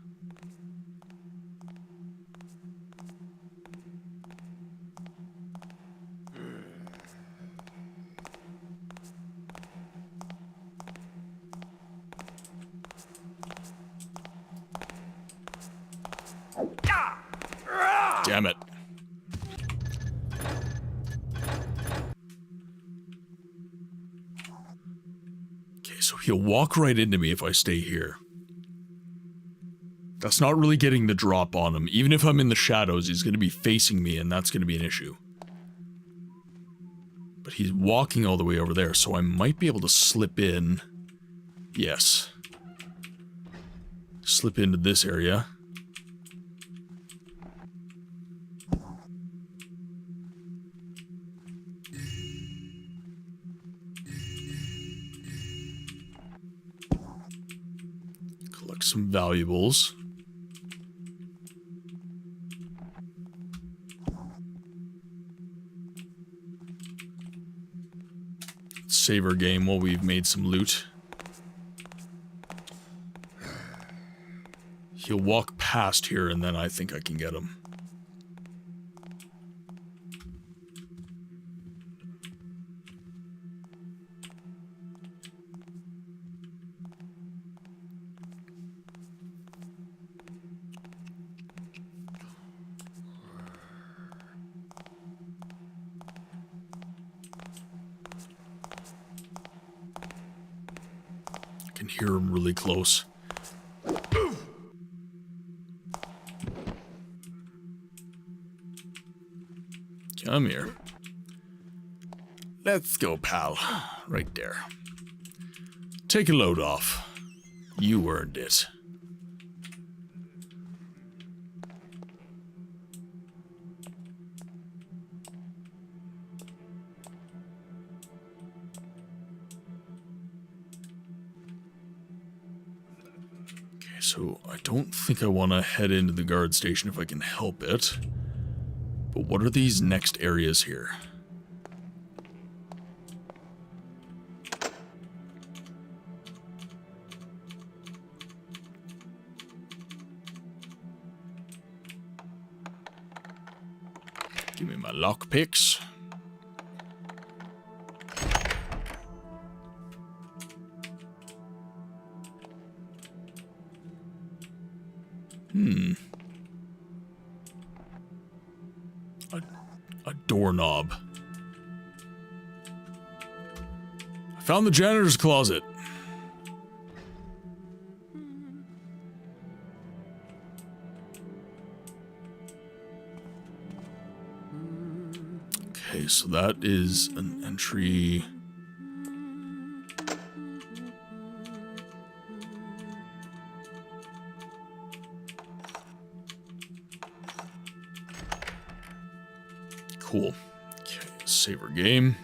Damn it. Okay, so he'll walk right into me if I stay here. That's not really getting the drop on him. Even if I'm in the shadows, he's going to be facing me, and that's going to be an issue. But he's walking all the way over there, so I might be able to slip in. Yes. Slip into this area. Collect some valuables. Save our game while we've made some loot. He'll walk past here and then I think I can get him. I can hear him really close. Come here. Let's go, pal. Right there. Take a load off. You earned it. Okay, so I don't think I want to head into the guard station if I can help it. But what are these next areas here? Give me my lockpicks. A doorknob. I found the janitor's closet. Okay, so that is an entry cool. Okay, save our game.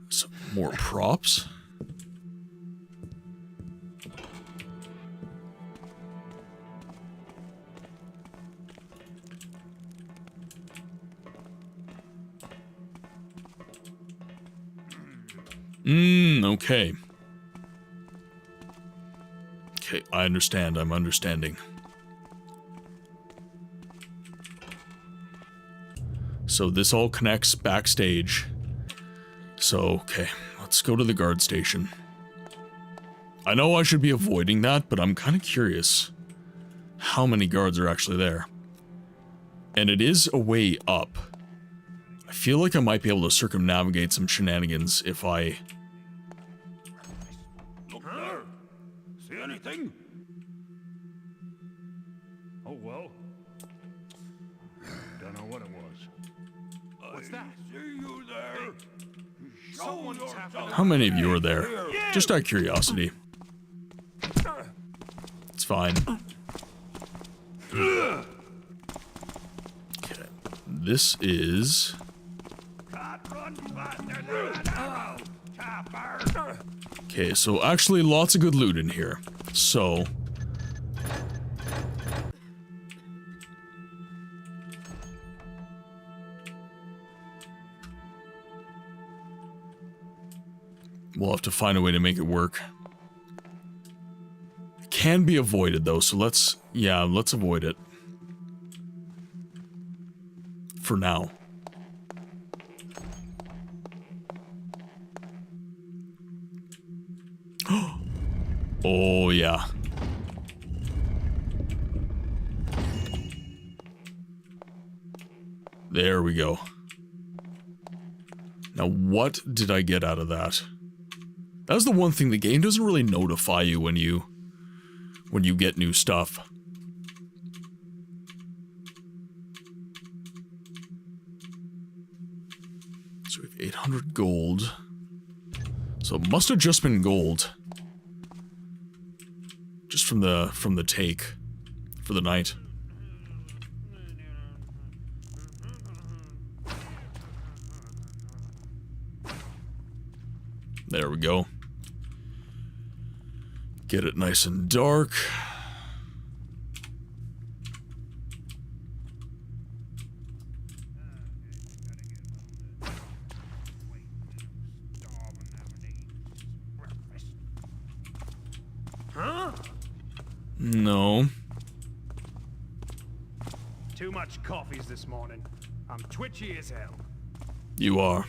Some more props. Okay. Okay, I understand. I'm understanding. So this all connects backstage. So, okay, let's go to the guard station. I know I should be avoiding that, but I'm kind of curious how many guards are actually there. And it is a way up. I feel like I might be able to circumnavigate some shenanigans if I... Look there. See anything? Oh, well. Don't know what it was. What's that? See you there. Show yourself. How many of you are there? Just out of curiosity. It's fine. Okay. This is... Okay, so actually lots of good loot in here. So... we'll have to find a way to make it work. It can be avoided though, so let's avoid it. For now. Oh yeah. There we go. Now what did I get out of that? That's the one thing, the game doesn't really notify you when you get new stuff. So we have 800 gold. So it must have just been gold. Just from the take for the night. There we go. Get it nice and dark. Huh? No. Too much coffees this morning. I'm twitchy as hell. You are.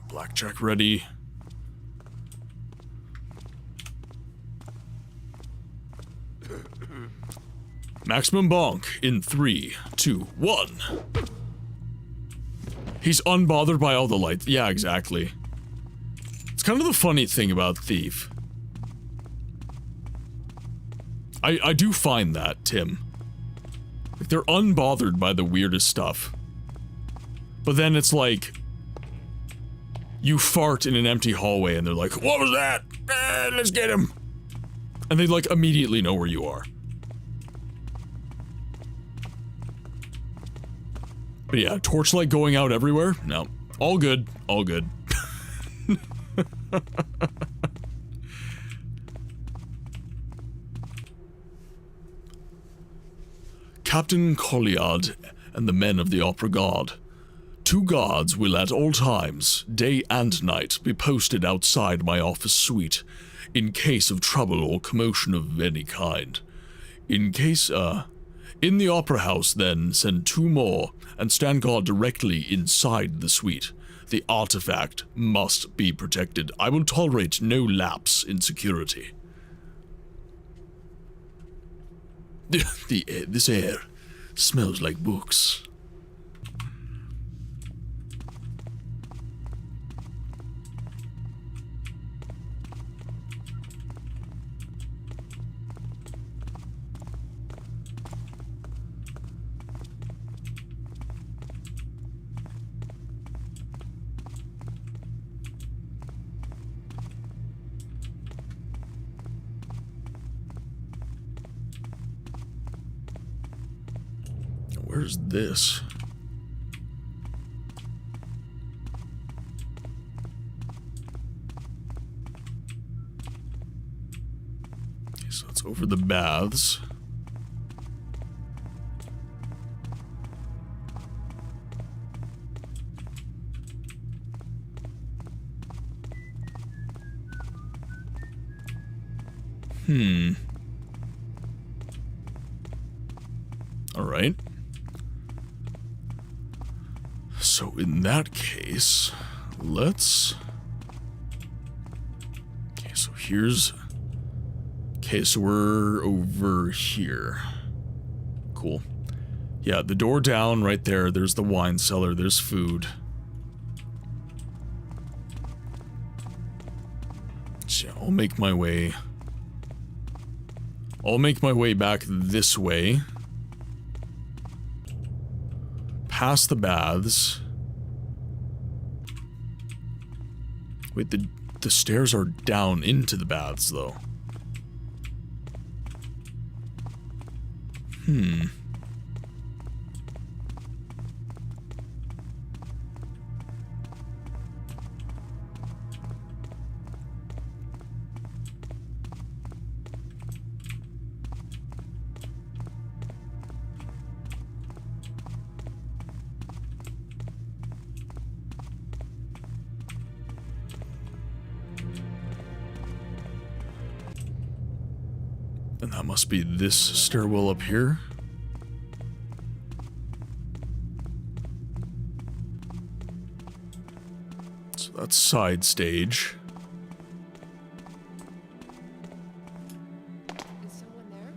Blackjack ready. Maximum bonk in 3, 2, 1. He's unbothered by all the lights. Yeah, exactly. It's kind of the funny thing about Thief. I do find that, Tim. Like, they're unbothered by the weirdest stuff. But then it's like... you fart in an empty hallway and they're like, what was that? Let's get him. And they like immediately know where you are. But yeah, torchlight going out everywhere? No. All good. All good. Captain Colliard and the men of the Opera Guard. 2 guards will at all times, day and night, be posted outside my office suite, in case of trouble or commotion of any kind. In the Opera House, then, send 2 more, and stand guard directly inside the suite. The artifact must be protected. I will tolerate no lapse in security. This air smells like books. where's this? Okay, so it's over the baths. All right. So in that case, let's... Okay, so here's... Okay, so we're over here. Cool. Yeah, the door down right there. There's the wine cellar. There's food. So I'll make my way... I'll make my way back this way. Past the baths. Wait, the stairs are down into the baths, though. And that must be this stairwell up here. So that's side stage. Is someone there?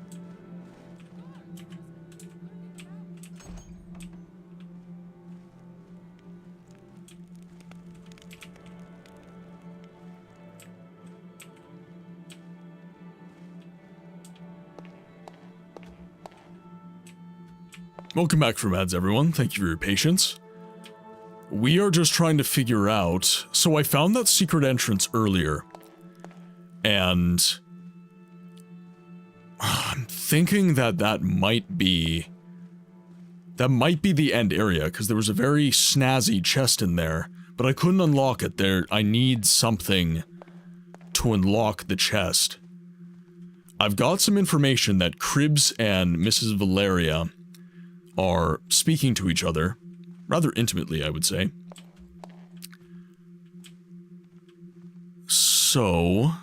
Welcome back from ads, everyone. Thank you for your patience. We are just trying to figure out... So I found that secret entrance earlier. And... I'm thinking that might be... That might be the end area, because there was a very snazzy chest in there. But I couldn't unlock it there. I need something to unlock the chest. I've got some information that Cribbs and Mrs. Valeria are speaking to each other, rather intimately, I would say. So,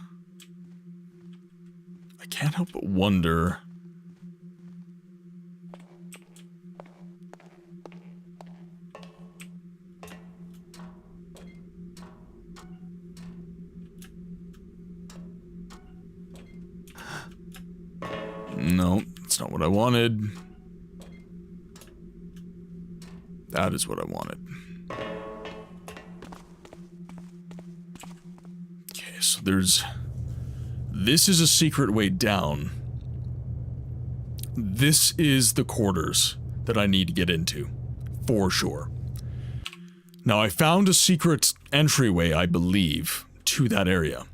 I can't help but wonder... No, that's not what I wanted. That is what I wanted. Okay, so there's... This is a secret way down. This is the quarters that I need to get into. For sure. Now, I found a secret entryway, I believe, to that area.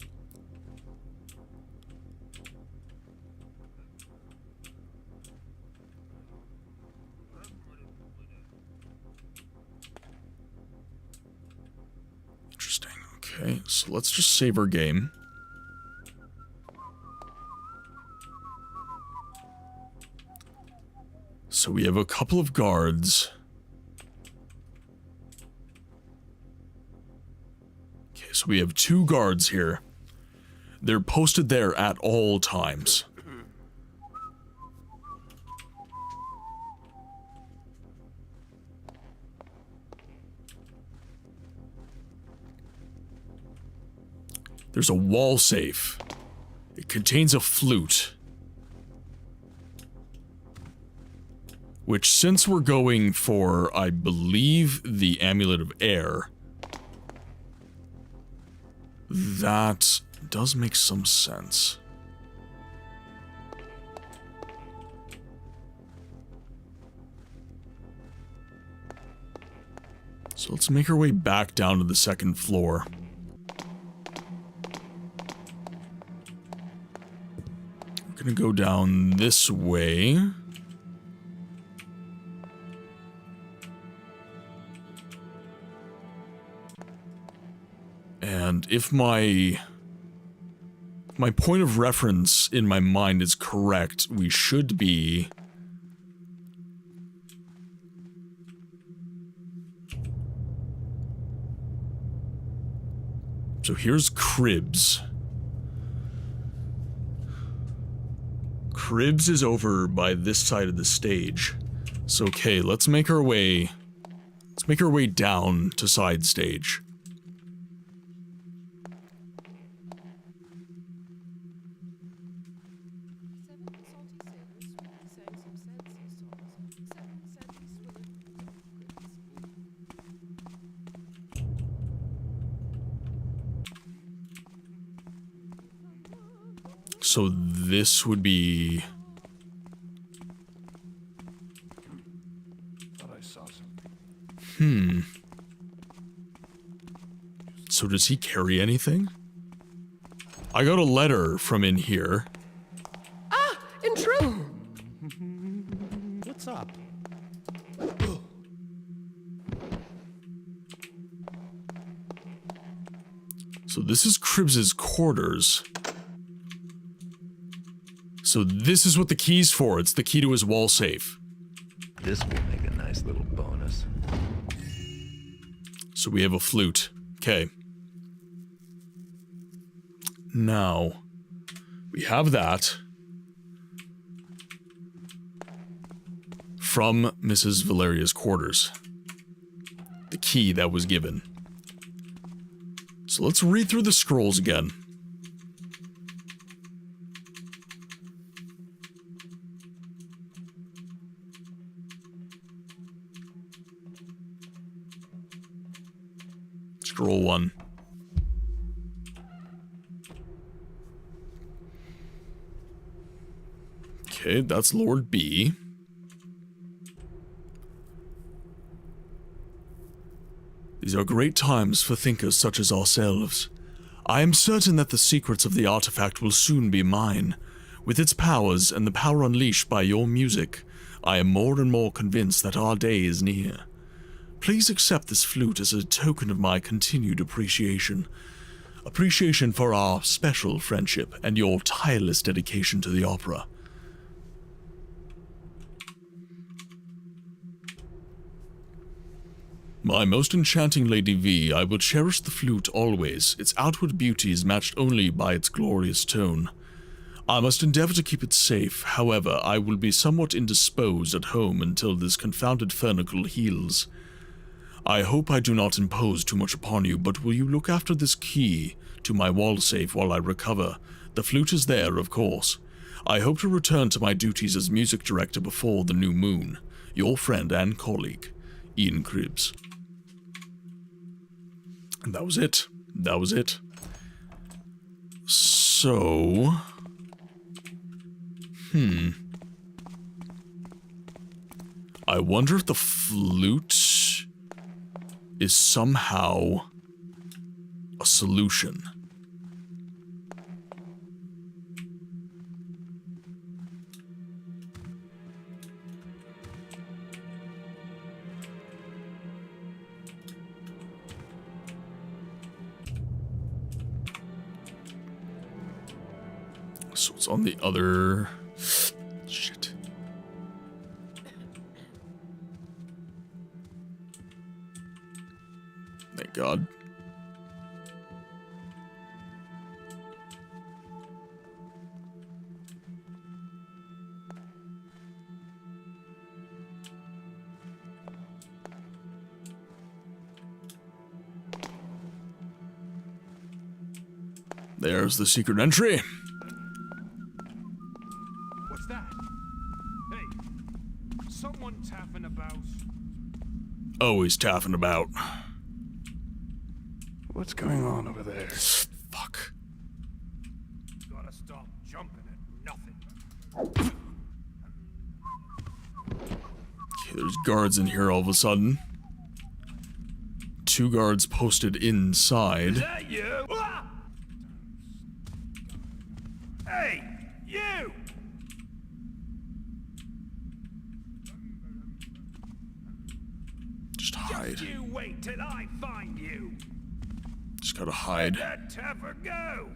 Okay, so let's just save our game. So we have a couple of guards. Okay, so we have 2 guards here. They're posted there at all times. There's a wall safe. It contains a flute. Which, since we're going for, I believe, the Amulet of Air, that does make some sense. So let's make our way back down to the 2nd floor. We're gonna go down this way. And if my point of reference in my mind is correct, we should be... So here's Cribs. Cribs is over by this side of the stage. So okay, let's make our way down to side stage. So this would be... Thought I saw something. So does he carry anything? I got a letter from in here. Ah! Intruder! What's up? So this is Cribs's quarters. So this is what the key's for. It's the key to his wall safe. This will make a nice little bonus. So we have a flute. Okay. Now, we have that from Mrs. Valeria's quarters. The key that was given. So let's read through the scrolls again. Scroll 1. Okay, that's Lord B. These are great times for thinkers such as ourselves. I am certain that the secrets of the artifact will soon be mine. With its powers and the power unleashed by your music, I am more and more convinced that our day is near. Please accept this flute as a token of my continued appreciation. Appreciation for our special friendship and your tireless dedication to the opera. My most enchanting Lady V, I will cherish the flute always. Its outward beauty is matched only by its glorious tone. I must endeavor to keep it safe. However, I will be somewhat indisposed at home until this confounded furnicle heals. I hope I do not impose too much upon you, but will you look after this key to my wall safe while I recover? The flute is there, of course. I hope to return to my duties as music director before the new moon. Your friend and colleague, Ian Cribs. And that was it. That was it. So... I wonder if the flute is somehow a solution. So it's on the other... Shit. Thank God. There's the secret entry. What's that? Hey, someone tapping about. Always taffing about. What's going on over there? Fuck. Gotta stop jumping at nothing. Okay, there's guards in here all of a sudden. 2 guards posted inside. Is that you? Ah! Hey, you! Just hide. Just you wait till I find you. Just gotta hide. Let that taffer go.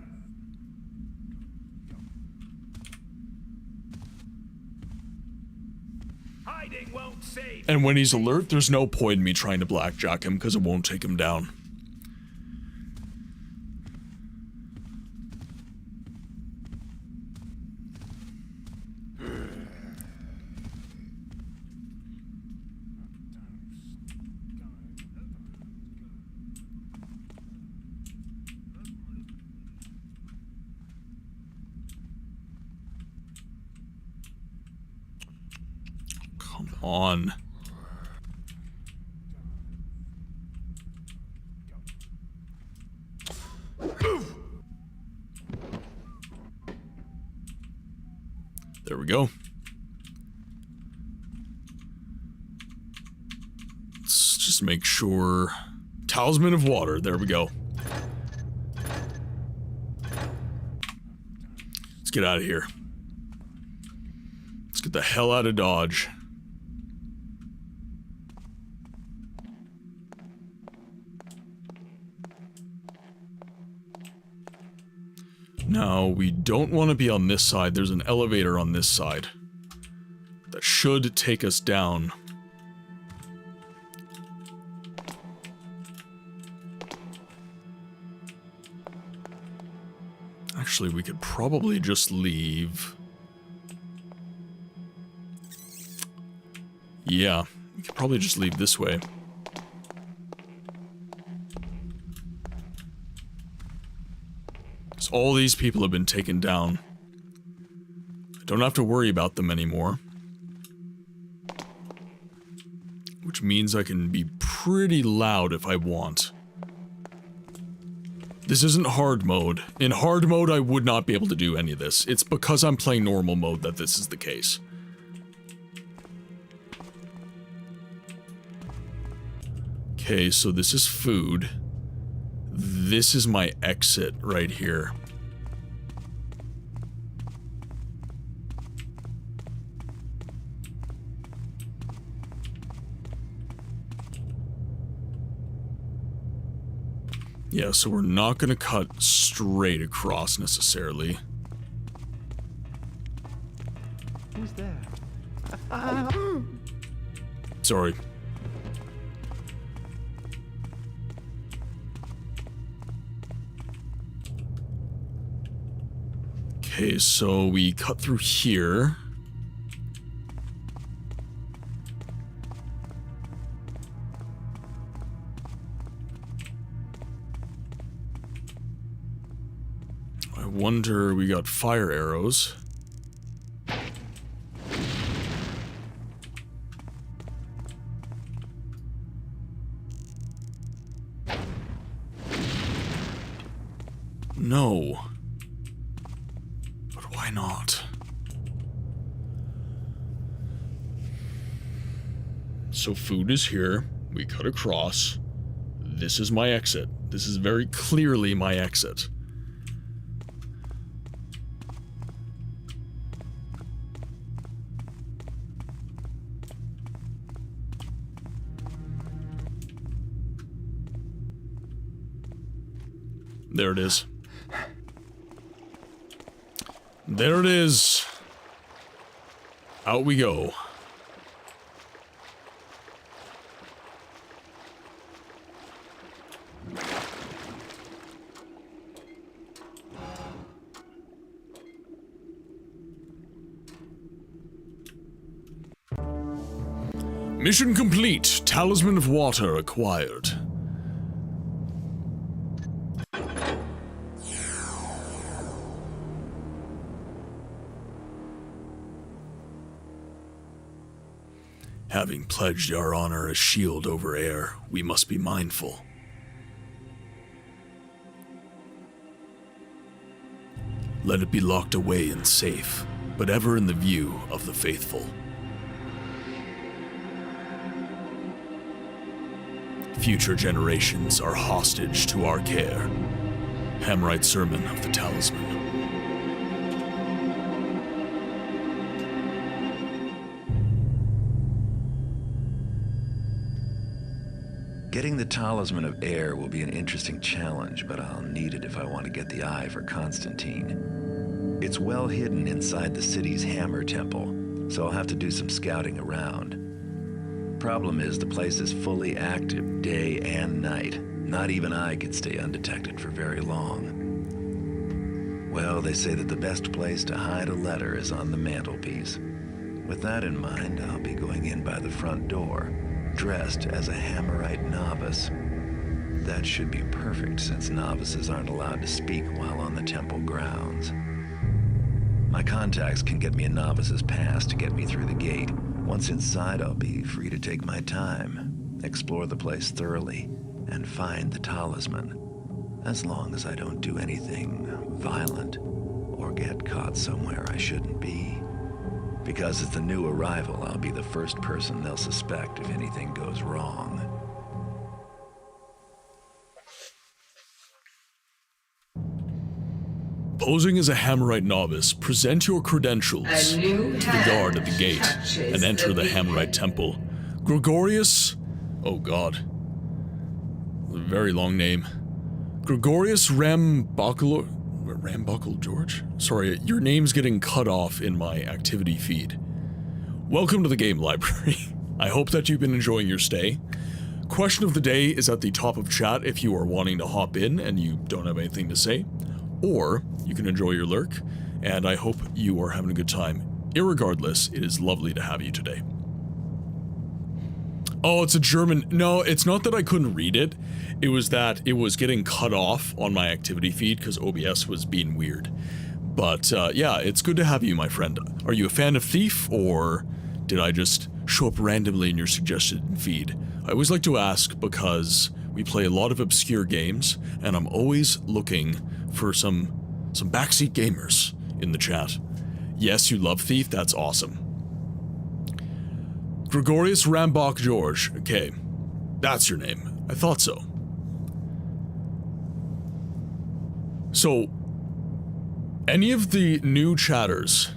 Hiding won't save. And when he's alert, there's no point in me trying to blackjack him because it won't take him down. Come on. There we go. Let's just make sure. Talisman of water. There we go. Let's get out of here. Let's get the hell out of Dodge. Now, we don't want to be on this side. There's an elevator on this side that should take us down. Actually, we could probably just leave. Yeah, we could probably just leave this way. So all these people have been taken down. I don't have to worry about them anymore. Which means I can be pretty loud if I want. This isn't hard mode. In hard mode, I would not be able to do any of this. It's because I'm playing normal mode that this is the case. Okay, so this is food. This is my exit right here. Yeah, so we're not gonna cut straight across necessarily. Who's there? Sorry. Okay, so we cut through here. I wonder, we got fire arrows. No. But why not? So food is here. We cut across. This is my exit. This is very clearly my exit. There it is. There it is. Out we go. Mission complete. Talisman of water acquired. Having pledged our honor as shield over air, we must be mindful. Let it be locked away and safe, but ever in the view of the faithful. Future generations are hostage to our care. Hamrite Sermon of the Talisman. Getting the Talisman of Air will be an interesting challenge, but I'll need it if I want to get the eye for Constantine. It's well hidden inside the city's Hammer Temple, so I'll have to do some scouting around. Problem is, the place is fully active day and night. Not even I can stay undetected for very long. Well, they say that the best place to hide a letter is on the mantelpiece. With that in mind, I'll be going in by the front door, dressed as a Hammerite novice. That should be perfect, since novices aren't allowed to speak while on the temple grounds. My contacts can get me a novice's pass to get me through the gate. Once inside, I'll be free to take my time, explore the place thoroughly, and find the talisman. As long as I don't do anything violent or get caught somewhere I shouldn't be. Because as the new arrival, I'll be the first person they'll suspect if anything goes wrong. Posing as a Hammerite novice, present your credentials to the guard at the gate and enter the Hammerite temple. Gregorius... Oh god. Very long name. Gregorius Rambuckle George? Sorry, your name's getting cut off in my activity feed. Welcome to the game library. I hope that you've been enjoying your stay. Question of the day is at the top of chat if you are wanting to hop in and you don't have anything to say. Or you can enjoy your lurk, and I hope you are having a good time. Irregardless, it is lovely to have you today. Oh, it's a German. No, it's not that I couldn't read it. It was that it was getting cut off on my activity feed because OBS was being weird. But yeah, it's good to have you, my friend. Are you a fan of Thief, or did I just show up randomly in your suggested feed? I always like to ask because we play a lot of obscure games, and I'm always looking for some backseat gamers in the chat. Yes, you love Thief, that's awesome. Gregorius Rambach George, okay, that's your name. I thought so. So, any of the new chatters,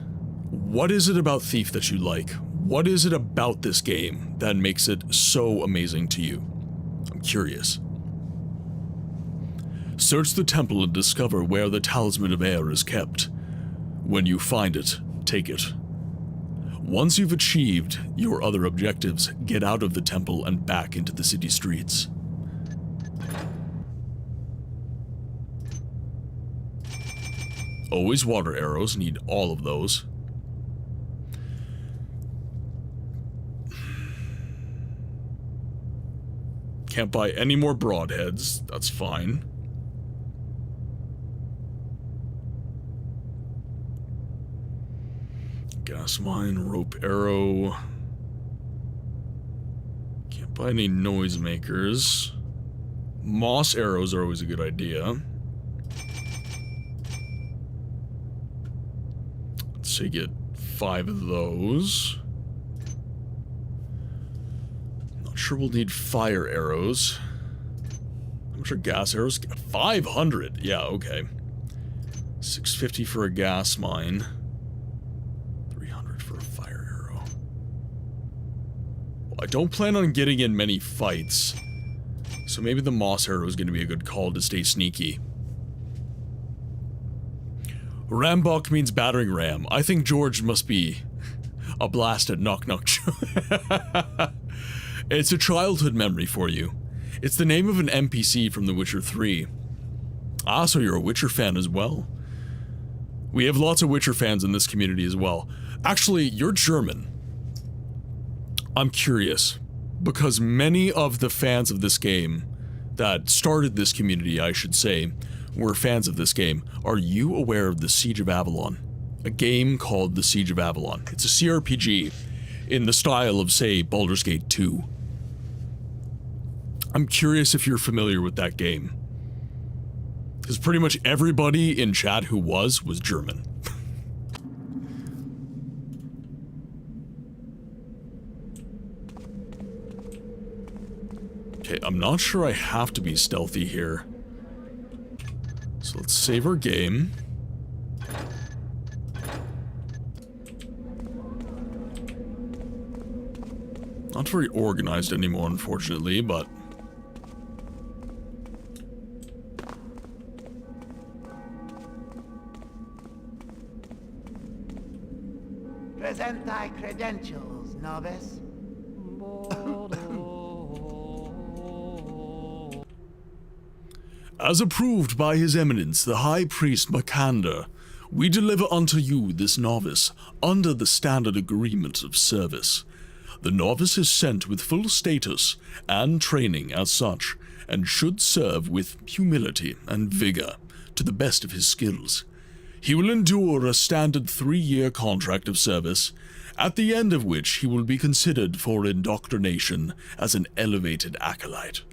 what is it about Thief that you like? What is it about this game that makes it so amazing to you? I'm curious. Search the temple and discover where the Talisman of Air is kept. When you find it, take it. Once you've achieved your other objectives, get out of the temple and back into the city streets. Always water arrows, need all of those. Can't buy any more broadheads, that's fine. Gas mine, rope arrow. Can't buy any noisemakers. Moss arrows are always a good idea. Let's say get 5 of those. Not sure we'll need fire arrows. How much are gas arrows? 500! Yeah, okay. 650 for a gas mine. For a fire arrow. Well, I don't plan on getting in many fights, so maybe the moss arrow is going to be a good call to stay sneaky. Rambach means battering ram. I think George must be a blast at knock-knock. It's a childhood memory for you. It's the name of an NPC from The Witcher 3. Ah, so you're a Witcher fan as well. We have lots of Witcher fans in this community as well. Actually, you're German. I'm curious, because many of the fans of this game that started this community, I should say, were fans of this game. Are you aware of the Siege of Avalon? A game called The Siege of Avalon. It's a CRPG in the style of, say, Baldur's Gate 2. I'm curious if you're familiar with that game. Because pretty much everybody in chat who was German. Okay, I'm not sure I have to be stealthy here. So let's save our game. Not very organized anymore, unfortunately, but Present thy credentials, novice. As approved by His Eminence, the High Priest Makander, we deliver unto you this novice under the standard agreement of service. The novice is sent with full status and training as such, and should serve with humility and vigor to the best of his skills. He will endure a standard 3-year contract of service, at the end of which he will be considered for indoctrination as an elevated acolyte.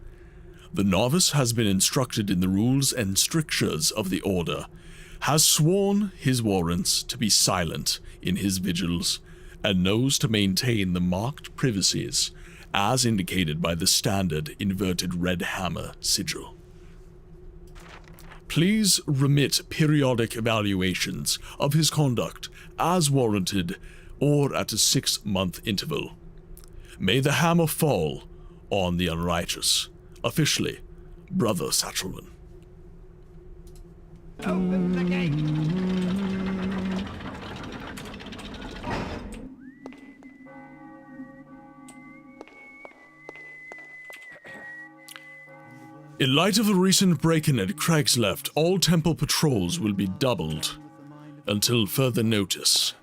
The novice has been instructed in the rules and strictures of the order, has sworn his warrants to be silent in his vigils, and knows to maintain the marked privacies as indicated by the standard inverted red hammer sigil. Please remit periodic evaluations of his conduct as warranted or at a 6-month interval. May the hammer fall on the unrighteous. Officially, Brother Satchelman. Open the gate. In light of the recent break-in at Craig's Left, all temple patrols will be doubled until further notice.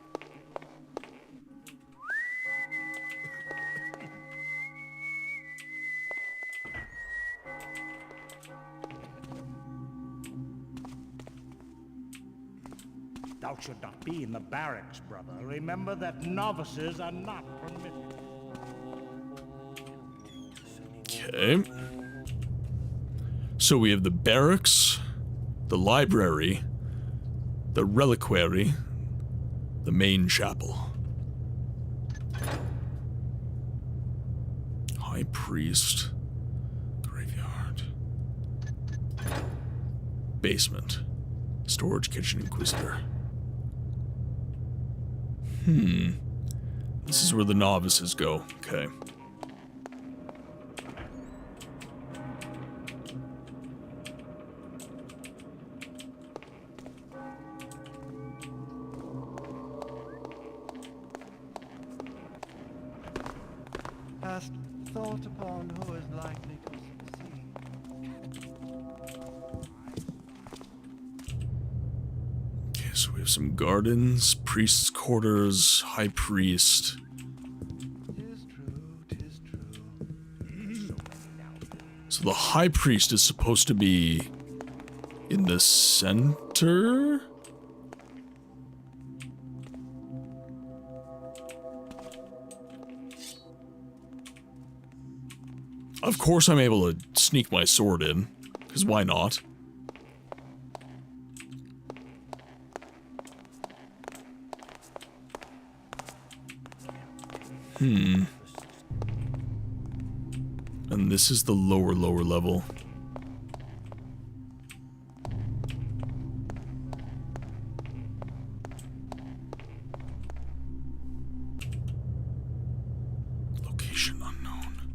Thou should not be in the barracks, brother. Remember that novices are not permitted. Okay. So we have the barracks, the library, the reliquary, the main chapel. High priest, graveyard, basement, storage kitchen inquisitor. This is where the novices go. Okay. Hast thought upon who is likely to succeed? Okay, so we have some gardens, priest's quarters, high priest. So the high priest is supposed to be in the center? Of course I'm able to sneak my sword in, because why not? And this is the lower level. Location unknown.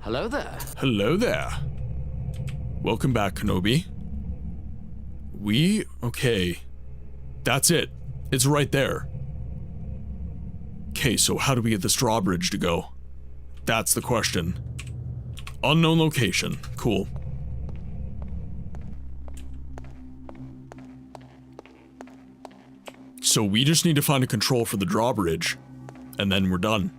Hello there. Hello there. Welcome back, Kenobi. Okay. That's it. It's right there. Okay, so how do we get this drawbridge to go? That's the question. Unknown location. Cool. So we just need to find a control for the drawbridge, and then we're done.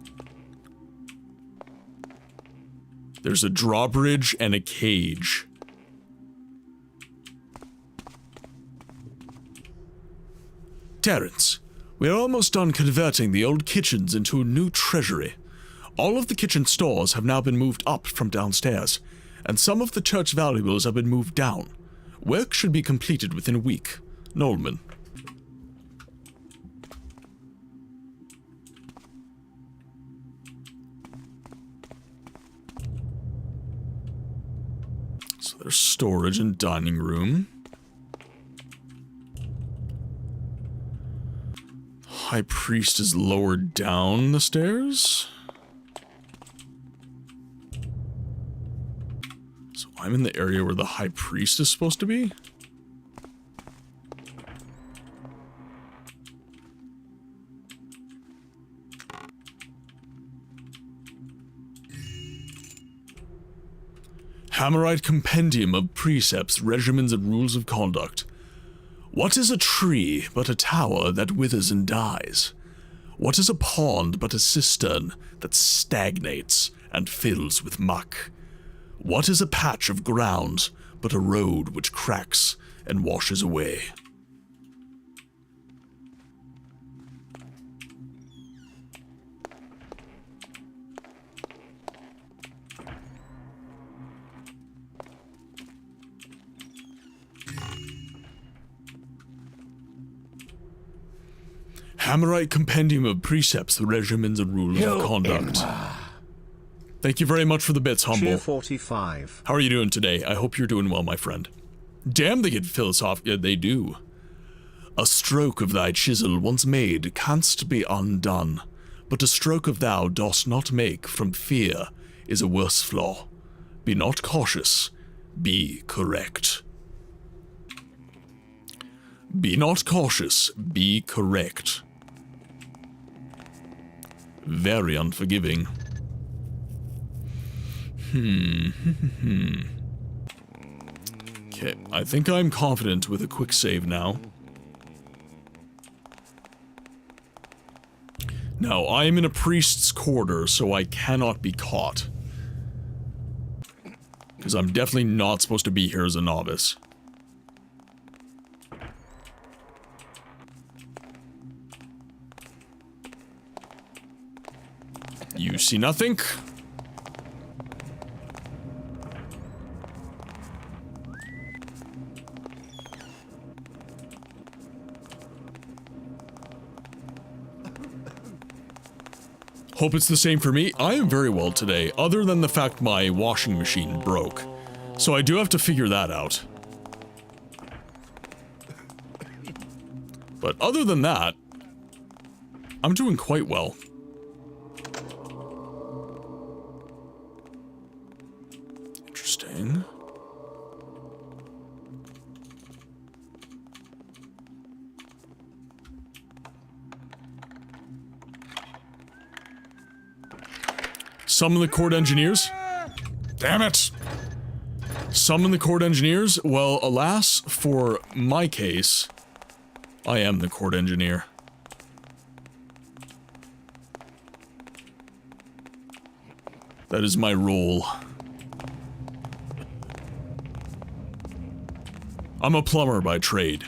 There's a drawbridge and a cage. Terrence, we're almost done converting the old kitchens into a new treasury. All of the kitchen stores have now been moved up from downstairs, and some of the church valuables have been moved down. Work should be completed within a week. Nolman. So there's storage and dining room. High priest is lower down the stairs. I'm in the area where the high priest is supposed to be? Hammerite Compendium of Precepts, Regimens, and Rules of Conduct. What is a tree but a tower that withers and dies? What is a pond but a cistern that stagnates and fills with muck? What is a patch of ground but a road which cracks and washes away? Hammerite Compendium of Precepts, Regimens, and Rules of Conduct. Thank you very much for the bits, Humble. Cheer 45. How are you doing today? I hope you're doing well, my friend. Damn, they get philosophical. Yeah, they do. A stroke of thy chisel once made canst be undone, but a stroke of thou dost not make from fear is a worse flaw. Be not cautious, be correct. Be not cautious, be correct. Very unforgiving. Okay, I think I'm confident with a quick save now. Now, I am in a priest's quarter, so I cannot be caught. Because I'm definitely not supposed to be here as a novice. You see nothing? Hope it's the same for me. I am very well today, other than the fact my washing machine broke. So I do have to figure that out. But other than that, I'm doing quite well. Interesting. Summon the court engineers? Damn it! Summon the court engineers? Well, alas, for my case, I am the court engineer. That is my role. I'm a plumber by trade.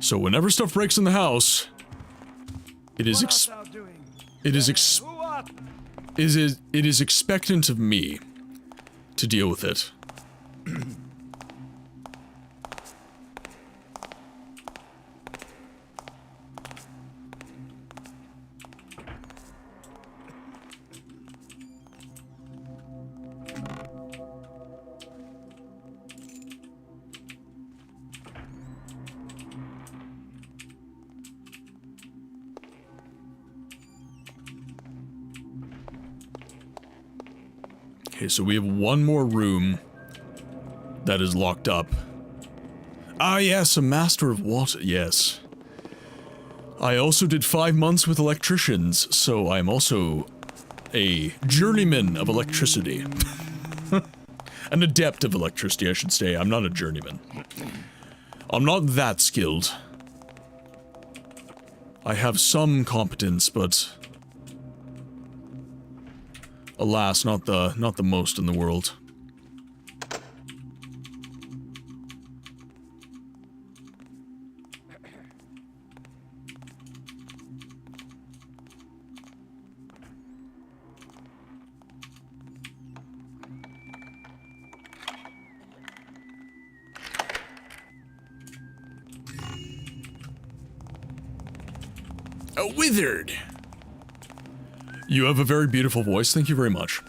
So whenever stuff breaks in the house, it is expectant of me to deal with it. Okay, so we have one more room that is locked up. Ah, yes, a master of water, yes. I also did 5 months with electricians, so I'm also a journeyman of electricity. An adept of electricity, I should say. I'm not a journeyman. I'm not that skilled. I have some competence, but alas, not the most in the world. A wizard! You have a very beautiful voice, thank you very much.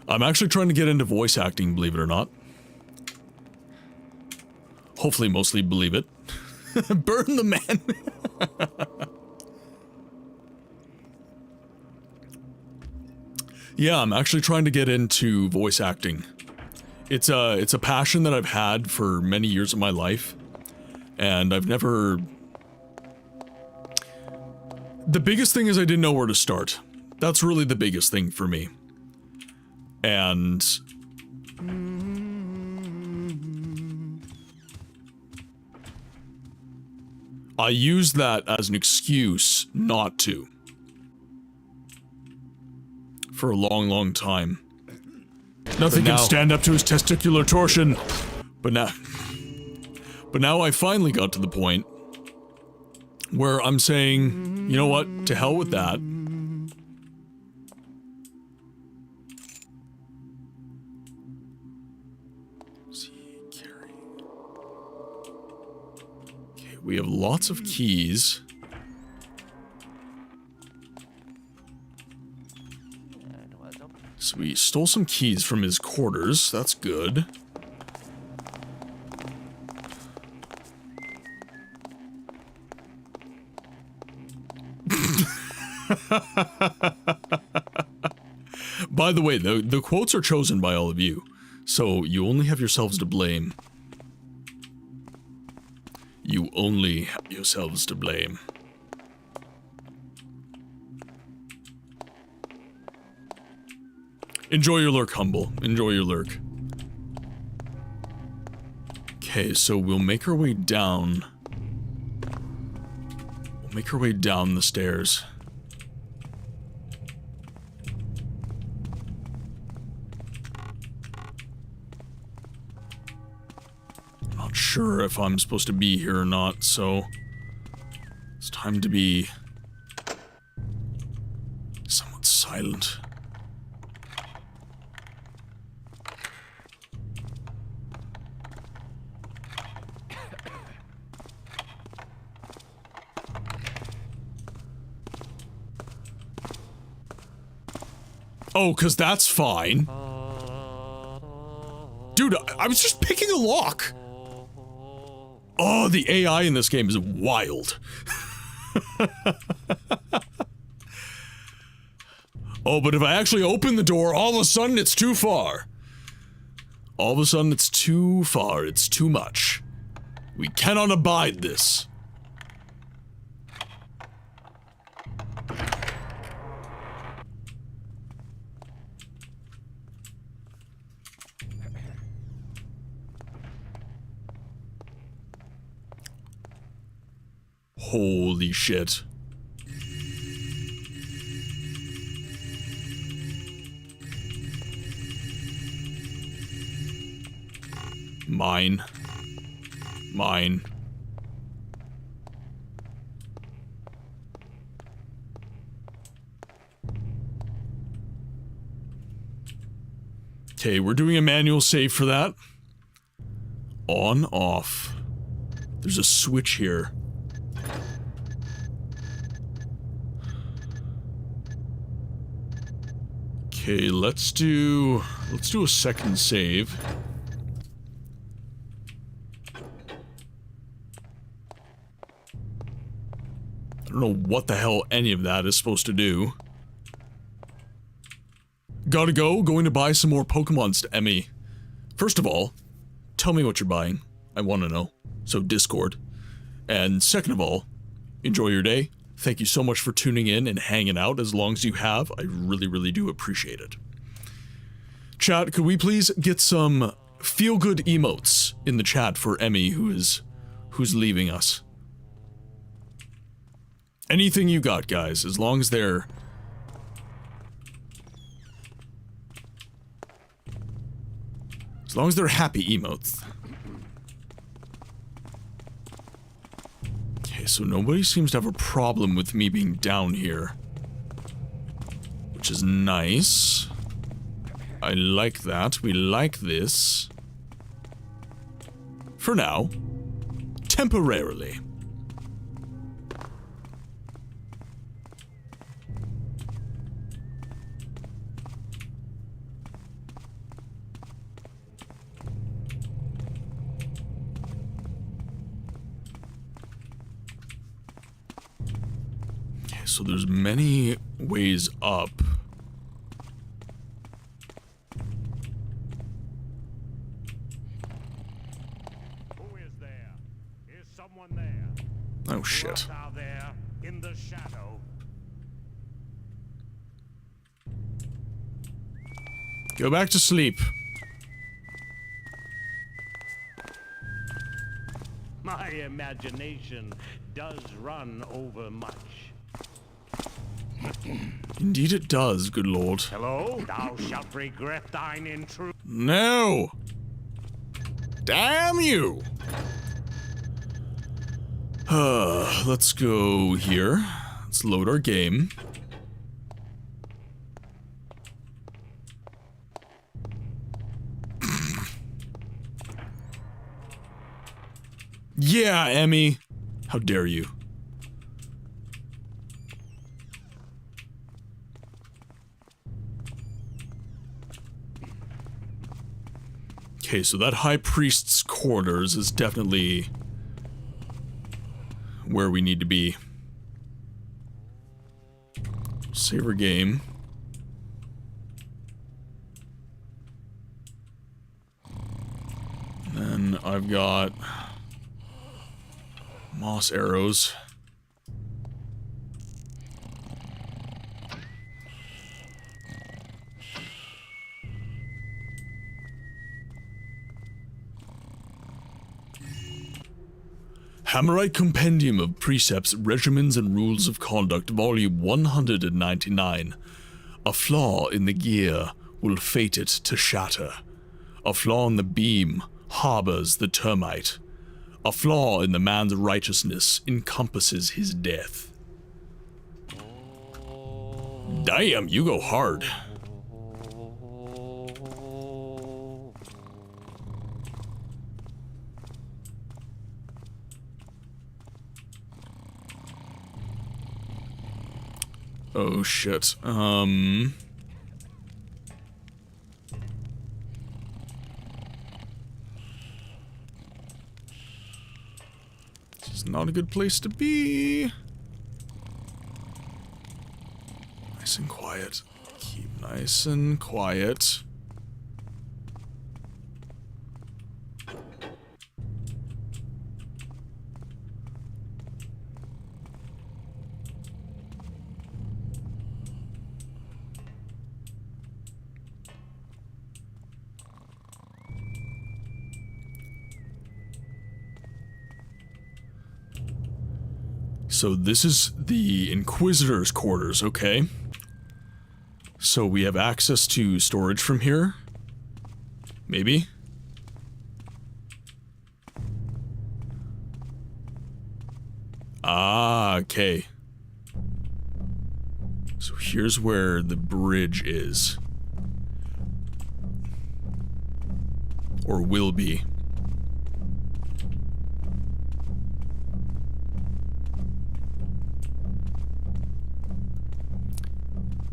I'm actually trying to get into voice acting, believe it or not. hopefully mostly believe it. Burn the man. Yeah, I'm actually trying to get into voice acting. It's a passion that I've had for many years of my life, and I've never... The biggest thing is I didn't know where to start. That's really the biggest thing for me. And... I used that as an excuse not to. For a long, long time. Nothing can stand up to his testicular torsion. But now I finally got to the point where I'm saying, you know what, to hell with that. Okay, we have lots of keys. So we stole some keys from his quarters. That's good. By the way, the quotes are chosen by all of you, so you only have yourselves to blame. You only have yourselves to blame. Enjoy your lurk, Humble. Enjoy your lurk. Okay, so we'll make our way down. We'll make our way down the stairs. I'm not sure if I'm supposed to be here or not, so it's time to be somewhat silent. Oh, 'cause that's fine. Dude, I was just picking a lock. Oh, the AI in this game is wild. Oh, but if I actually open the door, all of a sudden it's too far. All of a sudden it's too far. It's too much. We cannot abide this. Holy shit. Mine. Mine. Okay, we're doing a manual save for that. On, off. There's a switch here. Okay, let's do a second save. I don't know what the hell any of that is supposed to do. Gotta go, going to buy some more Pokemons to Emmy. First of all, tell me what you're buying. I want to know. So Discord. And second of all, enjoy your day. Thank you so much for tuning in and hanging out as long as you have. I really, really do appreciate it. Chat, could we please get some feel-good emotes in the chat for Emmy, who's leaving us? Anything you got, guys, as long as they're... As long as they're happy emotes. Okay, so nobody seems to have a problem with me being down here. Which is nice. I like that. We like this. For now. Temporarily. So there's many ways up. Who is there? Is someone there? Oh shit. Who art thou there in the shadow? Go back to sleep. My imagination does run over much. Indeed it does, good lord. Hello? Thou shalt regret thine intrusion. No! Damn you! Let's go here. Let's load our game. Yeah, Emmy! How dare you? Okay, so that High Priest's quarters is definitely where we need to be. Save our game. And then I've got moss arrows. Hammerite Compendium of Precepts, Regimens, and Rules of Conduct, Volume 199. A flaw in the gear will fate it to shatter. A flaw in the beam harbors the termite. A flaw in the man's righteousness encompasses his death. Damn, you go hard. Oh shit. This is not a good place to be. Nice and quiet. Keep nice and quiet. So this is the Inquisitor's quarters, okay? So we have access to storage from here? Maybe? Ah, okay. So here's where the bridge is. Or will be.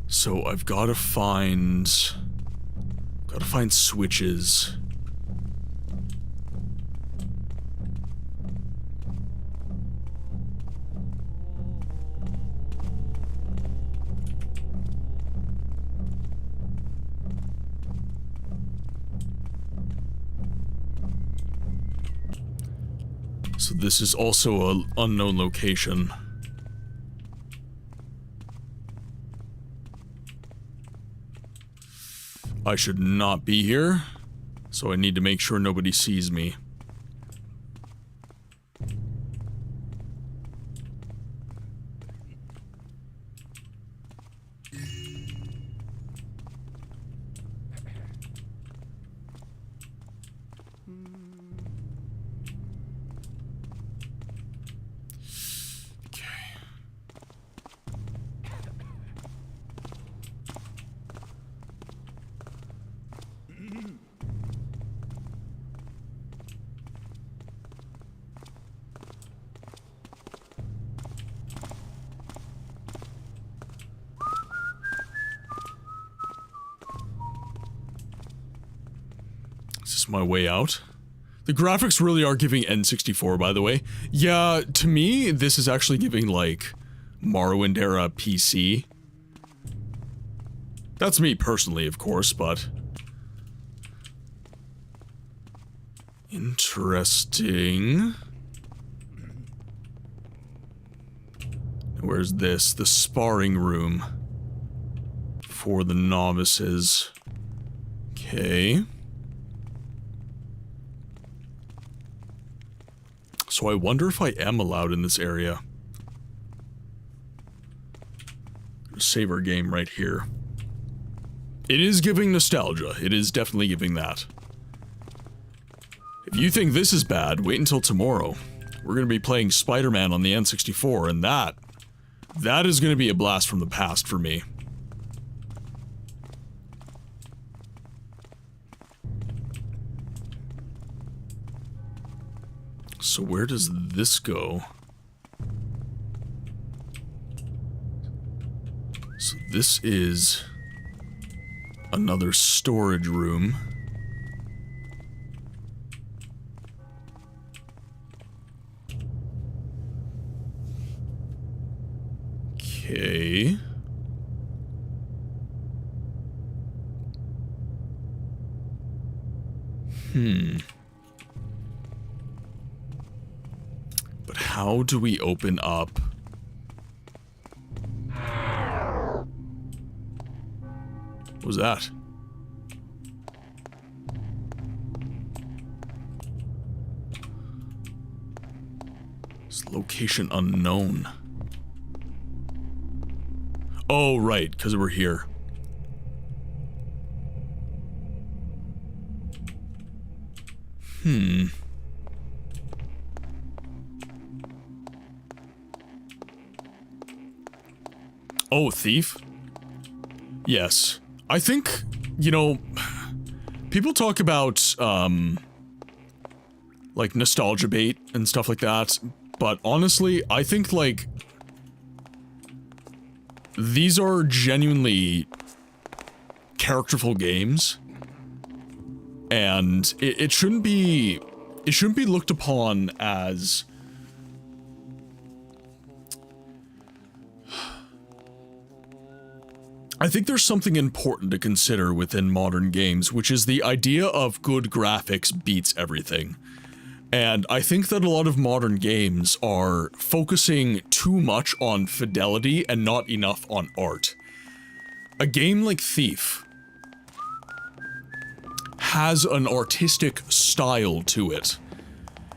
So I've got to find switches. So this is also an unknown location. I should not be here, so I need to make sure nobody sees me. Is this my way out? The graphics really are giving N64, by the way. Yeah, to me, this is actually giving, like, Morrowind era PC. That's me personally, of course, but... Interesting. Where's this? The sparring room. For the novices. Okay. So I wonder if I am allowed in this area. Save our game right here. It is giving nostalgia. It is definitely giving that. If you think this is bad, wait until tomorrow. We're going to be playing Spider-Man on the N64, and that is going to be a blast from the past for me. So where does this go? So this is another storage room. Okay. But how do we open up? What was that? It's location unknown. Oh, right, because we're here. Oh, thief? Yes. I think, you know, people talk about, like, nostalgia bait and stuff like that, but honestly, I think, like, these are genuinely characterful games, and it shouldn't be looked upon as... I think there's something important to consider within modern games, which is the idea of good graphics beats everything. And I think that a lot of modern games are focusing too much on fidelity and not enough on art. A game like Thief has an artistic style to it.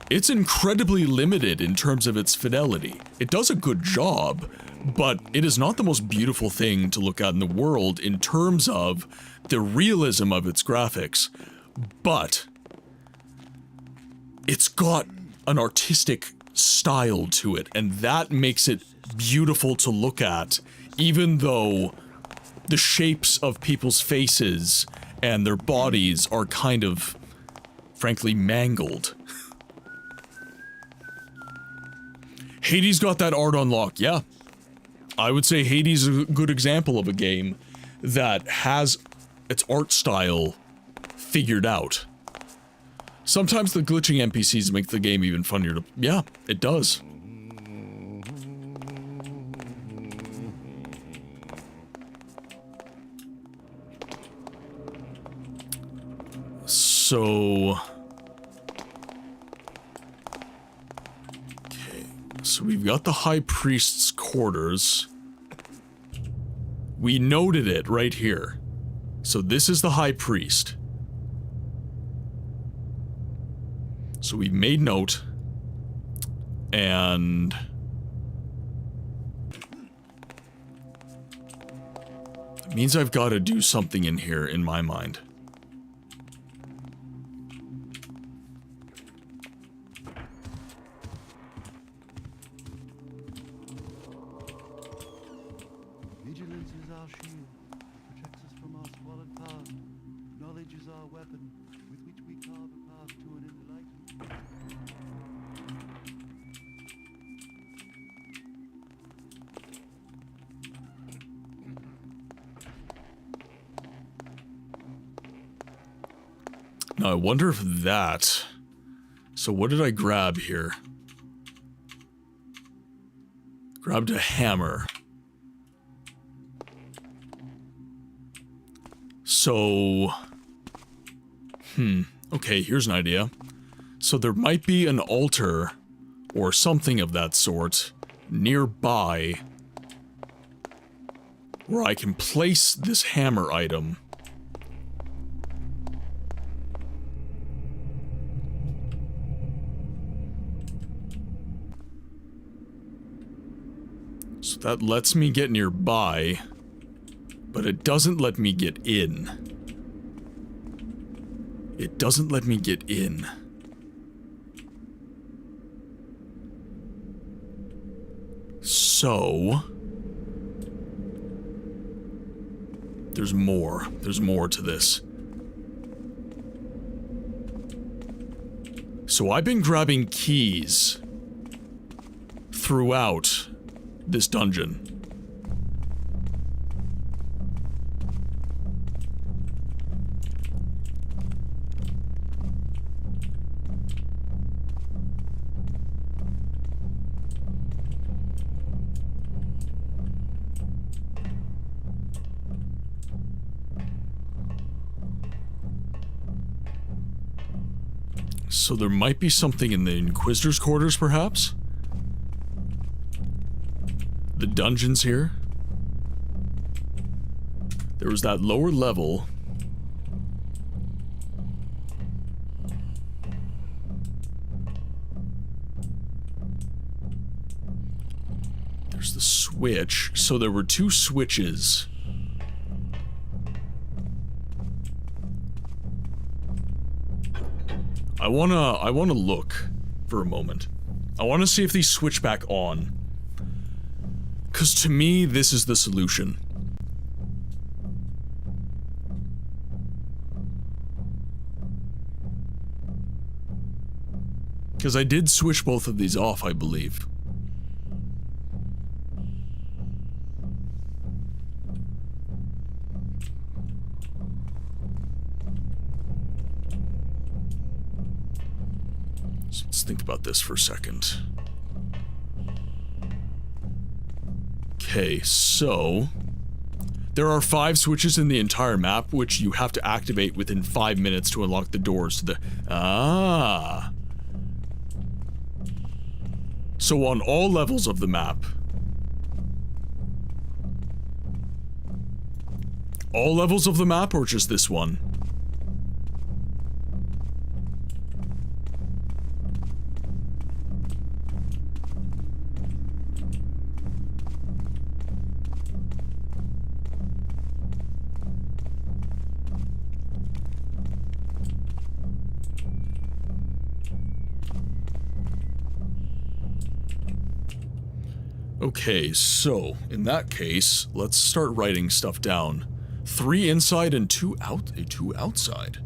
It's incredibly limited in terms of its fidelity. It does a good job, but it is not the most beautiful thing to look at in the world in terms of the realism of its graphics. But it's got an artistic style to it, and that makes it beautiful to look at, even though the shapes of people's faces and their bodies are kind of, frankly, mangled. Hades got that art on lock, yeah. I would say Hades is a good example of a game that has its art style figured out. Sometimes the glitching NPCs make the game even funnier to... Yeah, it does. So... Okay, so we've got the High Priest's quarters. We noted it right here. So this is the High Priest. So we made note, and it means I've got to do something in here in my mind. Vigilance is our shield, protects us from our squalid past. Knowledge is our weapon, with which we carve a path to an enlightened... Now I wonder if that... So what did I grab here? Grabbed a hammer. So... Okay, here's an idea. So there might be an altar, or something of that sort, nearby, where I can place this hammer item. So that lets me get nearby, but it doesn't let me get in. It doesn't let me get in. So... There's more. There's more to this. So I've been grabbing keys throughout this dungeon. So there might be something in the Inquisitor's quarters, perhaps? The dungeons here? There was that lower level. There's the switch. So there were 2 switches. I wanna look for a moment. I wanna see if these switch back on. 'Cause to me, this is the solution. Because I did switch both of these off, I believe. So let's think about this for a second. Okay, so... There are 5 switches in the entire map, which you have to activate within 5 minutes to unlock the doors to the... Ah! So on all levels of the map... All levels of the map, or just this one? Okay, so, in that case, let's start writing stuff down. 3 inside and 2 outside.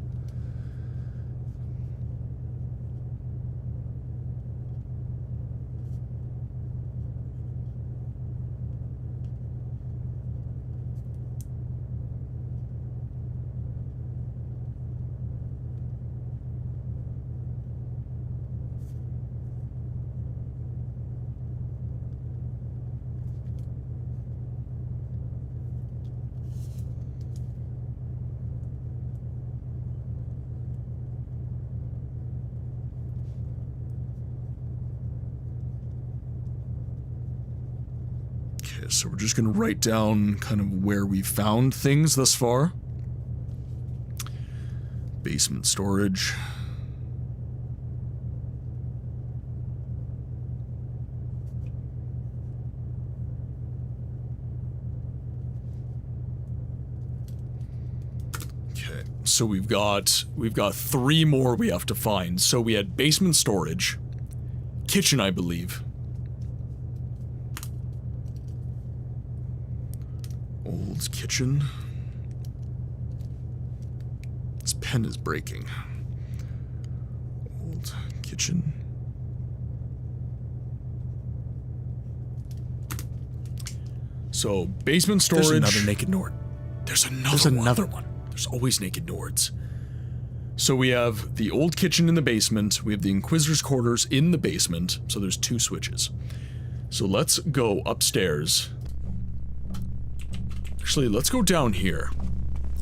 So we're just gonna write down kind of where we found things thus far. Basement storage. Okay, so we've got 3 more we have to find. So we had basement storage, kitchen, I believe. Old kitchen. This pen is breaking. Old kitchen. So, basement storage. There's another naked Nord. There's another one. There's always naked Nords. So we have the old kitchen in the basement. We have the Inquisitor's quarters in the basement. So there's 2 switches. So let's go upstairs. Actually, let's go down here.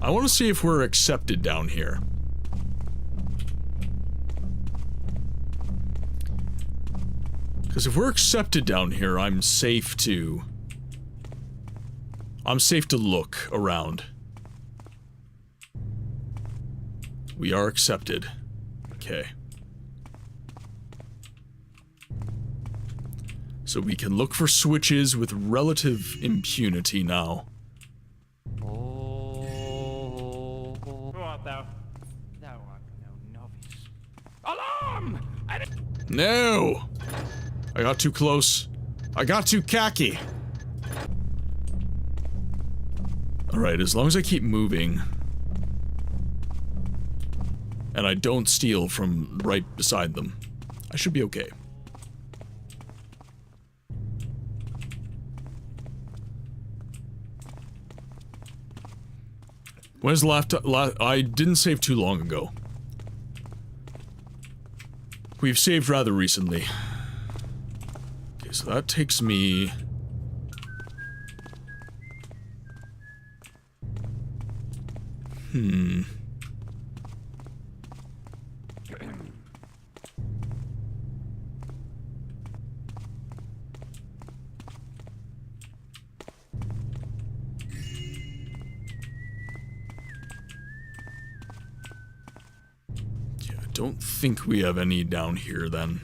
I want to see if we're accepted down here. Because if we're accepted down here, I'm safe to look around. We are accepted. Okay. So we can look for switches with relative impunity now. Who art thou? Thou art no novice. Alarm! No! I got too close. I got too cocky. Alright, as long as I keep moving. And I don't steal from right beside them, I should be okay. When's the last I didn't save too long ago. We've saved rather recently. Okay, so that takes me... Don't think we have any down here then.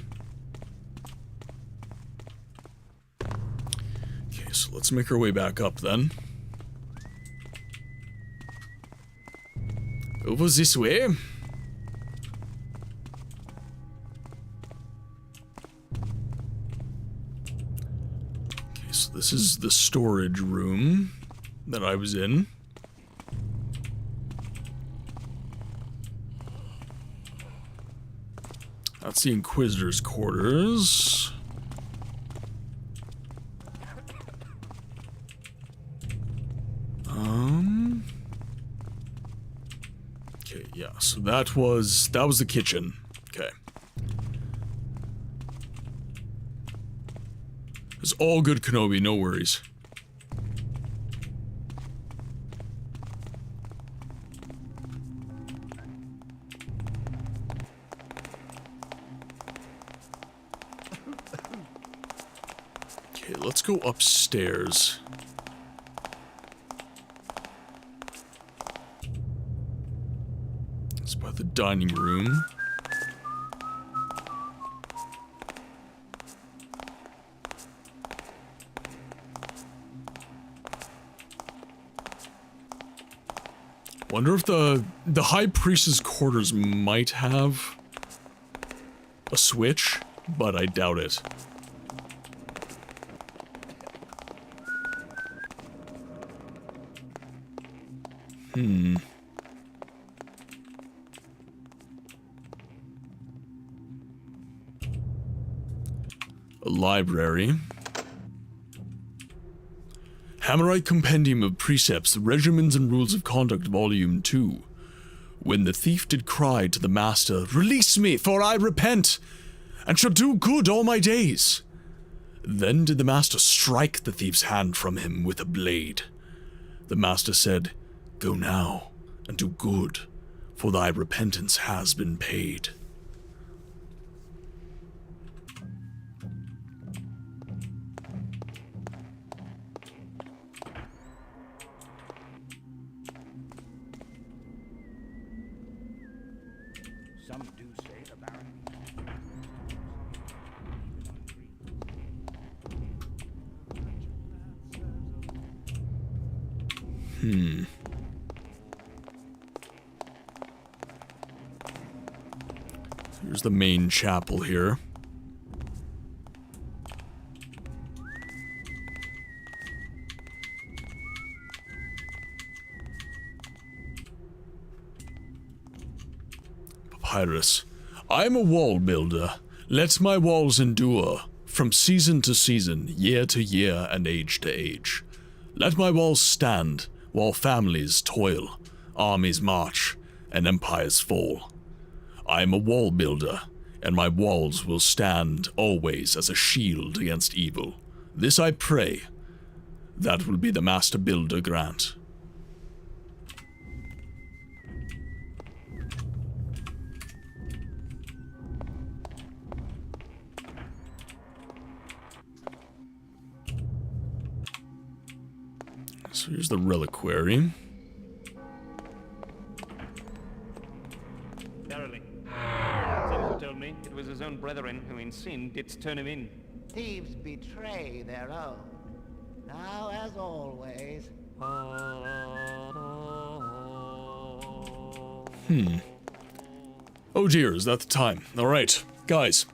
Okay, so let's make our way back up then. Over this way. Okay, so this is the storage room that I was in. That's the Inquisitor's quarters. Okay, yeah, so that was the kitchen. Okay. It's all good, Kenobi, no worries. Let's go upstairs. It's by the dining room. Wonder if the High Priestess quarters might have a switch, but I doubt it. A library. Hammerite Compendium of Precepts, Regimens and Rules of Conduct, Volume 2. When the thief did cry to the master, "Release me, for I repent, and shall do good all my days." Then did the master strike the thief's hand from him with a blade. The master said, "Go now, and do good, for thy repentance has been paid." Some do say the Baron. Here's the main chapel here. Papyrus. I am a wall builder. Let my walls endure, from season to season, year to year, and age to age. Let my walls stand, while families toil, armies march, and empires fall. I am a wall builder, and my walls will stand always as a shield against evil. This I pray. That will be the Master Builder grant. So here's the reliquary. Verily. Some who told me it was his own brethren who in sin didst turn him in. Thieves betray their own. Now, as always. Oh dear, is that the time? Alright, guys.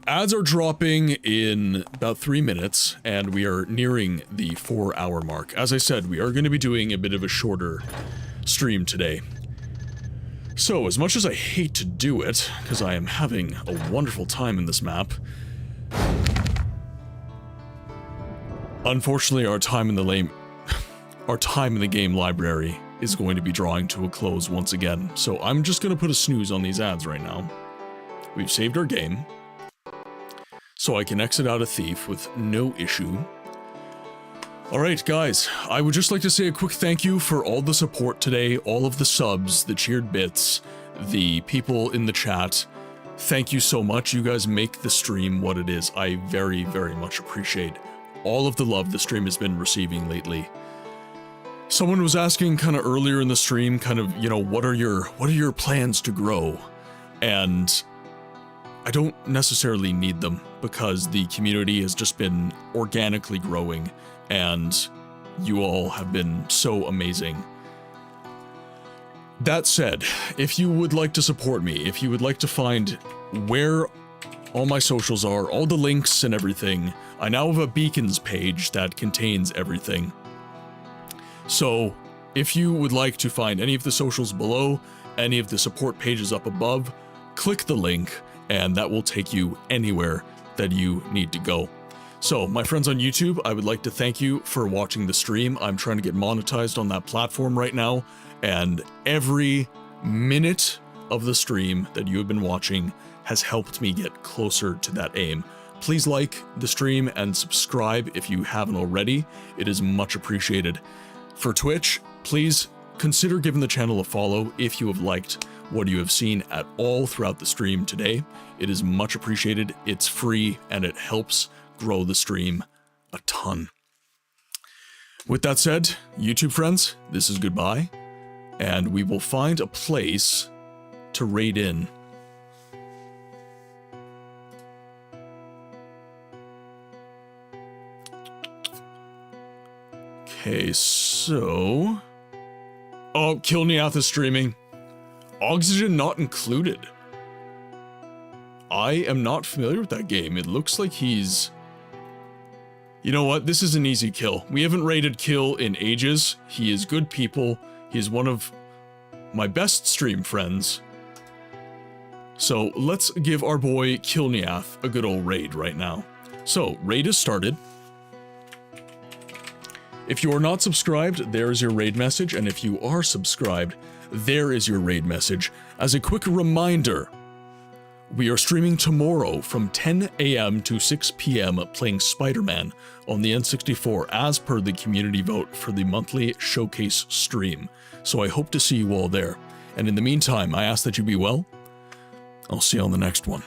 Ads are dropping in about 3 minutes, and we are nearing the 4-hour mark. As I said, we are going to be doing a bit of a shorter stream today. So, as much as I hate to do it, because I am having a wonderful time in this map, unfortunately our time in the game library is going to be drawing to a close once again. So I'm just going to put a snooze on these ads right now. We've saved our game, so I can exit out a thief with no issue. Alright guys, I would just like to say a quick thank you for all the support today, all of the subs, the cheered bits, the people in the chat. Thank you so much. You guys make the stream what it is. I very, very much appreciate all of the love the stream has been receiving lately. Someone was asking kind of earlier in the stream, kind of, you know, what are your plans to grow? And I don't necessarily need them, because the community has just been organically growing, and you all have been so amazing. That said, if you would like to support me, if you would like to find where all my socials are, all the links and everything, I now have a beacons page that contains everything. So, if you would like to find any of the socials below, any of the support pages up above, click the link, and that will take you anywhere that you need to go. So, my friends on YouTube, I would like to thank you for watching the stream. I'm trying to get monetized on that platform right now, and every minute of the stream that you have been watching has helped me get closer to that aim. Please like the stream and subscribe if you haven't already. It is much appreciated. For Twitch, please consider giving the channel a follow if you have liked what you have seen at all throughout the stream today. It is much appreciated, it's free, and it helps grow the stream a ton. With that said, YouTube friends, this is goodbye, and we will find a place to raid in. Okay, so... Oh, Kilniath is streaming. Oxygen not included. I am not familiar with that game. It looks like he's... You know what? This is an easy kill. We haven't raided Kill in ages. He is good people. He is one of my best stream friends. So let's give our boy Kilniath a good old raid right now. So, raid is started. If you are not subscribed, there is your raid message, and if you are subscribed, there is your raid message. As a quick reminder, we are streaming tomorrow from 10 a.m. to 6 p.m. playing Spider-Man on the N64 as per the community vote for the monthly showcase stream. So I hope to see you all there. And in the meantime, I ask that you be well. I'll see you on the next one.